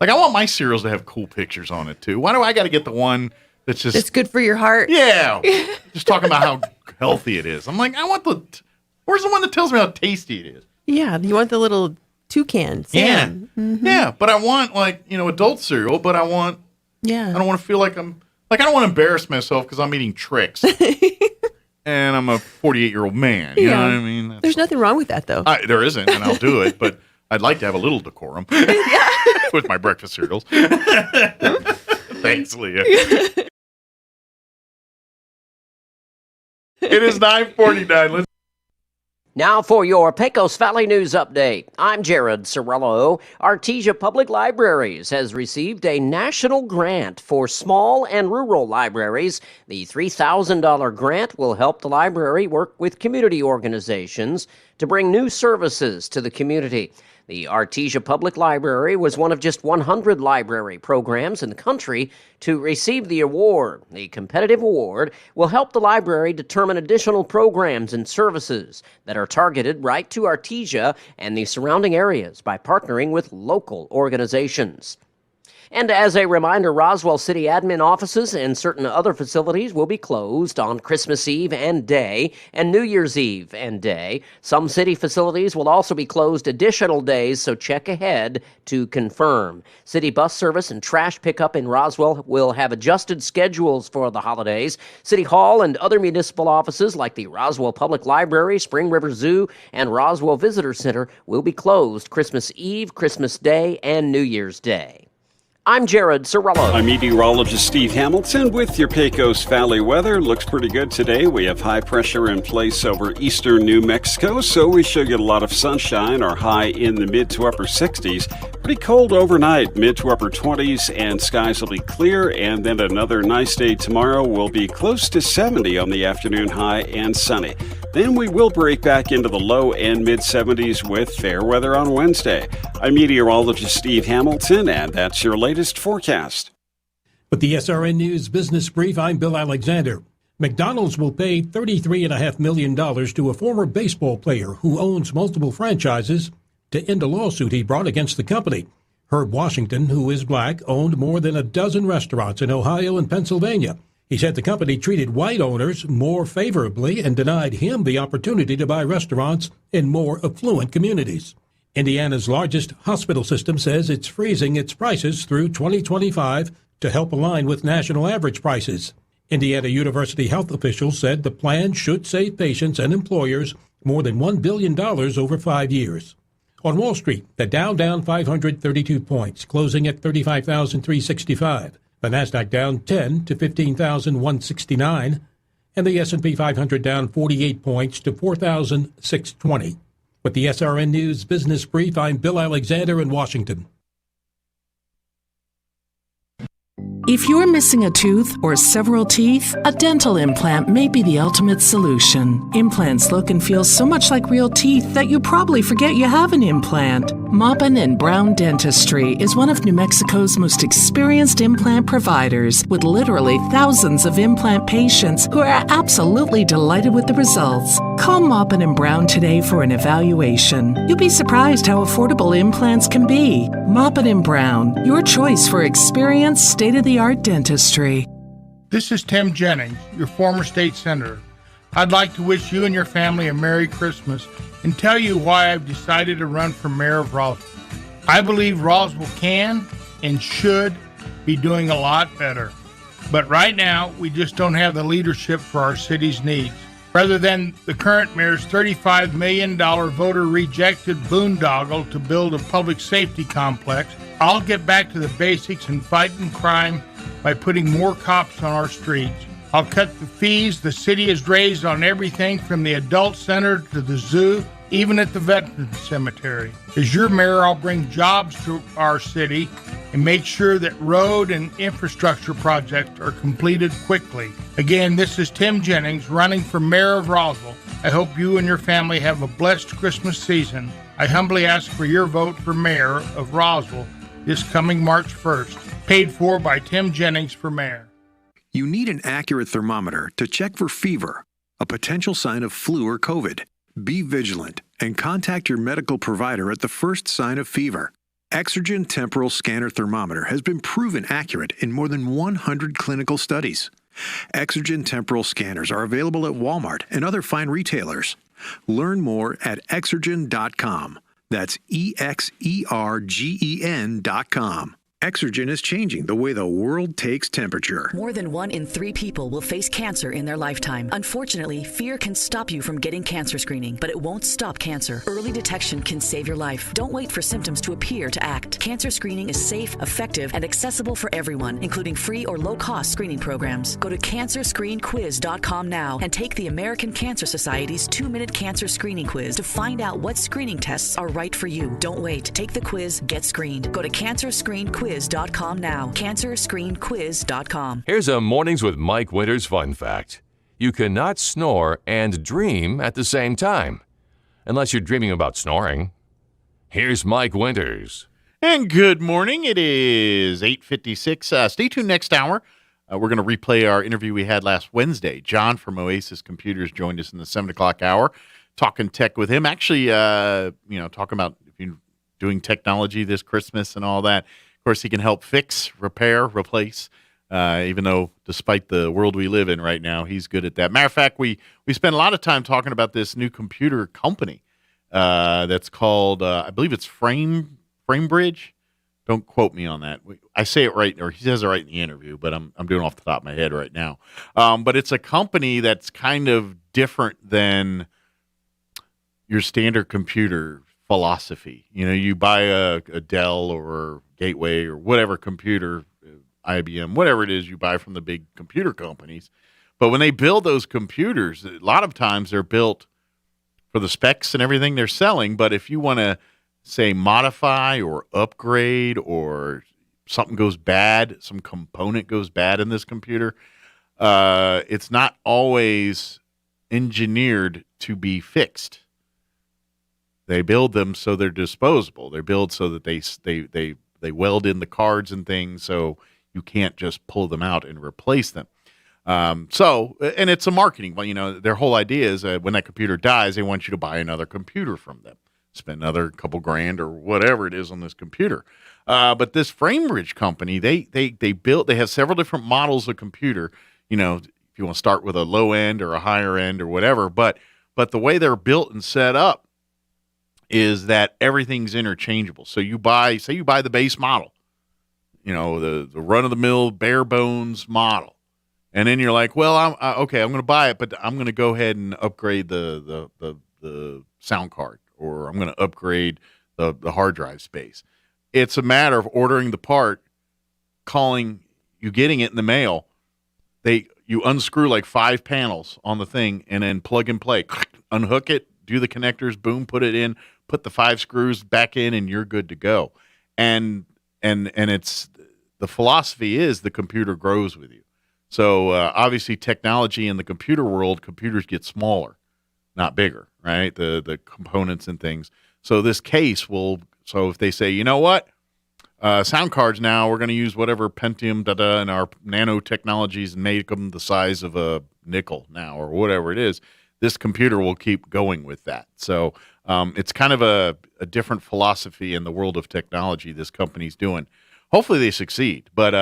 Like I want my cereals to have cool pictures on it too. Why do I got to get the one that's just? It's good for your heart. Yeah, just talking about how healthy it is. I'm like, where's the one that tells me how tasty it is? Yeah, you want the little toucan. Sam. Yeah, yeah, but I want adult cereal. But I want. Yeah. I don't want to feel like I don't want to embarrass myself because I'm eating Trix. And I'm a 48-year-old man. You know what I mean? There's nothing wrong with that, though. There isn't, and I'll do it. But I'd like to have a little decorum with my breakfast cereals. Thanks, Leah. It is 9:49. Now for your Pecos Valley News Update. I'm Jared Sorello. Artesia Public Libraries has received a national grant for small and rural libraries. The $3,000 grant will help the library work with community organizations to bring new services to the community. The Artesia Public Library was one of just 100 library programs in the country to receive the award. The competitive award will help the library determine additional programs and services that are targeted right to Artesia and the surrounding areas by partnering with local organizations. And as a reminder, Roswell City admin offices and certain other facilities will be closed on Christmas Eve and Day and New Year's Eve and Day. Some city facilities will also be closed additional days, so check ahead to confirm. City bus service and trash pickup in Roswell will have adjusted schedules for the holidays. City Hall and other municipal offices like the Roswell Public Library, Spring River Zoo, and Roswell Visitor Center will be closed Christmas Eve, Christmas Day, and New Year's Day. I'm Jared Sorello. I'm meteorologist Steve Hamilton with your Pecos Valley weather. Looks pretty good today. We have high pressure in place over eastern New Mexico, so we should get a lot of sunshine. Our high in the mid to upper 60s. Pretty cold overnight, mid to upper 20s, and skies will be clear. And then another nice day tomorrow will be close to 70 on the afternoon high and sunny. Then we will break back into the low and mid 70s with fair weather on Wednesday. I'm meteorologist Steve Hamilton, and that's your latest forecast. With the SRN News Business Brief, I'm Bill Alexander. McDonald's will pay $33.5 million to a former baseball player who owns multiple franchises to end a lawsuit he brought against the company. Herb Washington, who is black, owned more than a dozen restaurants in Ohio and Pennsylvania. He said the company treated white owners more favorably and denied him the opportunity to buy restaurants in more affluent communities. Indiana's largest hospital system says it's freezing its prices through 2025 to help align with national average prices. Indiana University health officials said the plan should save patients and employers more than $1 billion over 5 years. On Wall Street, the Dow down 532 points, closing at 35,365. The Nasdaq down 10 to 15,169, and the S&P 500 down 48 points to 4,620. With the SRN News Business Brief, I'm Bill Alexander in Washington. If you're missing a tooth or several teeth, a dental implant may be the ultimate solution. Implants look and feel so much like real teeth that you probably forget you have an implant. Maupin & Brown Dentistry is one of New Mexico's most experienced implant providers, with literally thousands of implant patients who are absolutely delighted with the results. Call Maupin & Brown today for an evaluation. You'll be surprised how affordable implants can be. Maupin & Brown, your choice for experienced, state-of-the-art dentistry. This is Tim Jennings, your former state senator. I'd like to wish you and your family a Merry Christmas and tell you why I've decided to run for mayor of Roswell. I believe Roswell can and should be doing a lot better. But right now, we just don't have the leadership for our city's needs. Rather than the current mayor's $35 million voter-rejected boondoggle to build a public safety complex, I'll get back to the basics and fighting crime by putting more cops on our streets. I'll cut the fees the city has raised on everything from the adult center to the zoo, even at the Veterans Cemetery. As your mayor, I'll bring jobs to our city and make sure that road and infrastructure projects are completed quickly. Again, this is Tim Jennings running for mayor of Roswell. I hope you and your family have a blessed Christmas season. I humbly ask for your vote for mayor of Roswell this coming March 1st. Paid for by Tim Jennings for mayor. You need an accurate thermometer to check for fever, a potential sign of flu or COVID. Be vigilant and contact your medical provider at the first sign of fever. Exergen Temporal Scanner Thermometer has been proven accurate in more than 100 clinical studies. Exergen Temporal Scanners are available at Walmart and other fine retailers. Learn more at Exergen.com. That's EXERGEN.com. Exergen is changing the way the world takes temperature. More than 1 in 3 people will face cancer in their lifetime. Unfortunately, fear can stop you from getting cancer screening, but it won't stop cancer. Early detection can save your life. Don't wait for symptoms to appear to act. Cancer screening is safe, effective, and accessible for everyone, including free or low-cost screening programs. Go to CancerScreenQuiz.com now and take the American Cancer Society's 2-minute cancer screening quiz to find out what screening tests are right for you. Don't wait. Take the quiz. Get screened. Go to CancerScreenQuiz.com now. CancerScreenQuiz.com. Here's a Mornings with Mike Winters fun fact. You cannot snore and dream at the same time, unless you're dreaming about snoring. Here's Mike Winters. And good morning. It is 8:56. Stay tuned next hour. We're going to replay our interview we had last Wednesday. John from Oasis Computers joined us in the 7 o'clock hour, talking tech with him. Actually, talking about if you're doing technology this Christmas and all that. Of course, he can help fix, repair, replace, even though despite the world we live in right now, he's good at that. Matter of fact, we spent a lot of time talking about this new computer company that's called, I believe it's FrameBridge. Don't quote me on that. I say it right, or he says it right in the interview, but I'm doing it off the top of my head right now. But it's a company that's kind of different than your standard computer philosophy. You know, you buy a Dell or Gateway or whatever computer, IBM, whatever it is you buy from the big computer companies. But when they build those computers, a lot of times they're built for the specs and everything they're selling. But if you want to, say, modify or upgrade, or something goes bad, some component goes bad in this computer, it's not always engineered to be fixed. They build them so they're disposable. They're built so that they weld in the cards and things, so you can't just pull them out and replace them. And it's a marketing. Well, their whole idea is when that computer dies, they want you to buy another computer from them, spend another couple grand or whatever it is on this computer. But this FrameBridge company, they have several different models of computer. If you want to start with a low end or a higher end or whatever, but the way they're built and set up is that everything's interchangeable. So you buy the base model, the run-of-the-mill bare bones model, and then you're like, well, I'm going to buy it, but I'm going to go ahead and upgrade the sound card, or I'm going to upgrade the hard drive space. It's a matter of ordering the part, calling you getting it in the mail, you unscrew like 5 panels on the thing and then plug and play, unhook it, do the connectors, boom, put it in, put the 5 screws back in, and you're good to go. And it's the philosophy is the computer grows with you. So obviously technology in the computer world, computers get smaller, not bigger, right? The components and things. So this case will, so if they say, you know what, sound cards now, we're going to use whatever Pentium, and our nanotechnologies make them the size of a nickel now or whatever it is, this computer will keep going with that. So it's kind of a different philosophy in the world of technology this company's doing. Hopefully they succeed, but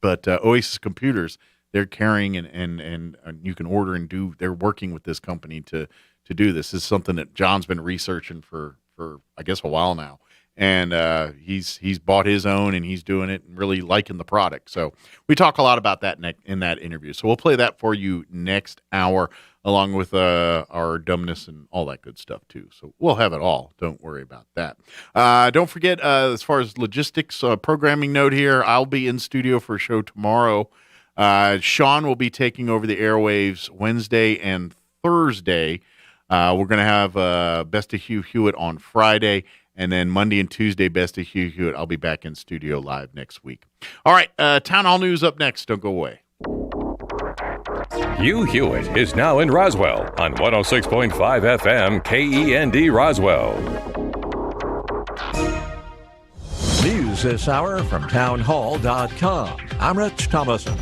Oasis Computers, they're carrying and you can order and do. They're working with this company to do this. This is something that John's been researching for I guess a while now, and he's bought his own and he's doing it and really liking the product. So we talk a lot about that in that interview. So we'll play that for you next hour, along with our dumbness and all that good stuff too. So we'll have it all. Don't worry about that. Don't forget, as far as logistics, programming note here, I'll be in studio for a show tomorrow. Sean will be taking over the airwaves Wednesday and Thursday. We're going to have Best of Hugh Hewitt on Friday, and then Monday and Tuesday, Best of Hugh Hewitt. I'll be back in studio live next week. All right, Town Hall News up next. Don't go away. Hugh Hewitt is now in Roswell on 106.5 FM KEND Roswell. News this hour from townhall.com. I'm Rich Thomason.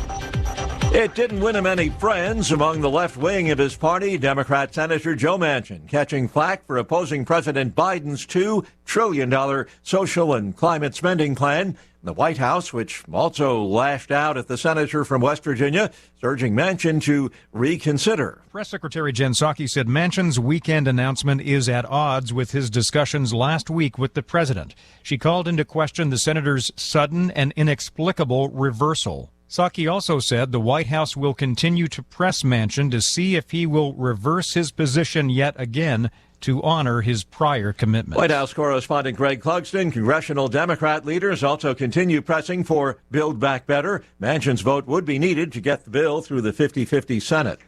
It didn't win him any friends among the left wing of his party. Democrat Senator Joe Manchin catching flack for opposing President Biden's $2 trillion social and climate spending plan. The White House, which also lashed out at the senator from West Virginia, urging Manchin to reconsider. Press Secretary Jen Psaki said Manchin's weekend announcement is at odds with his discussions last week with the president. She called into question the senator's sudden and inexplicable reversal. Psaki also said the White House will continue to press Manchin to see if he will reverse his position yet again to honor his prior commitment. White House correspondent Greg Clugston, congressional Democrat leaders also continue pressing for Build Back Better. Manchin's vote would be needed to get the bill through the 50-50 Senate.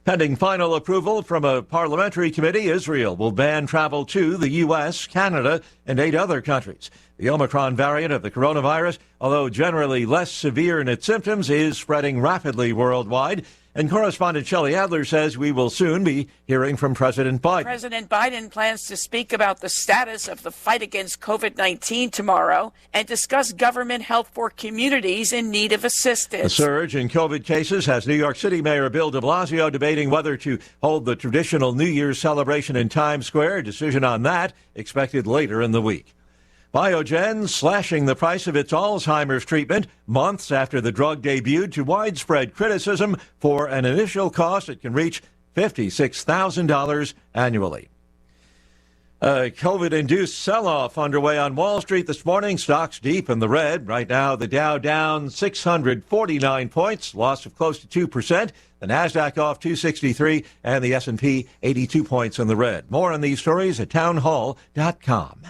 Pending final approval from a parliamentary committee, Israel will ban travel to the U.S., Canada, and 8 other countries. The Omicron variant of the coronavirus, although generally less severe in its symptoms, is spreading rapidly worldwide. And correspondent Shelley Adler says we will soon be hearing from President Biden. President Biden plans to speak about the status of the fight against COVID-19 tomorrow and discuss government help for communities in need of assistance. A surge in COVID cases has New York City Mayor Bill de Blasio debating whether to hold the traditional New Year's celebration in Times Square. A decision on that expected later in the week. Biogen slashing the price of its Alzheimer's treatment months after the drug debuted to widespread criticism for an initial cost that can reach $56,000 annually. A COVID-induced sell-off underway on Wall Street this morning. Stocks deep in the red. Right now, the Dow down 649 points, loss of close to 2%. The Nasdaq off 263, and the S&P 82 points in the red. More on these stories at townhall.com.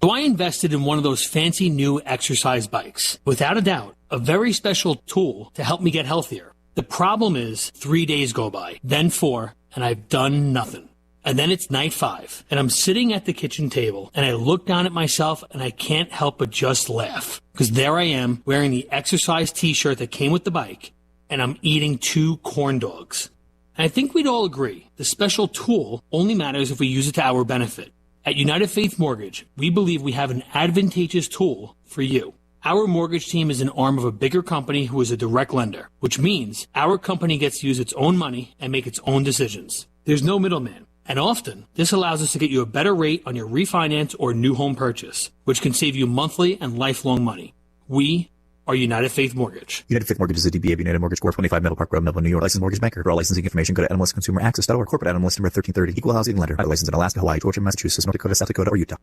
So I invested in one of those fancy new exercise bikes. Without a doubt, a very special tool to help me get healthier. The problem is 3 days go by, then 4, and I've done nothing. And then it's night 5, and I'm sitting at the kitchen table, and I look down at myself, and I can't help but just laugh. Because there I am, wearing the exercise t-shirt that came with the bike, and I'm eating 2 corn dogs. And I think we'd all agree, the special tool only matters if we use it to our benefit. At United Faith Mortgage, we believe we have an advantageous tool for you. Our mortgage team is an arm of a bigger company who is a direct lender, which means our company gets to use its own money and make its own decisions. There's no middleman. And often, this allows us to get you a better rate on your refinance or new home purchase, which can save you monthly and lifelong money. We are United Faith Mortgage. United Faith Mortgage is a DBA of United Mortgage Corp. 25 Meadow Park Road, Melville, New York. Licensed mortgage banker. For all licensing information, go to NMLSconsumeraccess.org. Corporate NMLS number 1330. Equal housing lender. Licensed in Alaska, Hawaii, Georgia, Massachusetts, North Dakota, South Dakota, or Utah.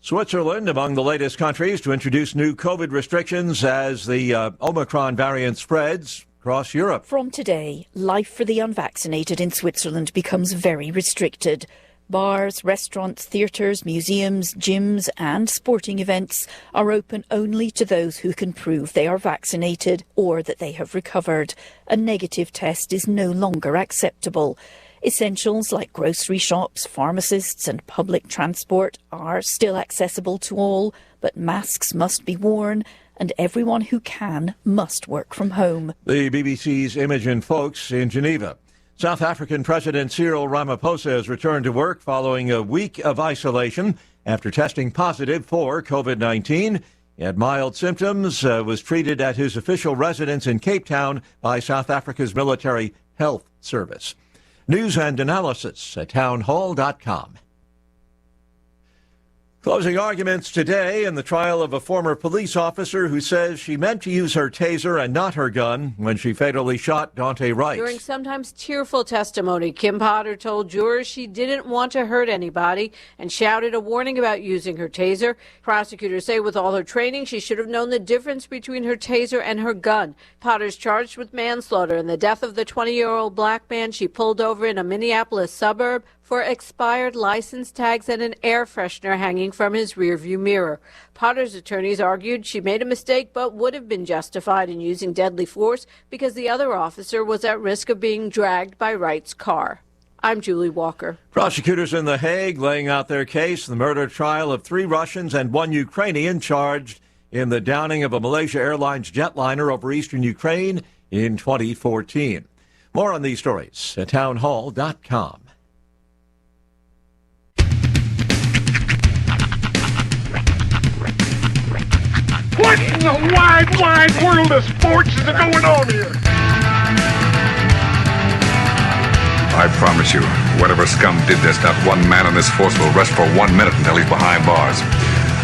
Switzerland among the latest countries to introduce new COVID restrictions as the Omicron variant spreads across Europe. From today, life for the unvaccinated in Switzerland becomes very restricted. Bars, restaurants, theatres, museums, gyms and sporting events are open only to those who can prove they are vaccinated or that they have recovered. A negative test is no longer acceptable. Essentials like grocery shops, pharmacists and public transport are still accessible to all, but masks must be worn and everyone who can must work from home. The BBC's Imogen Folks in Geneva. South African President Cyril Ramaphosa has returned to work following a week of isolation after testing positive for COVID-19. He had mild symptoms, was treated at his official residence in Cape Town by South Africa's Military Health Service. News and analysis at townhall.com. Closing arguments today in the trial of a former police officer who says she meant to use her taser and not her gun when she fatally shot Dante Wright. During sometimes tearful testimony, Kim Potter told jurors she didn't want to hurt anybody and shouted a warning about using her taser. Prosecutors say with all her training, she should have known the difference between her taser and her gun. Potter's charged with manslaughter in the death of the 20-year-old black man she pulled over in a Minneapolis suburb for expired license tags and an air freshener hanging from his rearview mirror. Potter's attorneys argued she made a mistake but would have been justified in using deadly force because the other officer was at risk of being dragged by Wright's car. I'm Julie Walker. Prosecutors in The Hague laying out their case, the murder trial of 3 Russians and 1 Ukrainian charged in the downing of a Malaysia Airlines jetliner over eastern Ukraine in 2014. More on these stories at townhall.com. What in the wide, wide world of sports is going on here? I promise you, whatever scum did this, not one man in this force will rest for 1 minute until he's behind bars.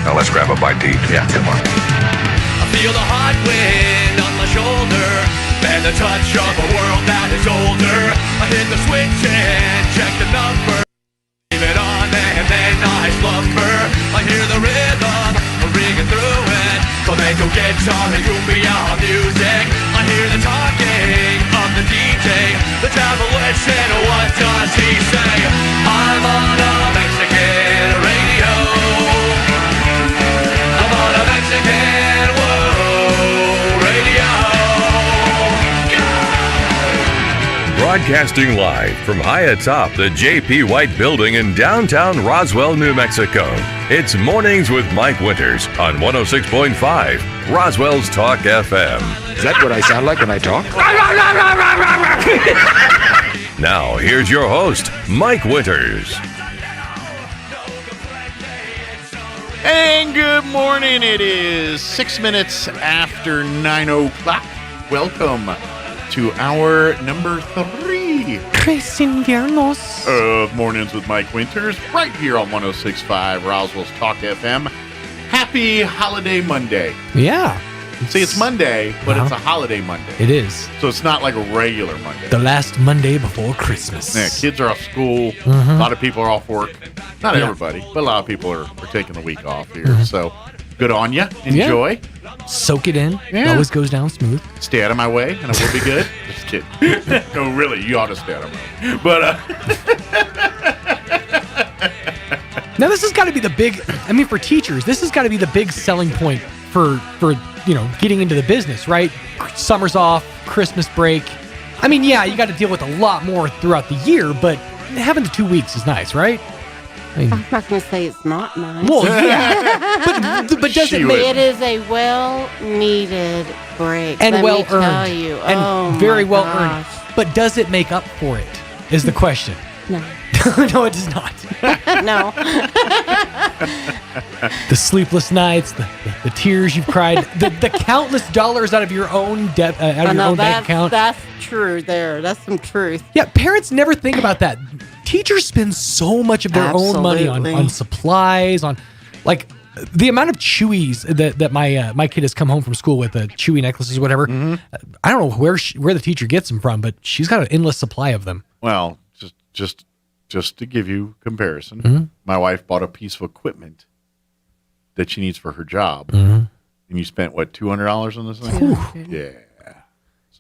Now let's grab a bite to eat. Yeah, come on. I feel the hot wind on my shoulder and the touch of a world that is older. I hit the switch and check the number. Leave it on and then I slumber. I hear the rhythm ringing through it. Flamenco guitar and cumbia music. I hear the talking of the DJ. The travel listen, what does he say? I'm on a Mexican radio. I'm on a Mexican radio. Broadcasting live from high atop the J.P. White Building in downtown Roswell, New Mexico. It's Mornings with Mike Winters on 106.5 Roswell's Talk FM. Is that what I sound like when I talk? Now, here's your host, Mike Winters. And good morning. It is 6 minutes after 9 o'clock. Welcome to hour number 3 of Mornings with Mike Winters, right here on 106.5 Roswell's Talk FM. Happy Holiday Monday. Yeah. See, it's Monday, but it's a holiday Monday. It is. So it's not like a regular Monday. The last Monday before Christmas. Yeah, kids are off school. Mhm. A lot of people are off work. Not Yeah. everybody, but a lot of people are taking the week off here. So good on you. Enjoy. Soak it in. Yeah. It always goes down smooth. Stay out of my way, and it will be good. Just kidding. No, really, you ought to stay out of my way. But, Now this has got to be the big, I mean, for teachers, this has got to be the big selling point for getting into the business, right? Summer's off, Christmas break. I mean, yeah, you got to deal with a lot more throughout the year, but having the 2 weeks is nice, right? I mean, I'm not going to say it's not nice. well, yeah, but does it make It is a well-needed break. and let well me tell earned, you, and and oh very my well gosh. earned. But does it make up for it? Is the question. No. No, it does not. No. The sleepless nights, the tears you've cried, the countless dollars out of your own bank account. That's true there. That's some truth. Yeah, parents never think about that. Teachers spend so much of their own money Absolutely. on supplies, on like the amount of Chewies that my kid has come home from school with, Chewy necklaces or whatever. I don't know where the teacher gets them from, but she's got an endless supply of them. well, just to give you comparison, my wife bought a piece of equipment that she needs for her job. And you spent, what, $200 on this thing? Yeah.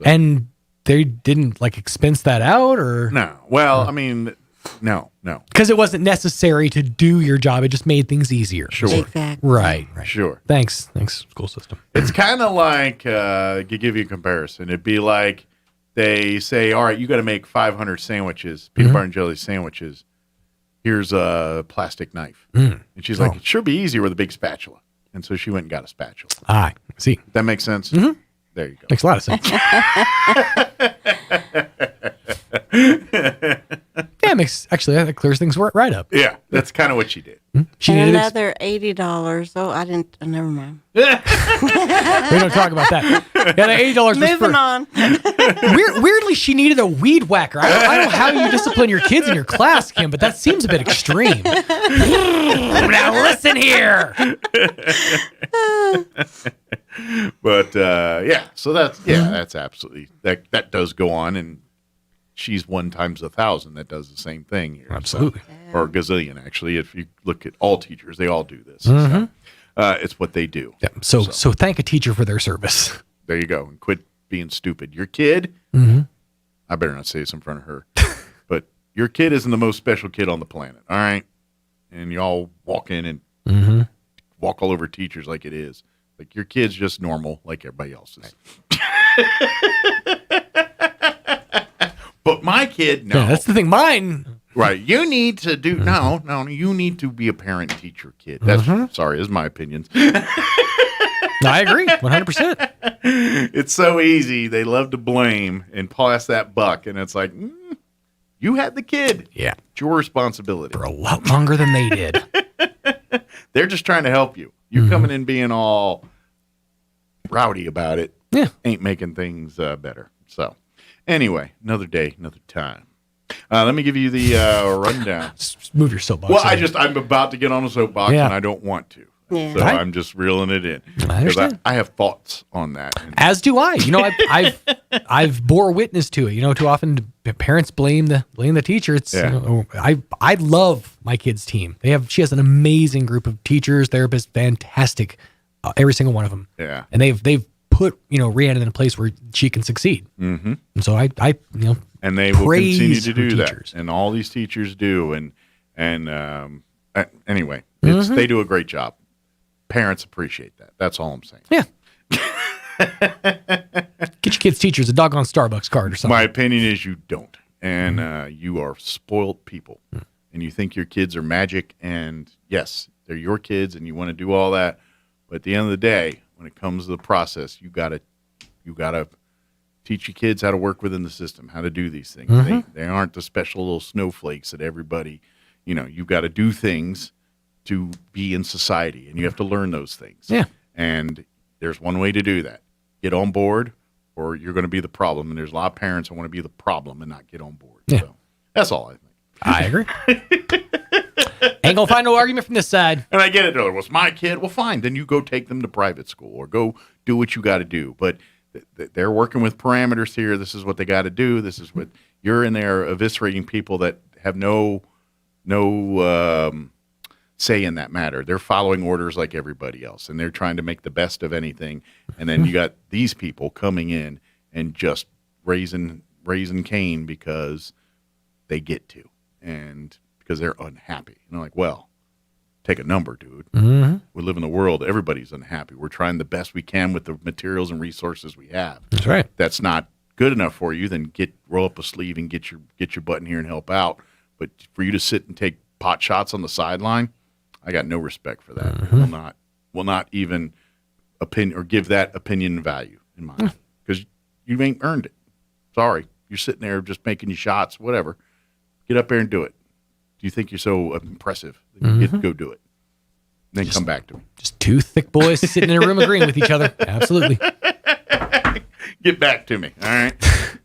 And they didn't expense that out, or No. Well, I mean, No. Because it wasn't necessary to do your job. It just made things easier. Sure. Exactly. Right. Sure. Thanks, school system. It's kind of like, to give you a comparison, it'd be like they say, all right, you got to make 500 sandwiches, peanut butter and jelly sandwiches. Here's a plastic knife. And she's like, it should be easier with a big spatula. And so she went and got a spatula. Ah, see. That makes sense? Mm-hmm. There you go. Makes a lot of sense. Yeah, that clears things right up. Yeah, that's kind of what she did. She and needed another $80. Oh, I didn't. Never mind. We don't talk about that. Yeah, the $80 was Moving on. Weirdly, she needed a weed whacker. I don't know how you discipline your kids in your class, Kim, but that seems a bit extreme. Now listen here. But so that's absolutely that does go on, and she's 1 times 1,000 that does the same thing here. Absolutely. Or a gazillion, actually. If you look at all teachers, they all do this. So, it's what they do. Yeah. So thank a teacher for their service. There you go. And quit being stupid. Your kid, I better not say this in front of her, but your kid isn't the most special kid on the planet, all right? And you all walk in and walk all over teachers like it is. Like, your kid's just normal like everybody else's. But my kid, no. Yeah, that's the thing. Mine. Right. You need to do, no, you need to be a parent, teach your kid. That's, sorry, is my opinions. I agree, 100%. It's so easy. They love to blame and pass that buck. And it's like, you had the kid. Yeah. It's your responsibility. For a lot longer than they did. They're just trying to help you. You coming in being all rowdy about it ain't making things better. So, anyway, another day, another time. Let me give you the rundown. Move your soapbox. Well, I'm about to get on a soapbox, and I don't want to. Yeah. So I'm just reeling it in. Because I have thoughts on that. As do I. You know, I've bore witness to it. You know, too often parents blame the teacher. It's you know, I love my kid's team. She has an amazing group of teachers, therapists, fantastic, every single one of them. Yeah. And they've put Rhiannon in a place where she can succeed. Mm-hmm. And so I and they will continue to do teachers. that, and all these teachers do. And anyway, they do a great job. Parents appreciate that. That's all I'm saying. Yeah. Get your kids' teachers a doggone Starbucks card or something. My opinion is you don't, and you are spoiled people, and you think your kids are magic. And yes, they're your kids, and you want to do all that. But at the end of the day, when it comes to the process, you gotta teach your kids how to work within the system, how to do these things. They aren't the special little snowflakes that everybody, you've got to do things to be in society, and you have to learn those things. Yeah. And there's one way to do that. Get on board, or you're going to be the problem. And there's a lot of parents that want to be the problem and not get on board. Yeah. So that's all I think. I agree. Ain't gonna find no argument from this side. And I get it. It was my kid. Well, fine. Then you go take them to private school or go do what you got to do. But they're working with parameters here. This is what they got to do. This is what you're in there eviscerating people that have no say in that matter. They're following orders like everybody else, and they're trying to make the best of anything. And then you got these people coming in and just raising Cain because they get to, and because they're unhappy. And I'm like, well, take a number, dude. We live in a world, everybody's unhappy. We're trying the best we can with the materials and resources we have. That's right. That's not good enough for you, then roll up a sleeve and get your butt in here and help out. But for you to sit and take pot shots on the sideline, I got no respect for that. Will not even opinion or give that opinion value in mind, because you ain't earned it. Sorry, you're sitting there just making your shots, whatever. Get up there and do it. Do you think you're so impressive that you get to go do it? Then come back to me. Just two thick boys sitting in a room agreeing with each other. Absolutely. Get back to me. All right.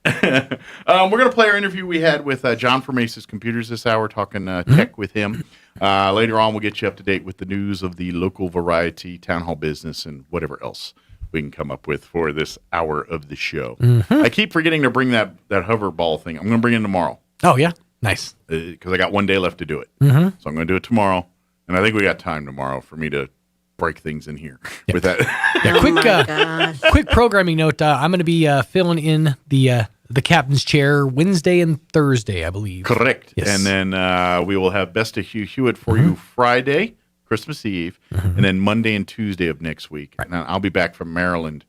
We're going to play our interview we had with John from Aces Computers this hour, talking tech with him. Later on, we'll get you up to date with the news of the local variety, town hall business, and whatever else we can come up with for this hour of the show. I keep forgetting to bring that hover ball thing. I'm going to bring it tomorrow. Oh, yeah? Nice. Because I got one day left to do it. So I'm going to do it tomorrow. And I think we got time tomorrow for me to break things in here with that. Yeah, quick programming note. I'm going to be filling in the the captain's chair Wednesday and Thursday, I believe. Correct. Yes. And then we will have Best of Hugh Hewitt for you Friday, Christmas Eve, and then Monday and Tuesday of next week. And I'll be back from Maryland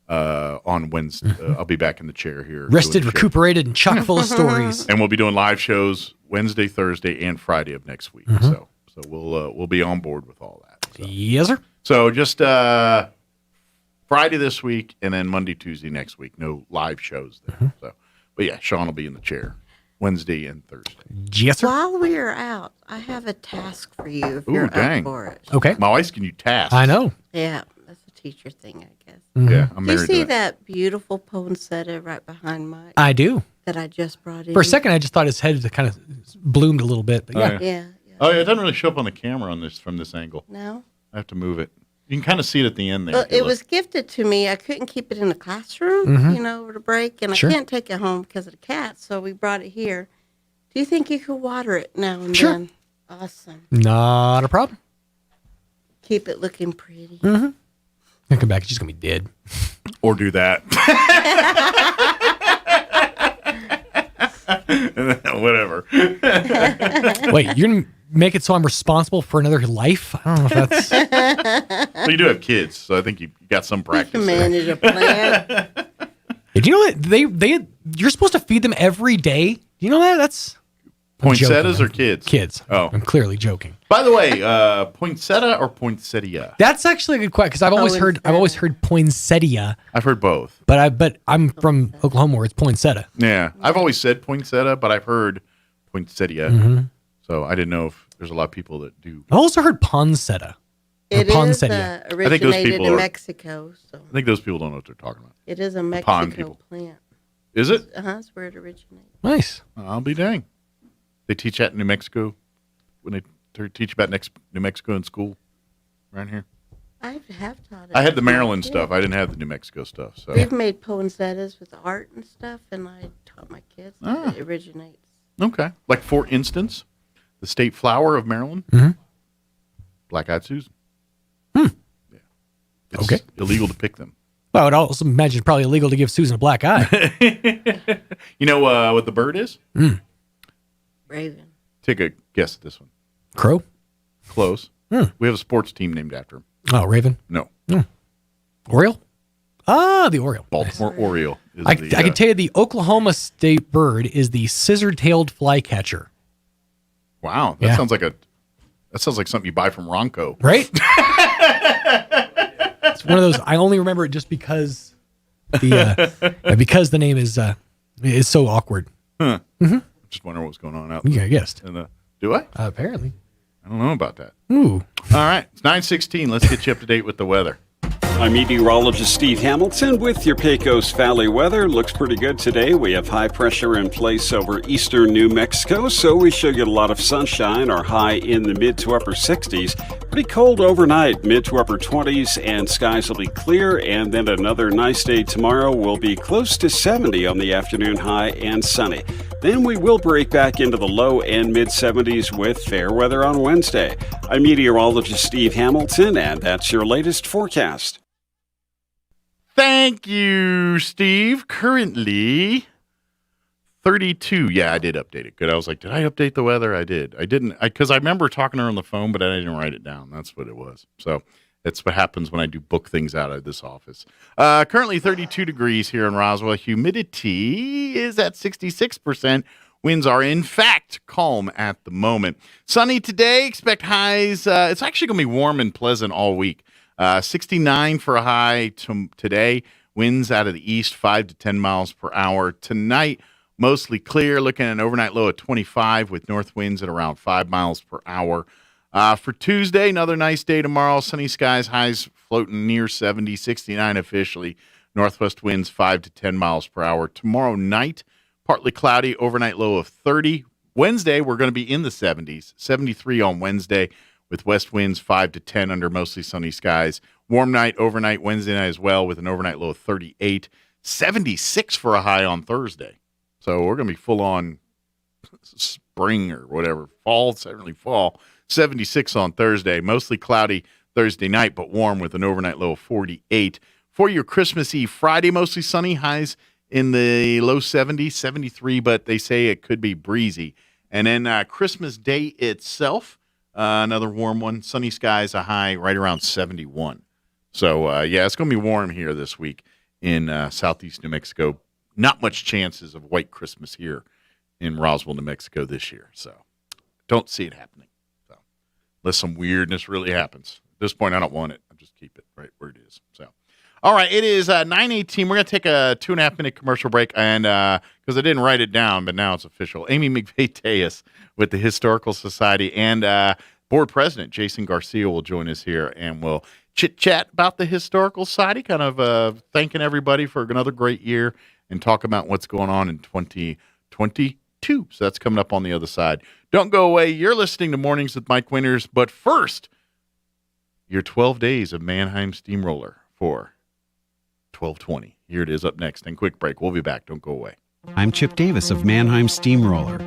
on Wednesday. I'll be back in the chair here. Rested, recuperated, and chock full of stories. And we'll be doing live shows Wednesday, Thursday, and Friday of next week. So we'll be on board with all that. So. Yes, sir. So just Friday this week, and then Monday, Tuesday next week. No live shows there. So, but yeah, Sean will be in the chair Wednesday and Thursday. Yes, sir. While we are out, I have a task for you if Ooh, you're dang. up for it. Okay. My wife's giving you tasks. I know. Yeah, that's a teacher thing, I guess. Yeah, I'm Do you married see to that beautiful poinsettia right behind Mike? I do. That I just brought in. For a second, I just thought his head kind of bloomed a little bit. But yeah. Yeah. Oh, yeah, it doesn't really show up on the camera from this angle. No? I have to move it. You can kind of see it at the end there. Well, if you it look. was gifted to me. I couldn't keep it in the classroom, over the break, and Sure. I can't take it home because of the cats, so we brought it here. Do you think you could water it now and Sure. then? Awesome. Not a problem. Keep it looking pretty. I'll come back. It's just going to be dead. Or do that. Whatever. Wait, you're going to make it so I'm responsible for another life? I don't know if that's... Well, you do have kids, so I think you got some You practice. can there. manage a plant. Did you know that you're supposed to feed them every day? Do you know that? That's... I'm Poinsettias joking. or kids? Kids. Oh. I'm clearly joking. By the way, poinsettia or poinsettia? That's actually a good question because I've always heard poinsettia, I've heard both. but I'm from Oklahoma where it's poinsettia. Yeah, I've always said poinsettia, but I've heard poinsettia. So I didn't know if there's a lot of people that do. I also heard poinsettia. It is poinsettia. originated in Mexico. So I think those people don't know what they're talking about. it is a Pond Mexico people. plant. Is it? That's where it originated. Nice. I'll be dang. They teach that in New Mexico when they teach about New Mexico in school around here. I have taught it. I had the Maryland Yeah. stuff. I didn't have the New Mexico stuff. So We've made poinsettias with art and stuff, and I taught my kids that it originates. okay, like for instance, the state flower of Maryland, black-eyed Susan. Yeah, it's Okay. illegal to pick them. Well, I would also imagine it's probably illegal to give Susan a black eye. You know what the bird is? Raven. Take a guess at this one. Crow? Close. We have a sports team named after him. Oh, Raven? No. Oriole? Ah, the Oriole. Baltimore Oriole. Is I the, can tell you the Oklahoma state bird is the scissor-tailed flycatcher. Wow, that sounds like something you buy from Ronco. Right? It's one of those. I only remember it just because because the name is so awkward. Huh. Just wondering what's going on out Yeah, there. I guessed. Do I? Apparently. I don't know about that. Ooh. All right, it's 9:16. Let's get you up to date with the weather. I'm meteorologist Steve Hamilton with your Pecos Valley weather. Looks pretty good today. We have high pressure in place over eastern New Mexico, so we should get a lot of sunshine. Our high in the mid to upper 60s. Pretty cold overnight, mid to upper 20s, and skies will be clear. And then another nice day tomorrow will be close to 70 on the afternoon high and sunny. Then we will break back into the low and mid 70s with fair weather on Wednesday. I'm meteorologist Steve Hamilton, and that's your latest forecast. Thank you, Steve. Currently 32. Yeah, I did update it. Good. I was like, did I update the weather? I did. I didn't, because I remember talking to her on the phone, but I didn't write it down. That's what it was. So that's what happens when I do book things out of this office. Currently 32 degrees here in Roswell. Humidity is at 66%. Winds are, in fact, calm at the moment. Sunny today. Expect highs. It's actually going to be warm and pleasant all week. 69 for a high today. Winds out of the east, 5 to 10 miles per hour. Tonight, mostly clear. Looking at an overnight low of 25 with north winds at around 5 miles per hour. For Tuesday, another nice day tomorrow. Sunny skies, highs floating near 70, 69 officially. Northwest winds 5 to 10 miles per hour. Tomorrow night, partly cloudy, overnight low of 30. Wednesday, we're going to be in the 70s. 73 on Wednesday with west winds 5 to 10 under mostly sunny skies. Warm night, overnight, Wednesday night as well with an overnight low of 38. 76 for a high on Thursday. So we're going to be full on spring or whatever. Fall, certainly fall. 76 on Thursday. Mostly cloudy Thursday night, but warm with an overnight low of 48. For your Christmas Eve Friday, mostly sunny, highs in the low 70s, 73, but they say it could be breezy. And then Christmas Day itself, another warm one. Sunny skies, a high right around 71. So, it's going to be warm here this week in southeast New Mexico. Not much chances of white Christmas here in Roswell, New Mexico this year. So, don't see it happening. So, unless some weirdness really happens. At this point, I don't want it. I'll just keep it right where it is. So, all right, it is 9:18. We're going to take a 2.5-minute commercial break, and because I didn't write it down, but now it's official. Amy McVeigh-Tejas with the Historical Society and board president Jason Garcia will join us here, and we'll chit-chat about the Historical Society, kind of thanking everybody for another great year and talk about what's going on in 2022. So that's coming up on the other side. Don't go away. You're listening to Mornings with Mike Winters, but first, your 12 days of Mannheim Steamroller for 1220. Here it is up next. And quick break. We'll be back. Don't go away. I'm Chip Davis of Mannheim Steamroller.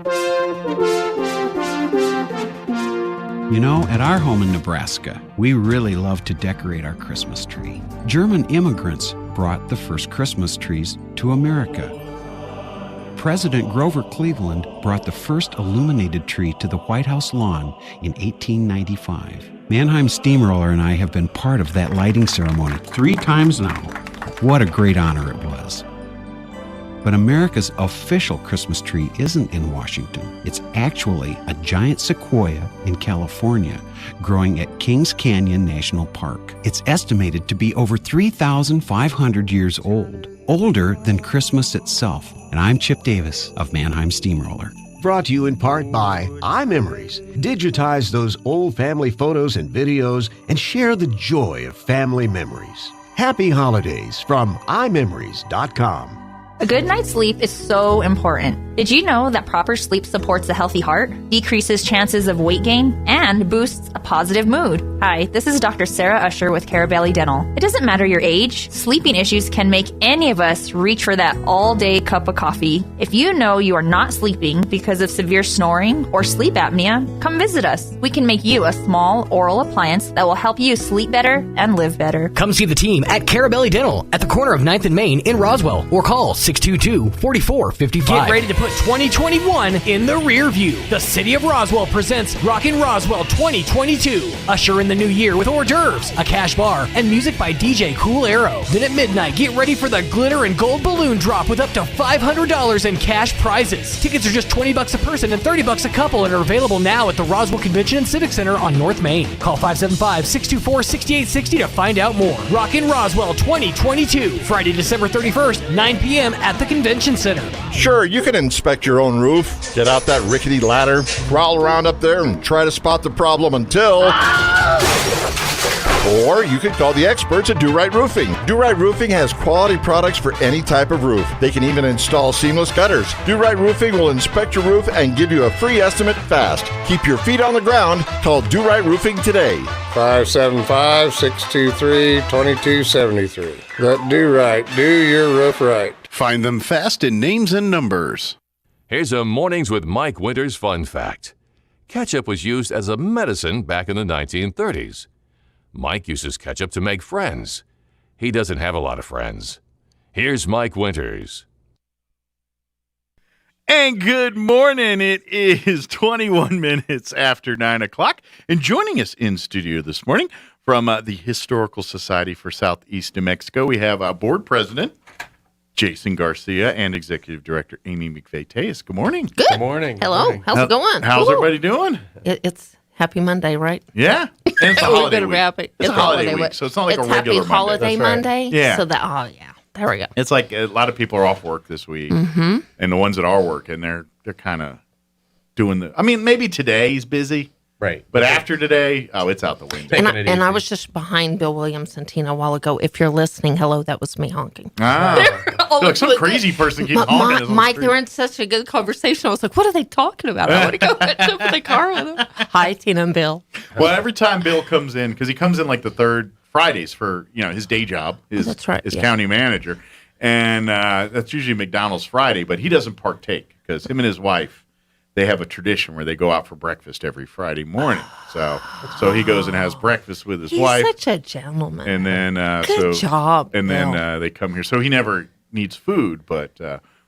You know, at our home in Nebraska, we really love to decorate our Christmas tree. German immigrants brought the first Christmas trees to America. President Grover Cleveland brought the first illuminated tree to the White House lawn in 1895. Mannheim Steamroller and I have been part of that lighting ceremony 3 times now. What a great honor it was. But America's official Christmas tree isn't in Washington. It's actually a giant sequoia in California, growing at Kings Canyon National Park. It's estimated to be over 3,500 years old, older than Christmas itself. And I'm Chip Davis of Mannheim Steamroller. Brought to you in part by iMemories. Digitize those old family photos and videos and share the joy of family memories. Happy holidays from iMemories.com. A good night's sleep is so important. Did you know that proper sleep supports a healthy heart, decreases chances of weight gain, and boosts a positive mood? Hi, this is Dr. Sarah Usher with Carabelli Dental. It doesn't matter your age, sleeping issues can make any of us reach for that all-day cup of coffee. If you know you are not sleeping because of severe snoring or sleep apnea, come visit us. We can make you a small oral appliance that will help you sleep better and live better. Come see the team at Carabelli Dental at the corner of 9th and Main in Roswell, or call 622-4455. Get ready to put 2021 in the rear view. The City of Roswell presents Rockin' Roswell 2022. Usher in the new year with hors d'oeuvres, a cash bar, and music by DJ Cool Arrow. Then at midnight, get ready for the glitter and gold balloon drop with up to $500 in cash prizes. Tickets are just $20 a person and $30 a couple and are available now at the Roswell Convention and Civic Center on North Main. Call 575-624-6860 to find out more. Rockin' Roswell 2022, Friday, December 31st, 9 p.m. at the Convention Center. Sure, you can inspect your own roof, get out that rickety ladder, crawl around up there and try to spot the problem until... Or you could call the experts at Do Right Roofing. Do Right Roofing has quality products for any type of roof. They can even install seamless gutters. Do Right Roofing will inspect your roof and give you a free estimate fast. Keep your feet on the ground. Call Do Right Roofing today. 575-623-2273. Let Do Right do your roof right. Find them fast in names and numbers. Here's a Mornings with Mike Winters fun fact. Ketchup was used as a medicine back in the 1930s. Mike uses ketchup to make friends. He doesn't have a lot of friends. Here's Mike Winters. And good morning. It is 21 minutes after 9 o'clock. And joining us in studio this morning from the Historical Society for Southeast New Mexico, we have board president Jason Garcia and executive director Amy McVeigh-Tejas. Good morning. Good morning. Hello. How's it going? How's everybody doing? It's Happy Monday, right? Yeah. And it's a holiday week. It's a holiday week, so it's not like a regular Happy Holiday Monday. Yeah. So there we go. It's like a lot of people are off work this week, and the ones that are working, they're kind of doing maybe today's busy, right? But after today, it's out the window. And I was just behind Bill Williams-Santino a while ago. If you're listening, hello, that was me honking. Like some crazy person keeps honking. Mike, they were in such a good conversation. I was like, what are they talking about? I want to go into the car with them. Hi, Tina and Bill. Well, every time Bill comes in, because he comes in like the third Fridays for his day job, his county manager, and that's usually McDonald's Friday, but he doesn't partake because him and his wife, they have a tradition where they go out for breakfast every Friday morning. So he goes and has breakfast with his wife. He's such a gentleman. And then Good job. And then they come here. So he never needs food. But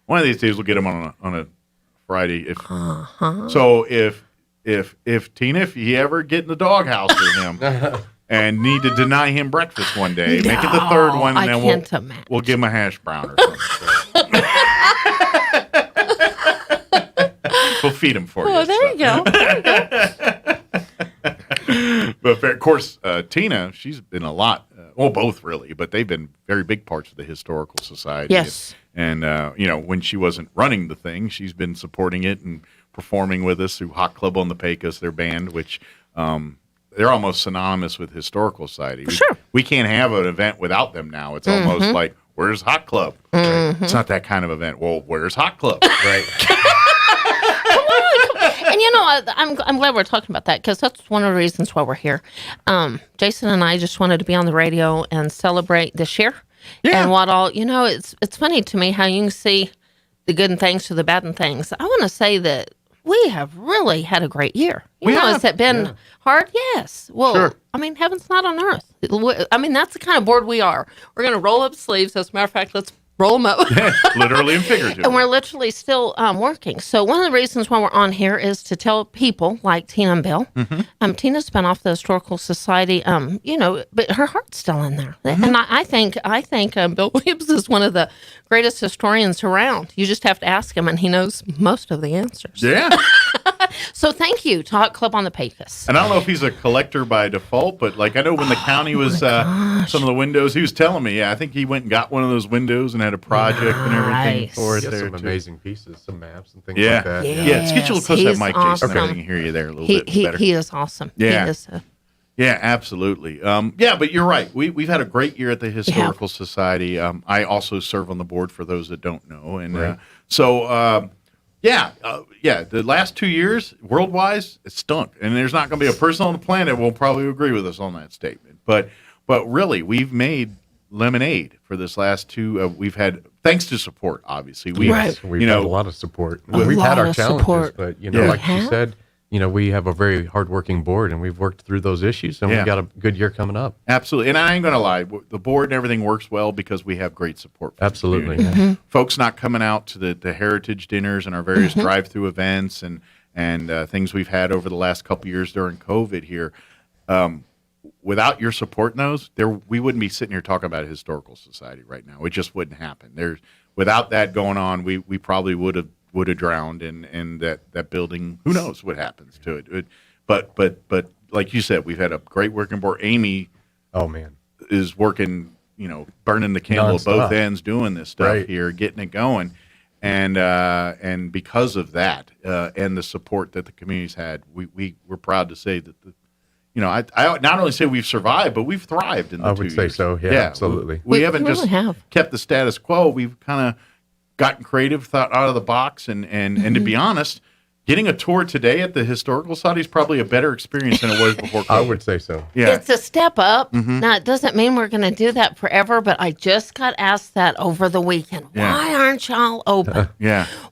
one of these days we'll get him on a Friday. So if Tina, if you ever get in the doghouse with him and need to deny him breakfast one day, make it the third one, and then we'll give him a hash brown or something. We'll feed him for you. Oh, there you go. There you go. But of course, Tina, she's been a lot. Well, both really, but they've been very big parts of the Historical Society. Yes. And when she wasn't running the thing, she's been supporting it and performing with us through Hot Club on the Pecos, their band, which they're almost synonymous with Historical Society. Sure. We can't have an event without them now. It's almost like, where's Hot Club? Mm-hmm. It's not that kind of event. Well, where's Hot Club? Right. And I'm glad we're talking about that because that's one of the reasons why we're here. Jason and I just wanted to be on the radio and celebrate this year. Yeah. And what all, it's funny to me how you can see the good and things to the bad and things. I want to say that we have really had a great year. Has it been hard? Yes. Well, sure. I mean, heaven's not on earth. I mean, that's the kind of board we are. We're going to roll up sleeves. As a matter of fact, let's roll them up. Literally and figuratively. And we're literally still working. So one of the reasons why we're on here is to tell people like Tina and Bill. Mm-hmm. Tina's been off the Historical Society, but her heart's still in there. Mm-hmm. And I think Bill Williams is one of the greatest historians around. You just have to ask him, and he knows most of the answers. Yeah. So thank you to Hot Club on the Pecos. And I don't know if he's a collector by default, but I know when the county was some of the windows, he was telling me, I think he went and got one of those windows and had a project and everything for it. He has there some amazing pieces, some maps and things like that. Yes. Yeah, let's get you a little close to that mic, Jason. I can hear you there a little bit better. He is awesome. Yeah. He is, yeah, absolutely. But you're right. We've had a great year at the Historical Society. I also serve on the board for those that don't know. And the last 2 years, world-wise, it stunk. And there's not going to be a person on the planet who will probably agree with us on that statement. But really, we've made lemonade for this last two. We've had, thanks to support, obviously. We've had a lot of support. We've had our challenges, but, like you said, we have a very hardworking board, and we've worked through those issues, and we've got a good year coming up. Absolutely. And I ain't going to lie. The board and everything works well because we have great support. Absolutely. Mm-hmm. Folks not coming out to the heritage dinners and our various drive-through events and things we've had over the last couple years during COVID here. Without your support in those, we wouldn't be sitting here talking about a Historical Society right now. It just wouldn't happen. Without that going on, we probably would have drowned in that building. Who knows what happens to it? But like you said, we've had a great working board. Amy, is working, burning the candle at both ends, doing this stuff here, getting it going, and because of that and the support that the community's had, we're proud to say that I not only say we've survived, but we've thrived in the 2 years. I would say so. Yeah, absolutely. We haven't just kept the status quo. We've kind of gotten creative, thought out of the box, and to be honest, getting a tour today at the Historical Society is probably a better experience than it was before COVID. I would say so. Yeah. It's a step up. Mm-hmm. Now, it doesn't mean we're going to do that forever, but I just got asked that over the weekend. Yeah. Why aren't y'all open?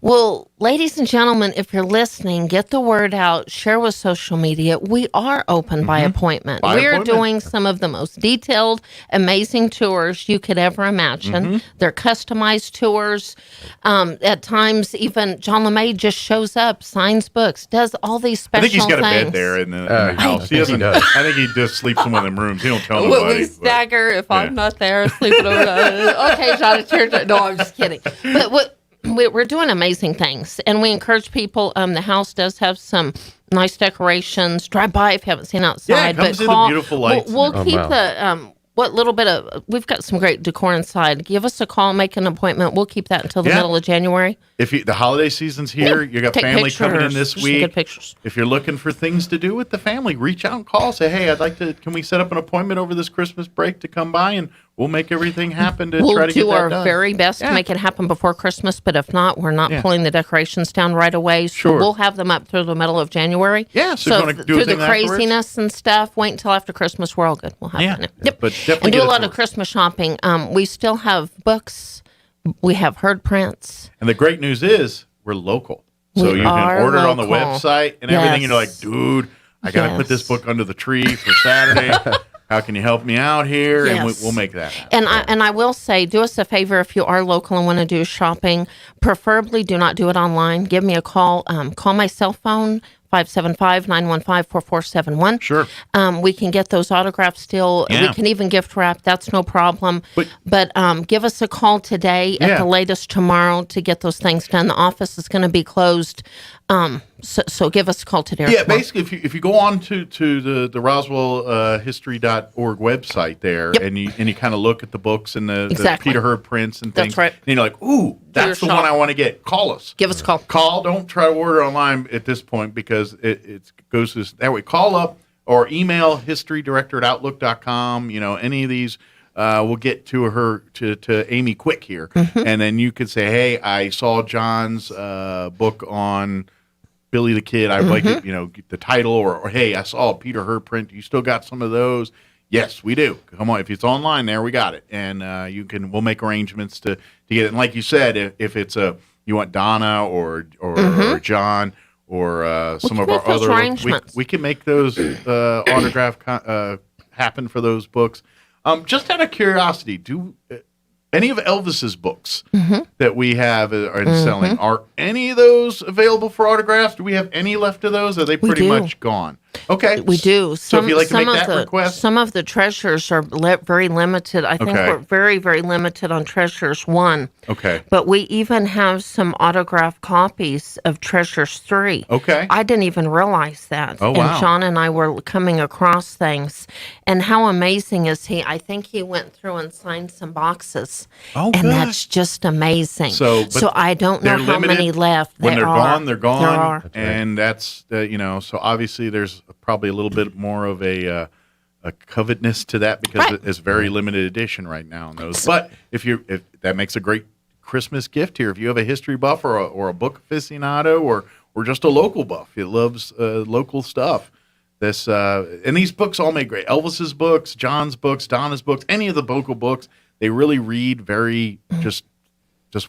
Well, ladies and gentlemen, if you're listening, get the word out, share with social media. We are open by appointment. We're doing some of the most detailed, amazing tours you could ever imagine. Mm-hmm. They're customized tours. At times, even John LeMay just shows up, signs books, does all these special things. I think he's got a bed there in the house. He doesn't. I think he just sleeps in one of them rooms. He don't tell nobody. We stagger if I'm not there, sleeping over. Okay, John, it's your turn. No, I'm just kidding. But we're doing amazing things, and we encourage people. The house does have some nice decorations. Drive by if you haven't seen outside. Yeah, it comes in the beautiful lights. We'll keep the what little bit of, we've got some great decor inside. Give us a call, make an appointment. We'll keep that until the middle of January. If the holiday season's here, you got family coming in this week. Get pictures. If you're looking for things to do with the family, reach out and call. Say, hey, can we set up an appointment over this Christmas break to come by, and we'll make everything happen to try to get that done. We'll do our very best to make it happen before Christmas, but if not, we're not pulling the decorations down right away. So we'll have them up through the middle of January. Yeah, so you want to do through the craziness and stuff, wait until after Christmas, we're all good. We'll have it. Yep. But definitely and do a lot of Christmas shopping. We still have books. We have heard prints. And the great news is we're local. So you can order it on the website and everything. And you're like, dude, I got to put this book under the tree for Saturday. how can you help me out here? Yes. And we'll make that happen. And I will say, do us a favor if you are local and want to do shopping. Preferably, do not do it online. Give me a call. Call my cell phone. 575-915-4471. Sure. We can get those autographs still. Yeah. We can even gift wrap. That's no problem. But give us a call today at the latest tomorrow to get those things done. The office is going to be closed. So give us a call today. Yeah, basically, if you go on to the Roswell history.org website there, and you kind of look at the books and the Peter Hurd prints and things, That's right. and you're like, ooh, that's the one I want to get. Call us. Give us a call. Call. Don't try to order online at this point because it goes that way. Call up or email historydirector@outlook.com. Any of these. We'll get to her to Amy quick here, and then you could say, "Hey, I saw John's book on Billy the Kid. I like it. The title, or hey, I saw a Peter Hurd print. You still got some of those? Yes, we do. Come on, if it's online, there we got it, and we'll make arrangements to get it. And like you said, if it's you want Donna or John or some of our other, we can make those autograph happen for those books. Just out of curiosity, do any of Elvis's books that we have are selling, are any of those available for autographs? Do we have any left of those? Or are they pretty much gone? Okay. We do. So if you'd like to make that request. Some of the treasures are very limited. I think we're very, very limited on Treasures 1. Okay. But we even have some autographed copies of Treasures 3. Okay. I didn't even realize that. Oh, wow. And John and I were coming across things. And how amazing is he? I think he went through and signed some boxes. Oh, and good. that's just amazing. So I don't know how many left. When they're gone, they're gone. There are. And that's, so obviously there's probably a little bit more of a covetousness to that because it's very limited edition right now in those. But if that makes a great Christmas gift here. If you have a history buff or a book aficionado or just a local buff, it loves local stuff. And these books all make great. Elvis's books, John's books, Donna's books, any of the vocal books, they really read very just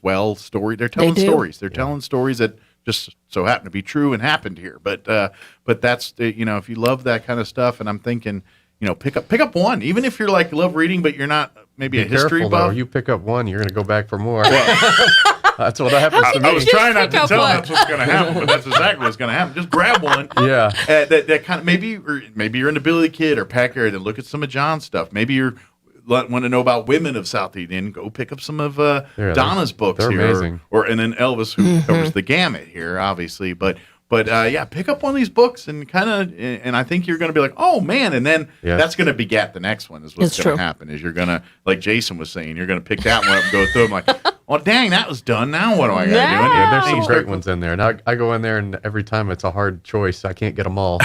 well story. They're telling stories. They're telling stories that just so happen to be true and happened here. But that's if you love that kind of stuff, and I'm thinking, pick up one, even if you're like love reading, but you're not maybe a history careful, buff. Though. You pick up one, you're going to go back for more. That's what happens to me. I was trying not to tell that's what's going to happen, but that's exactly what's going to happen. Just grab one. Yeah. That kind of maybe you're into Billy the Kid or Packer, and look at some of John's stuff. Maybe you're want to know about women of South Eden, go pick up some of Donna's books. They're here, amazing. And then Elvis, who covers the gamut here, obviously. But pick up one of these books and and I think you're going to be like, oh man, and then that's going to beget the next one. Is what's going to happen? Is you're going to, like Jason was saying, you're going to pick that one up and go through. I'm like, oh dang, that was done. Now what do I got to do? Yeah, there's some great ones in there. And I go in there, and every time it's a hard choice. I can't get them all.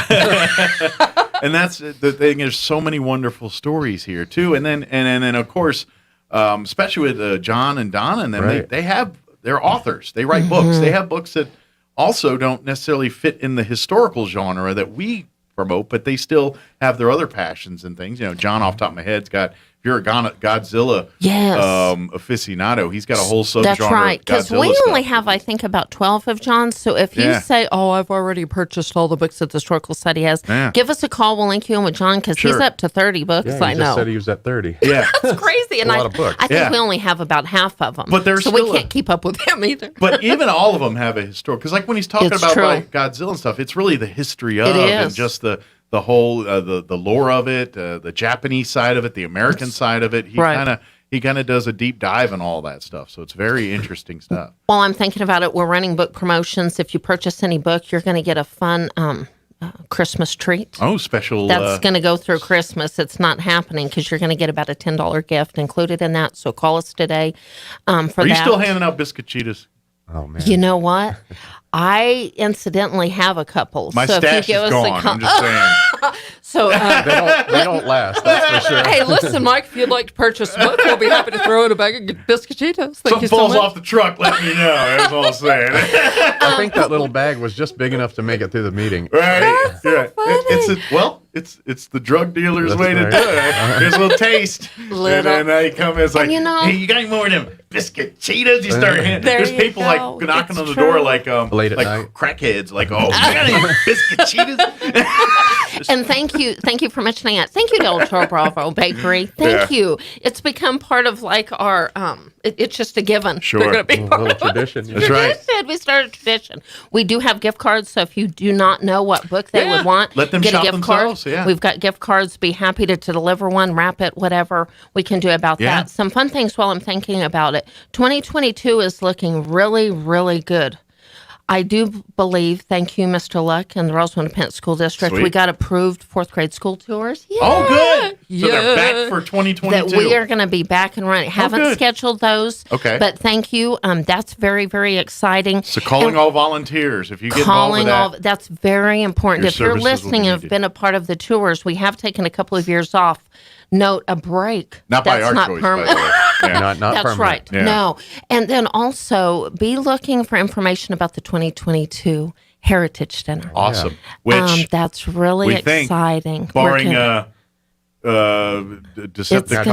And that's the thing. There's so many wonderful stories here too. And then of course, especially with John and Donna, and them, they're authors. They write books. They have books that also don't necessarily fit in the historical genre that we promote, but they still have their other passions and things. John, off the top of my head, if you're a Godzilla aficionado, he's got a whole subgenre. That's right, because we only stuff. have, I think, about 12 of John's. So if you say, "Oh, I've already purchased all the books that the Historical Society has," give us a call. We'll link you in with John because he's up to 30 books. Yeah, I he know. just said he was at 30. Yeah, that's crazy. And a lot of books. I think we only have about half of them. But there's so we can't keep up with him either. But even all of them have a historical, because like when he's talking about like Godzilla and stuff, it's really the history of and just the whole the lore of it, the Japanese side of it, the American side of it. He kind of does a deep dive in all that stuff. So it's very interesting stuff. While I'm thinking about it, we're running book promotions. If you purchase any book, you're going to get a fun Christmas treat. Oh, special. That's going to go through Christmas. It's not happening because you're going to get about a $10 gift included in that. So call us today for that. Are you still handing out biscuit cheetahs? Oh, man. You know what? I incidentally have a couple. My stash is gone. I'm just saying. So they don't last. That's for sure. Hey, listen, Mike. If you'd like to purchase a book, we'll be happy to throw in a bag of biscuititos. Thank you so much. Falls off the truck. Let me know. That's all I'm saying. I think that little bag was just big enough to make it through the meeting. Right. That's so funny. It's the drug dealer's way to do it. Here's a little taste. And then they come in, it's like, hey, you got any more of them biscuit cheetahs? You start there's people like knocking on the door like late at night. Crackheads, like, oh, you got any biscuit cheetahs? And thank you for mentioning that. Thank you to El Toro Bravo Bakery. Thank you. It's become part of like our it's just a given. Sure. They're going to be part little of tradition. That's right. We started a tradition. We do have gift cards, so if you do not know what book they would want, let them get shop a gift themselves. card. Yeah. We've got gift cards. Be happy to deliver one, wrap it, whatever we can do about that. Some fun things while I'm thinking about it. 2022 is looking really, really good. I do believe, thank you, Mr. Luck and the Roswell Independent School District, Sweet. we got approved fourth grade school tours. Yeah. Oh, good. So they're back for 2022. That we are going to be back and running. Haven't good. scheduled those. Okay. But thank you. That's very, very exciting. So calling all volunteers. If you get Calling involved with that, that's very important. Your If you're services will be listening and have needed. been a part of the tours, we have taken a couple of years off. Note a break. Not by That's our not choice, permanent. by the way. Yeah. Not That's permanent. right. Yeah. No. And then also be looking for information about the 2022 Heritage Dinner. Awesome. Which that's really we think, exciting. barring We're Decepticon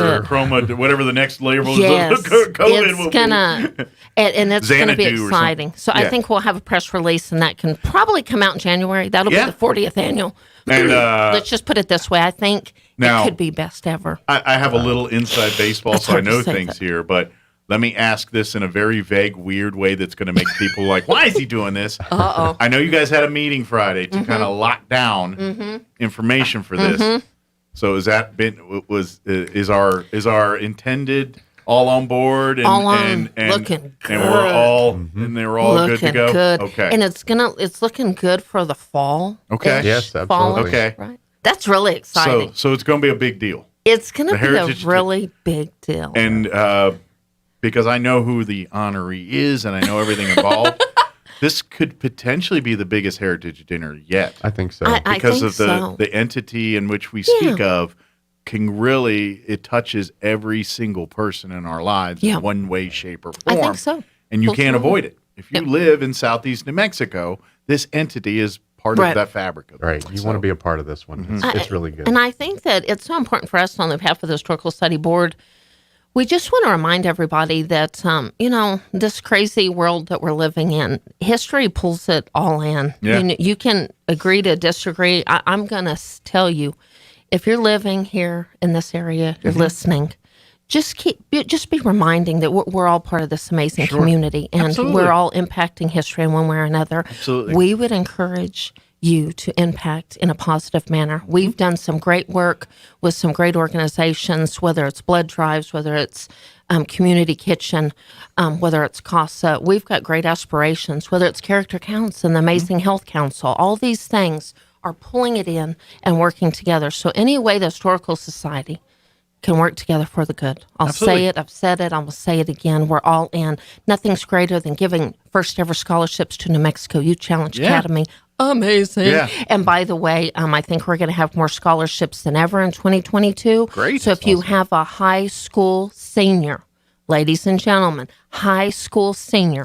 or Chroma, whatever the next label Yes, of COVID it's will gonna, and it's going to be Xanadu or exciting. So I Yeah. think we'll have a press release, and that can probably come out in January. That'll Yeah. be the 40th annual. And, let's just put it this way: I think now, it could be best ever. I have a little inside baseball, It's so I hard to know say things that. here, but let me ask this in a very vague, weird way that's going to make people like, why is he doing this? Uh-oh. I know you guys had a meeting Friday to kind of lock down information for this. So is that is our intended all on board and All on, and looking and we're all and they're all good to Looking go? good. Okay. And it's looking good for the fall. Okay. Yes, absolutely. Fall, Okay. right. That's really exciting. So it's going to be a big deal. It's going to the be a Heritage really big deal. And because I know who the honoree is and I know everything involved, this could potentially be the biggest Heritage Dinner yet. I think so. I Because think of the, so. the entity in which we speak of can really, it touches every single person in our lives Yeah. in one way, shape, or form. I think so. And you can't Absolutely. avoid it. If you live in southeast New Mexico, this entity is part Right. of that fabric. Of Right. You want to be a part of this one. It's really good. And I think that it's so important for us on the behalf of the Historical Study Board. We just want to remind everybody that, this crazy world that we're living in, history pulls it all in. Yeah. You can agree to disagree. I'm going to tell you, if you're living here in this area, you're listening, just be reminding that we're all part of this amazing community, and Absolutely. we're all impacting history in one way or another. Absolutely. We would encourage you to impact in a positive manner. We've done some great work with some great organizations, whether it's blood drives, whether it's Community Kitchen, whether it's CASA. We've got great aspirations, whether it's Character Counts and the Amazing Health Council. All these things are pulling it in and working together. So any way the Historical Society can work together for the good. I'll Absolutely. say it. I've said it. I will say it again. We're all in. Nothing's greater than giving first ever scholarships to New Mexico Youth Challenge Academy. Amazing. Yeah. And by the way, I think we're going to have more scholarships than ever in 2022. Great. So if you have a high school senior, ladies and gentlemen, high school senior,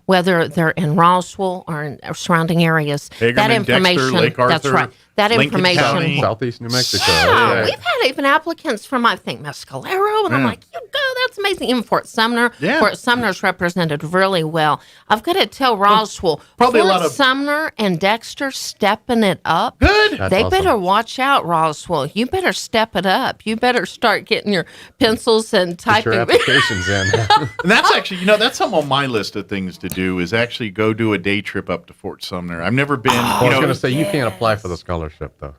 whether they're in Roswell or in surrounding areas, Hagerman, that Dexter, information, Lake that's Arthur, right. That Lincoln information. County. Southeast New Mexico. Yeah, we've had even applicants from, I think, Mescalero, and I'm like, you go, that's amazing. Even Fort Sumner. Yeah. Fort Sumner's represented really well. I've got to tell Roswell, probably a Fort lot of- Sumner and Dexter stepping it up. Good. That's They awesome. better watch out, Roswell. You better step it up. You better start getting your pencils and Get your typing. applications in. And that's actually, that's something on my list of things to do is actually go do a day trip up to Fort Sumner. I've never been. I was going to say, you can't apply for the scholarship, though.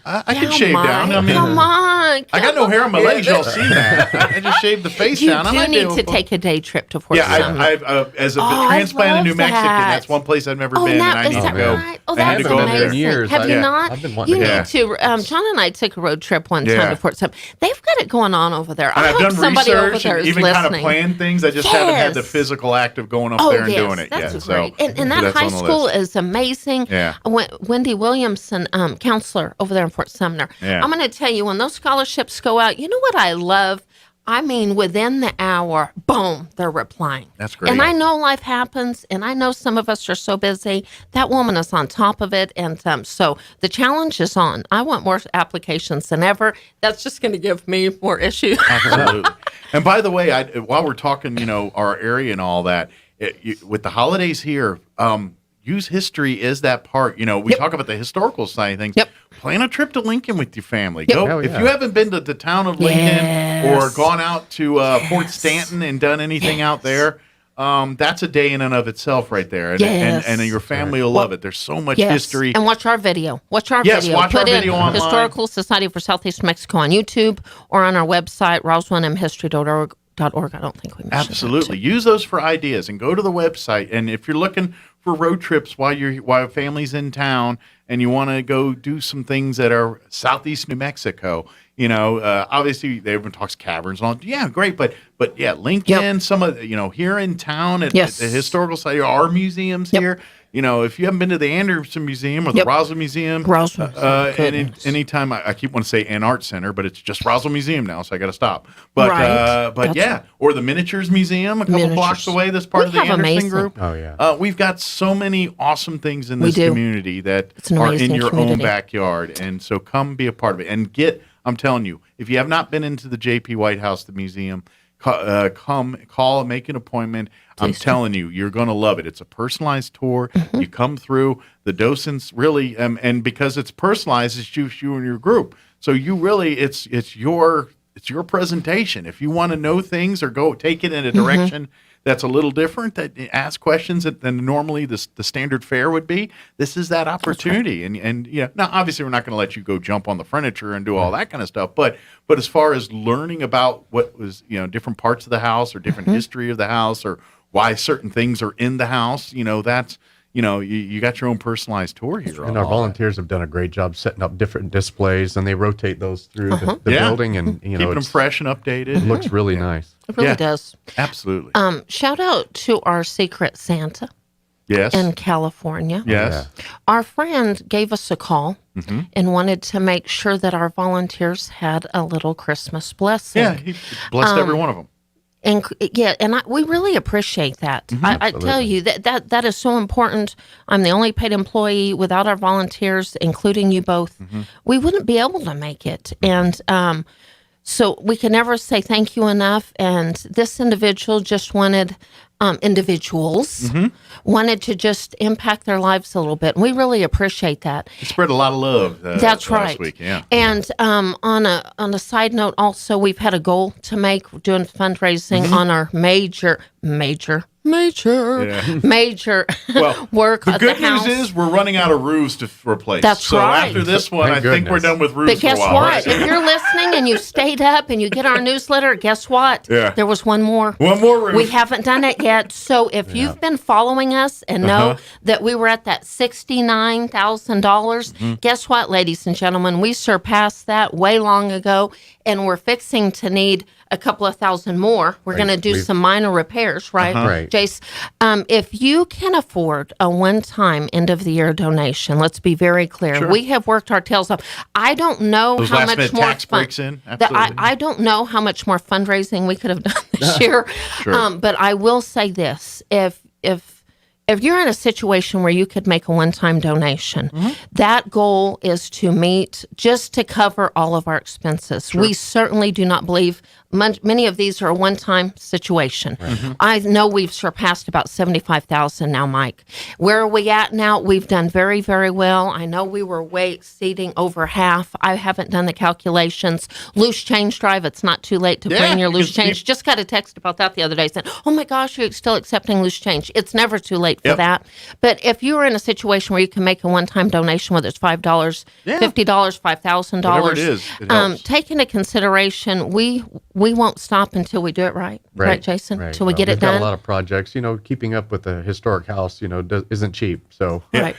I can shave down. I mean, come on. I got no hair on my legs. Y'all see that? I just shaved the face You down. I do might be need able to take a day trip to Fort Yeah, Sumner. I've as a I transplanted New love Mexican, that. that's one place I've never Oh, been, that, and I is need that to go. right? Oh, I that's need to go up there. amazing. years. Have you Yeah. not? I've been wanting You to go. need to. John and I took a road trip one time Yeah. to Fort Sumner. They've got it going on over there. And I I've hope done somebody over research there and is even listening. kind of planned things. I just haven't had the Yes. physical act of going up Oh, there and yes, doing it that's yet. great. So, And that that's high on the school list. is amazing. Yeah. Wendy Williamson, counselor over there in Fort Sumner. Yeah. I'm going to tell you, when those scholarships go out, you know what I love? I mean, within the hour, boom, they're replying. That's great. And I know life happens, and I know some of us are so busy. That woman is on top of it, and so the challenge is on. I want more applications than ever. That's just going to give me more issues. Absolutely. And by the way, while we're talking, our area and all that, with the holidays here, use history as that part. We talk about the historical side of things. Plan a trip to Lincoln with your family. Go if you haven't been to the town of Lincoln or gone out to Fort Stanton and done anything out there. That's a day in and of itself right there. And your family will love it. There's so much history. And watch our video. Watch our video. Put our in video online. Historical Society for Southeast Mexico on YouTube or on our website, roswellmhistory.org. I don't think we mentioned Absolutely. Use those for ideas and go to the website. And if you're looking for road trips while family's in town and you want to go do some things that are southeast New Mexico, obviously everyone talks caverns and all. Yeah, great. But Lincoln, some of here in town at the Historical Society, our museums here. If you haven't been to the Anderson Museum or the Roswell Museum, anytime I keep wanting to say an art center, but it's just Roswell Museum now, so I got to stop. But or the Miniatures Museum a couple blocks away. That's part of the Anderson group. Oh yeah, we've got so many awesome things in this community that are in your own backyard, and so come be a part of it and get. I'm telling you, if you have not been into the J.P. White House, the museum, come, call, make an appointment. I'm telling you, you're going to love it. It's a personalized tour. You come through. The docents really, and because it's personalized, it's you and your group. So you really, it's your presentation. If you want to know things or go take it in a direction that's a little different, that ask questions than normally the standard fare would be, this is that opportunity. And now obviously we're not going to let you go jump on the furniture and do all that kind of stuff, but as far as learning about what was different parts of the house or different history of the house or why certain things are in the house, that's you got your own personalized tour here. And our volunteers have done a great job setting up different displays, and they rotate those through the building, and keeping them fresh and updated. It looks really nice. It really does. Absolutely. Shout out to our Secret Santa. Yes. In California. Yes. Our friend gave us a call and wanted to make sure that our volunteers had a little Christmas blessing. Yeah, he blessed every one of them. And we really appreciate that. I tell you that is so important. I'm the only paid employee. Without our volunteers, including you both, we wouldn't be able to make it. And so we can never say thank you enough. And this individual just wanted wanted to just impact their lives a little bit. And we really appreciate that. It spread a lot of love. That's right. Last week, yeah. And on a side note, also we've had a goal to make. We're doing fundraising on our major work. The good news is we're running out of roofs to replace. That's right. So after this one, I think we're done with roofs. But guess for a while, what? right? If you're listening and you stayed up and you get our newsletter, guess what? Yeah. There was one more. One more roof. We haven't done it yet. So if you've been following us and know that we were at that $69,000, guess what, ladies and gentlemen? We surpassed that way long ago, and we're fixing to need a couple of thousand more. We're going to do some minor repairs, right? Right. Jace, if you can afford a one-time end-of-the-year donation, let's be very clear. Sure. We have worked our tails off. I don't know Those how last much minute more tax breaks in. I don't know how much more fundraising we could have done this year. Sure. But I will say this: if you're in a situation where you could make a one-time donation, that goal is to meet just to cover all of our expenses. Sure. We certainly do not believe many of these are a one-time situation. I know we've surpassed about 75,000 now, Mike. Where are we at now? We've done very, very well. I know we were way exceeding over half. I haven't done the calculations. Loose change drive, it's not too late to bring your loose change. Just got a text about that the other day saying, oh my gosh, you're still accepting loose change. It's never too late for that. But if you are in a situation where you can make a one-time donation, whether it's $5, $50, $5,000, whatever it is, it helps. Take into consideration, we won't stop until we do it right, Jason? Right. Till we get it done. We've got a lot of projects. Keeping up with the historic house, isn't cheap. So yeah.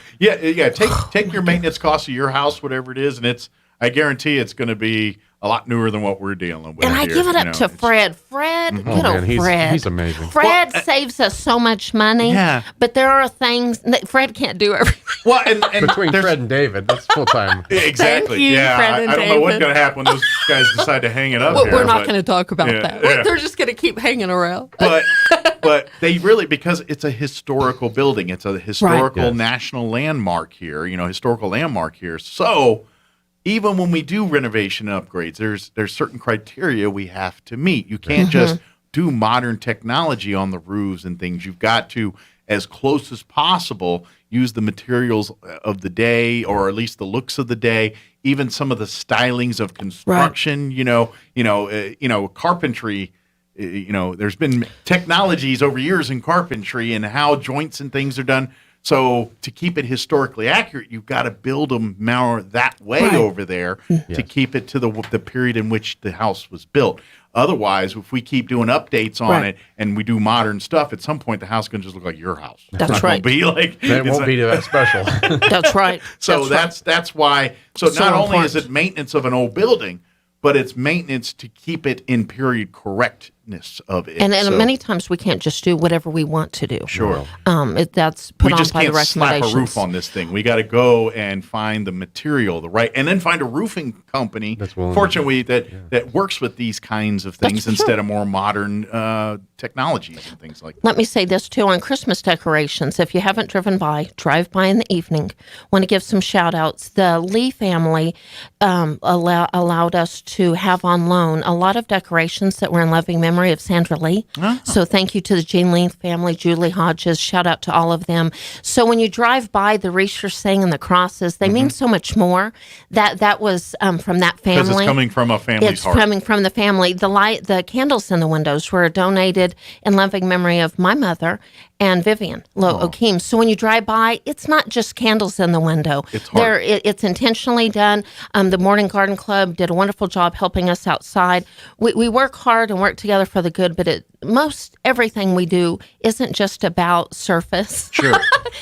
Take your maintenance costs of your house, whatever it is, and I guarantee it's going to be a lot newer than what we're dealing with. And I give it up to Fred. Fred, Fred. He's amazing. Fred saves us so much money. Yeah. But there are things that Fred can't do everything. Well, and between Fred and David, that's full time. Exactly. Thank you, Fred and I don't know David. what's going to happen when those guys decide to hang it up. We're not going to talk about that. Yeah. They're just going to keep hanging around. But they really, because it's a historical building, it's a historical national landmark here. Historical landmark here. So even when we do renovation upgrades, there's certain criteria we have to meet. You can't just do modern technology on the roofs and things. You've got to, as close as possible, use the materials of the day, or at least the looks of the day, even some of the stylings of construction, carpentry. There's been technologies over years in carpentry and how joints and things are done. So to keep it historically accurate, you've got to build them more that way over there to keep it to the period in which the house was built. Otherwise, if we keep doing updates on it and we do modern stuff, at some point the house is going to just look like your house. That's right. Be like, it won't be that special. That's right. So that's why. So not only is it maintenance of an old building, but it's maintenance to keep it in period correctness of it. And many times we can't just do whatever we want to do. Sure. That's put on by the recommendations. We just can't slap a roof on this thing. We got to go and find the material, and then find a roofing company, fortunately, that works with these kinds of things instead of more modern technologies and things like that. Let me say this, too, on Christmas decorations. If you haven't drive by in the evening. Want to give some shout-outs. The Lee family allowed us to have on loan a lot of decorations that were in loving memory of Sandra Lee. Oh. So thank you to the Jean Lee family, Julie Hodges, shout out to all of them. So when you drive by the wreaths you're saying and the crosses, they mean so much more. That was from that family. Because it's coming from a family's heart. It's coming from the family. The candles in the windows were donated in loving memory of my mother and Vivian Okeem. So when you drive by, it's not just candles in the window. It's intentionally done. The Morning Garden Club did a wonderful job helping us outside. We work hard and work together for the good, but most everything we do isn't just about surface. Sure.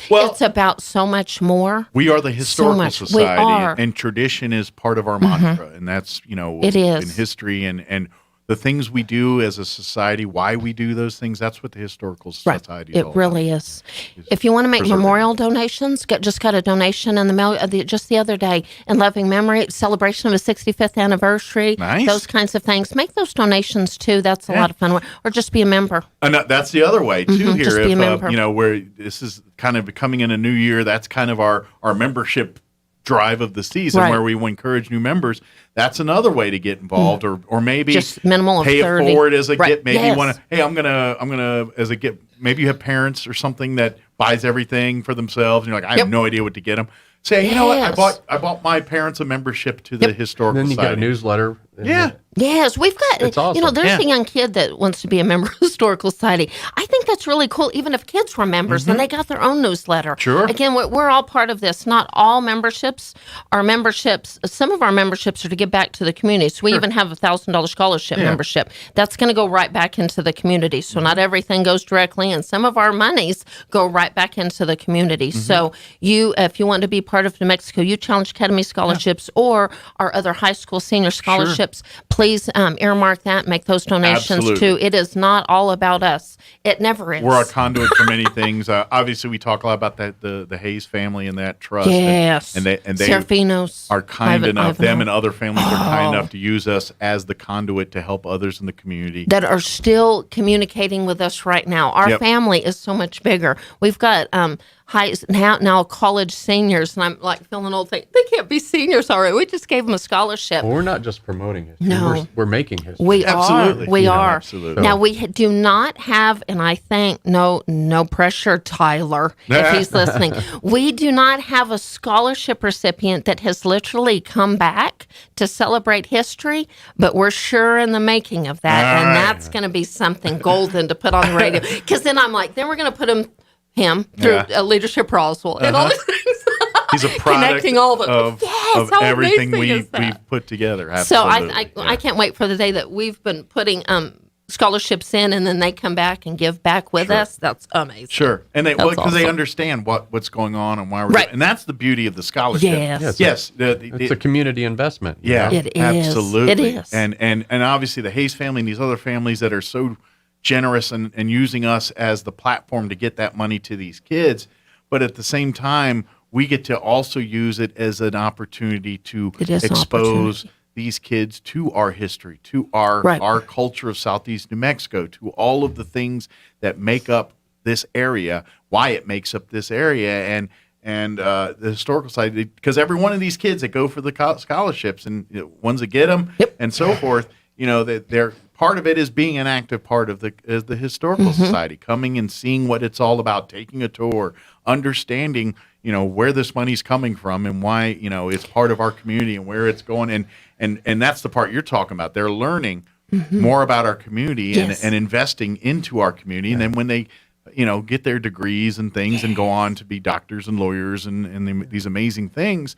Well, it's about so much more. We are the historical society, we are. And tradition is part of our mantra, and that's it is in history and the things we do as a society, why we do those things, that's what the historical society is all about. It really is. If you want to make memorial donations, just got a donation in the mail just the other day in loving memory, celebration of a 65th anniversary, those kinds of things. Make those donations, too. That's a lot of fun. Or just be a member. And that's the other way, too, here. Just be a member. Where this is kind of becoming in a new year, that's kind of our membership drive of the season, where we encourage new members. That's another way to get involved, or maybe just minimal of pay 30. it forward as a gift. Maybe you want to. Hey, I'm gonna as a gift. Maybe you have parents or something that buys everything for themselves, and you're like, I have no idea what to get them. Say, you know what? I bought my parents a membership to the historical society. And then you society. get a newsletter. Yes, we've got, it's awesome. There's a young kid that wants to be a member of the Historical Society. I think that's really cool, even if kids were members and they got their own newsletter. Sure. Again, we're all part of this. Not all memberships are memberships. Some of our memberships are to give back to the community. So we even have a $1,000 scholarship membership. That's going to go right back into the community. So not everything goes directly, and some of our monies go right back into the community. So if you want to be part of New Mexico Youth Challenge Academy scholarships or our other high school senior scholarships, please earmark that, make those donations too. It is not all about us. It never is. We're a conduit for many things. Obviously, we talk a lot about the Hayes family and that trust. Yes. And they Serafinos are kind enough, them and other families are kind enough to use us as the conduit to help others in the community. That are still communicating with us right now. Our family is so much bigger. We've got now college seniors, and I'm like feeling old. They can't be seniors already. We just gave them a scholarship. Well, we're not just promoting history. No. We're making history. We absolutely. are. We are. Absolutely. Now, we do not have, and I think, no pressure, Tyler, if he's listening. We do not have a scholarship recipient that has literally come back to celebrate history, but we're sure in the making of that, and that's going to be something golden to put on the radio. Because then I'm like, then we're going to put him through Leadership Roswell and all these things. He's a product of everything we've put together. Absolutely. So I can't wait for the day that we've been putting scholarships in, and then they come back and give back with us. That's amazing. Sure, and because they understand what's going on and why we're doing, and that's the beauty of the scholarship. Yes. It's a community investment. Yeah, it is. Absolutely. It is. And obviously the Hayes family and these other families that are so generous and using us as the platform to get that money to these kids, but at the same time we get to also use it as an opportunity to expose these kids to our history, to our culture of Southeast New Mexico, to all of the things that make up this area, why it makes up this area, and the historical side, because every one of these kids that go for the scholarships and ones that get them and so forth, part of it is being an active part of the historical society, coming and seeing what it's all about, taking a tour, understanding, where this money's coming from and why, it's part of our community and where it's going. And that's the part you're talking about. They're learning more about our community and investing into our community. And then when they, get their degrees and things and go on to be doctors and lawyers and these amazing things,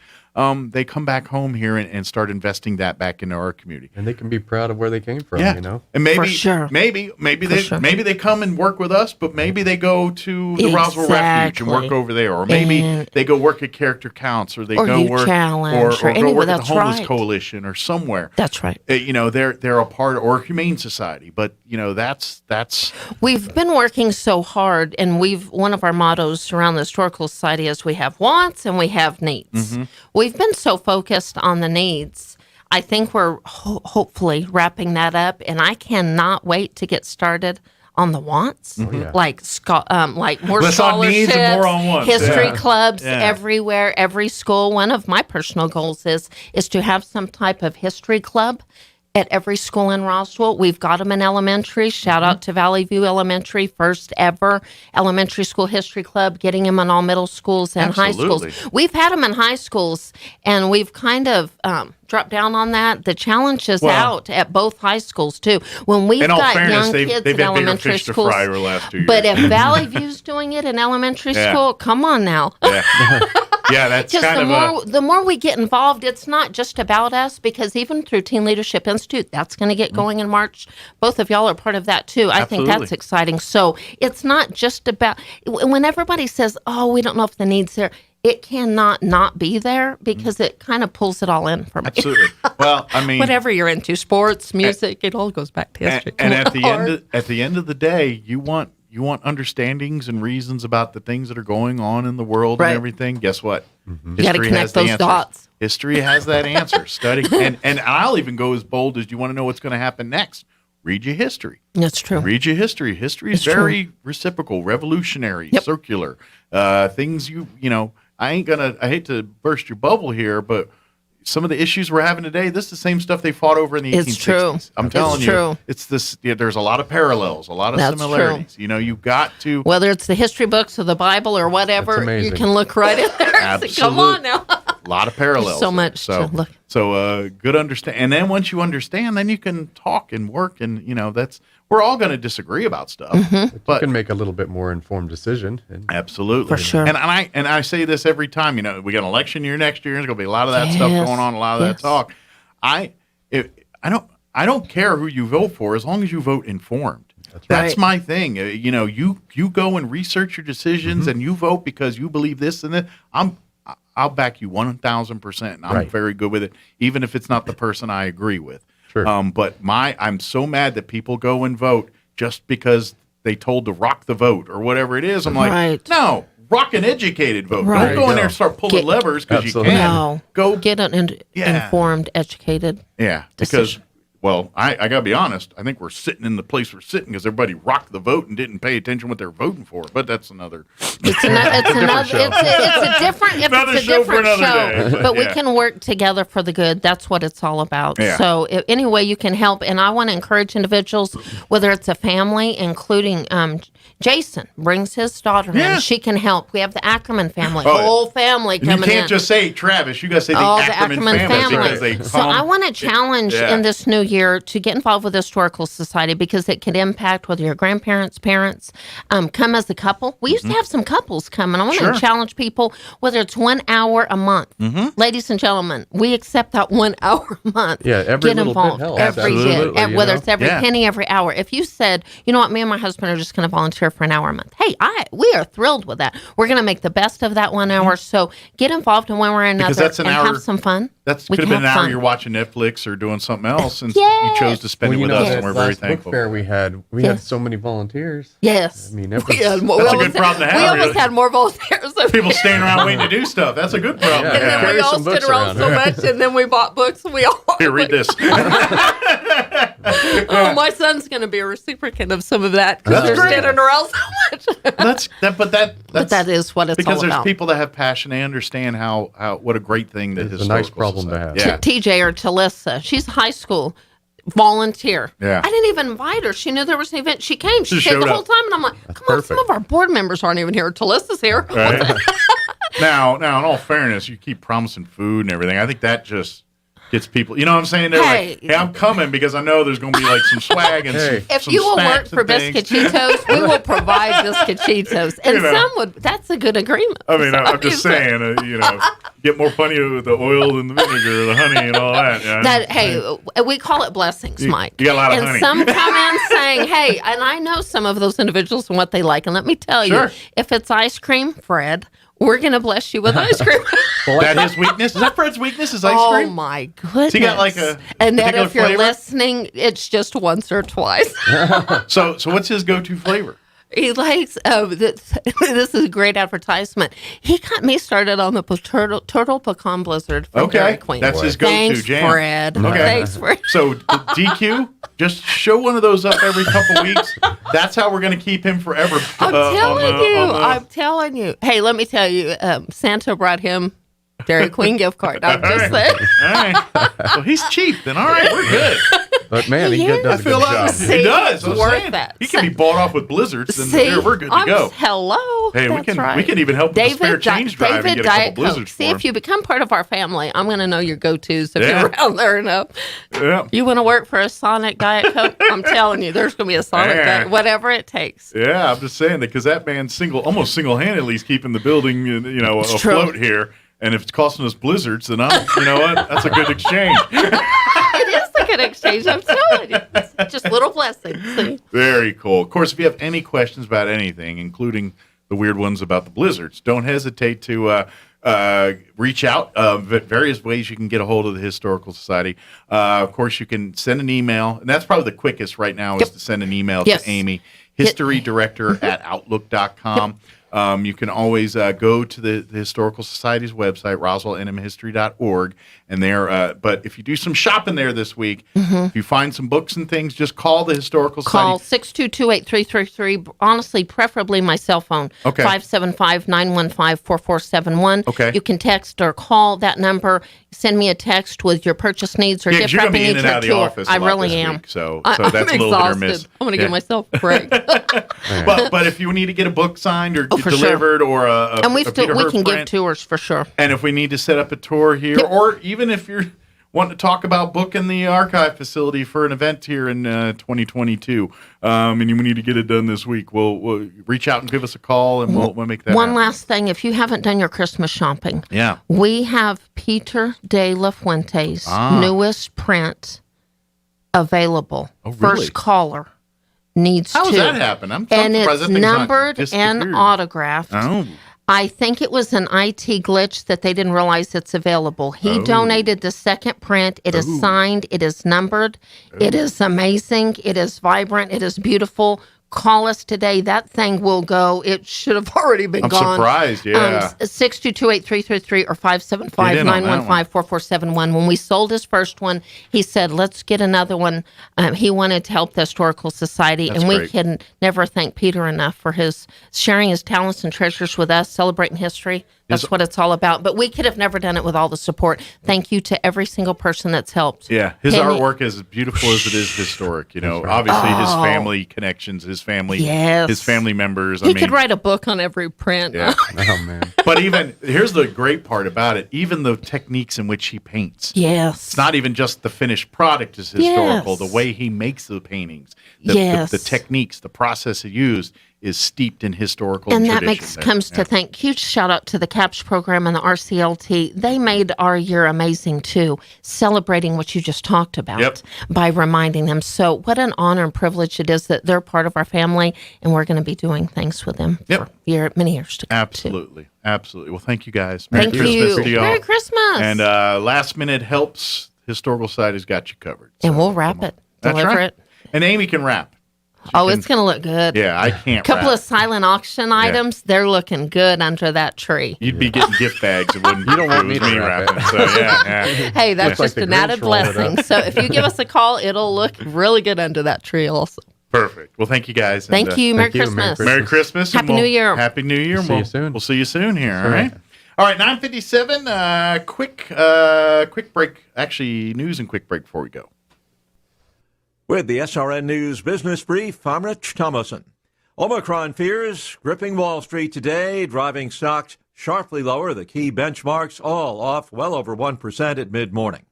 they come back home here and start investing that back into our community. And they can be proud of where they came from, And maybe maybe they come and work with us, but maybe they go to the Roswell Refuge and work over there, or maybe they go work at Character Counts, or they go work or go work at the Homeless Coalition or somewhere. That's right. They're a part, or Humane Society, but that's we've been working so hard, and one of our mottos around the Historical Society is we have wants and we have needs. We've been so focused on the needs. I think we're hopefully wrapping that up, and I cannot wait to get started on the wants, like more less scholarships, on needs and more on wants. History clubs everywhere, every school. One of my personal goals is to have some type of history club at every school in Roswell. We've got them in elementary. Shout out to Valley View Elementary, first ever elementary school history club, getting them in all middle schools and high schools. We've had them in high schools, and we've kind of dropped down on that. The challenge is out at both high schools, too. When we've got young kids in elementary schools. But if Valley View's doing it in elementary school, come on now. Yeah, that's kind of the more we get involved, it's not just about us, because even through Teen Leadership Institute, that's going to get going in March. Both of y'all are part of that, too. I think that's exciting. So it's not just about, when everybody says, oh, we don't know if the need's there, it cannot not be there, because it kind of pulls it all in for me. Absolutely. Well, I mean, whatever you're into, sports, music, it all goes back to history. And at the end of the day, you want understandings and reasons about the things that are going on in the world and everything. Guess what? You got to connect those dots. History has that answer. Study, and I'll even go as bold as, you want to know what's going to happen next? Read your history. That's true. Read your history. History is very reciprocal, revolutionary, circular. Things I hate to burst your bubble here, but some of the issues we're having today, this is the same stuff they fought over in the 1860s. It's true. I'm telling you. It's this. There's a lot of parallels, a lot of similarities. True. You've got to, whether it's the history books or the Bible or whatever, you can look right in there. Absolutely. Come on now. A lot of parallels. There's so much to look. So good understand. And then once you understand, then you can talk and work, and we're all going to disagree about stuff, but you can make a little bit more informed decision. Absolutely, for sure. And I say this every time. We got an election year next year. There's going to be a lot of that stuff going on. A lot of that talk. I don't care who you vote for, as long as you vote informed. That's my thing. You go and research your decisions, and you vote because you believe this and that. I'll back you 1,000%. And I'm very good with it, even if it's not the person I agree with. Sure. But I'm so mad that people go and vote just because they told to rock the vote or whatever it is. I'm like, no, rock an educated vote. Don't go in there and start pulling levers because you can. No, go get an informed, educated decision. Because, well, I got to be honest. I think we're sitting in the place we're sitting because everybody rocked the vote and didn't pay attention what they're voting for. But that's another. It's a different show. But we can work together for the good. That's what it's all about. Yeah. So any way you can help, and I want to encourage individuals, whether it's a family, including Jason brings his daughter in. She can help. We have the Ackerman family, whole family coming in. You can't just say Travis. You got to say the Ackerman family. So I want to challenge in this new year to get involved with the Historical Society, because it could impact whether your grandparents, parents, come as a couple. We used to have some couples come, and I want to challenge people, whether it's 1 hour a month. Ladies and gentlemen, we accept that 1 hour a month. Yeah, every get involved little bit helps. every bit, whether it's every penny, every hour. If you said, you know what, me and my husband are just going to volunteer for an hour a month. Hey, we are thrilled with that. We're going to make the best of that 1 hour. So get involved in one way or another and have some fun. That could have been an hour you're watching Netflix or doing something else, and you chose to spend it with us, and we're very thankful. Book fair we had so many volunteers. Yes. I mean, that's a good problem to have. We almost had more volunteers. People standing around waiting to do stuff. That's a good problem. And then we all stood around so much, and then we bought books. And we all here, read this. My son's going to be a recipient of some of that because they're standing around so much. But that is what it's all about. Because there's people that have passion. They understand how what a great thing that is. It's a nice problem to have. TJ or Talissa, she's high school. volunteer. Yeah. I didn't even invite her. She knew there was an event. She came. She stayed showed the whole up. time. And I'm like, come on, some of our board members aren't even here. Talissa's here. Right. Now, in all fairness, you keep promising food and everything. I think that just gets people, you know what I'm saying? They're like, hey, I'm coming because I know there's going to be like some swag and If some you will snacks work for and things. Biscuititos, we will provide Biscuititos. And some would, that's a good agreement. I mean, I'm just saying, get more plenty of the oil than the vinegar, the honey, and all that. That hey, we call it blessings, Mike. You got a lot of and honey. some come in saying, hey, and I know some of those individuals and what they like. And let me tell you, if it's ice cream, Fred, we're going to bless you with ice cream. That is weakness? Is that Fred's weakness, is ice cream? Oh, my goodness. So you got like a and then if you're flavor? listening, it's just once or twice. So what's his go-to flavor? He likes, this is a great advertisement. He got me started on the turtle pecan blizzard from Dairy Queen. That's his go-to Thanks, jam. Fred. Okay. Thanks, Fred. So DQ, just show one of those up every couple weeks. That's how we're going to keep him forever. I'm telling you. Hey, let me tell you, Santa brought him Dairy Queen gift card. I'm just saying. All right. So he's cheap then. All right, we're good. But man, he does a good job. He does. It's worth that. He can be bought off with blizzards, and See, we're good to go. Hello. Hey, we can even help with the spare change drive and get a couple blizzards See, for him. if you become part of our family, I'm going to know your go-tos if you're around there enough. Yeah. You want to work for a Sonic Diet Coke? I'm telling you, there's going to be a Sonic Diet, whatever it takes. Yeah, I'm just saying that because that man's almost single-handedly is keeping the building, afloat here. And if it's costing us blizzards, then you know what? That's a good exchange. It is a good exchange. I'm telling you. It's just little blessings. See? Very cool. Of course, if you have any questions about anything, including the weird ones about the blizzards, don't hesitate to reach out. Various ways you can get a hold of the Historical Society. Of course, you can send an email, and that's probably the quickest right now is to send an email to Amy, historydirector@outlook.com. You can always go to the Historical Society's website, roswellnmhistory.org, and there. But if you do some shopping there this week, if you find some books and things, just call the Historical Society. Call 622-8333. Honestly, preferably my cell phone. Okay. 575-915-4471. Okay. You can text or call that number. Send me a text with your purchase needs or gift you're gonna wrapping be in needs and or out of the tour. office a I lot really this am. week, so I'm that's a little hit or exhausted. miss. I'm going to give myself a break. But if you need to get a book signed or for delivered or and we Peter we Hurt can give print, tours for sure. and if we need to set up a tour here, or even if you're wanting to talk about booking the archive facility for an event here in 2022, and you need to get it done this week, we'll reach out and give us a call, and we'll make that One happen. last thing, if you haven't done your Christmas shopping, Yeah. we have Peter de la Fuente's newest print available. Oh, really? First caller needs How to. does that happen? I'm and surprised it's that thing's not numbered and disappeared. autographed. Oh. I think it was an IT glitch that they didn't realize it's available. He donated the second print. It is signed. It is numbered. It is amazing. It is vibrant. It is beautiful. Call us today. That thing will go. It should have already been I'm gone. surprised, yeah. 622-8333 or 575-915-4471. When we sold his first one, he said, let's get another one. He wanted to help the Historical Society, That's and we great. can never thank Peter enough for his sharing his talents and treasures with us, celebrating history. That's what it's all about. But we could have never done it with all the support. Thank you to every single person that's helped. Yeah, his Penny- artwork is as beautiful as it is historic. Obviously his family connections, his family members. He could write a book on every print. Yeah. Oh man. But here's the great part about it. Even the techniques in which he paints. Yes. It's not even just the finished product is historical. Yes. The way he makes the paintings, Yes. the techniques, the process he used is steeped in historical And that tradition. comes to thank. Huge shout out to the CAPS program and the RCLT. They made our year amazing too, celebrating what you just talked about by reminding them. So what an honor and privilege it is that they're part of our family, and we're going to be doing things with them for many years to come. Absolutely. Absolutely. Well, thank you guys. Merry Thank Christmas you. to y'all. Merry Christmas. And last minute helps. Historical Society's got you covered. And we'll wrap it, That's deliver right. it. And Amy can wrap. It's going to look good. Yeah, I can't Couple wrap. of silent auction items. They're looking good under that tree. You'd be getting gift bags. It wouldn't. You don't want me to wrap wrapping. So yeah. Hey, that's Yeah. just an added blessing. So if you give us a call, it'll look really good under that tree also. Perfect. Well, thank you guys. Thank you. Merry Christmas. Merry Christmas. Happy New Year. Happy New Year. See you soon. We'll see you soon here. That's All right. right. All right. 9:57. Quick break. Actually, news and quick break before we go. With the SRN News Business Brief, I'm Rich Thomason. Omicron fears gripping Wall Street today, driving stocks sharply lower. The key benchmarks all off well over 1% at mid-morning.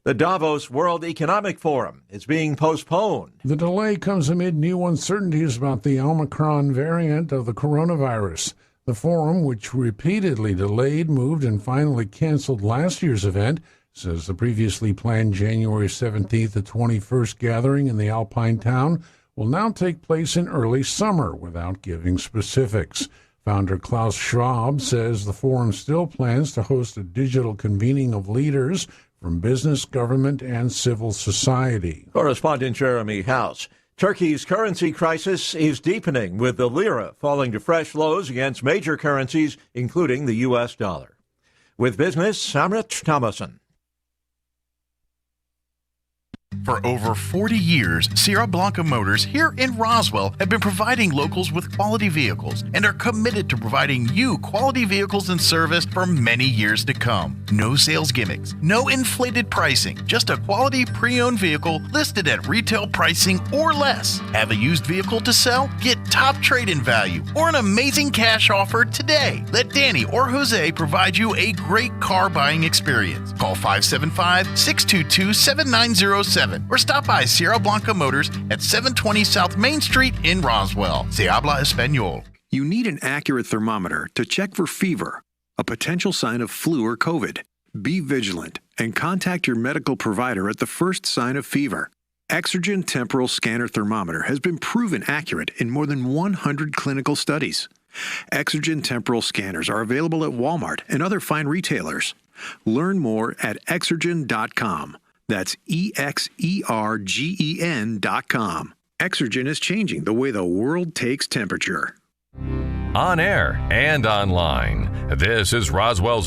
The Davos World Economic Forum is being postponed. The delay comes amid new uncertainties about the Omicron variant of the coronavirus. The forum, which repeatedly delayed, moved, and finally canceled last year's event, says the previously planned January 17th to 21st gathering in the Alpine town will now take place in early summer without giving specifics. Founder Klaus Schwab says the forum still plans to host a digital convening of leaders from business, government, and civil society. Correspondent Jeremy House. Turkey's currency crisis is deepening, with the lira falling to fresh lows against major currencies, including the U.S. dollar. With business, I'm Rich Thomason. For over 40 years, Sierra Blanca Motors here in Roswell have been providing locals with quality vehicles and are committed to providing you quality vehicles and service for many years to come. No sales gimmicks, no inflated pricing, just a quality pre-owned vehicle listed at retail pricing or less. Have a used vehicle to sell? Get top trade-in value or an amazing cash offer today. Let Danny or Jose provide you a great car buying experience. Call 575-622-7907. Or stop by Sierra Blanca Motors at 720 South Main Street in Roswell. Se habla español. You need an accurate thermometer to check for fever, a potential sign of flu or COVID. Be vigilant and contact your medical provider at the first sign of fever. Exergen Temporal Scanner Thermometer has been proven accurate in more than 100 clinical studies. Exergen Temporal Scanners are available at Walmart and other fine retailers. Learn more at exergen.com. That's EXERGEN.com. Exergen is changing the way the world takes temperature. On air and online, this is Roswell's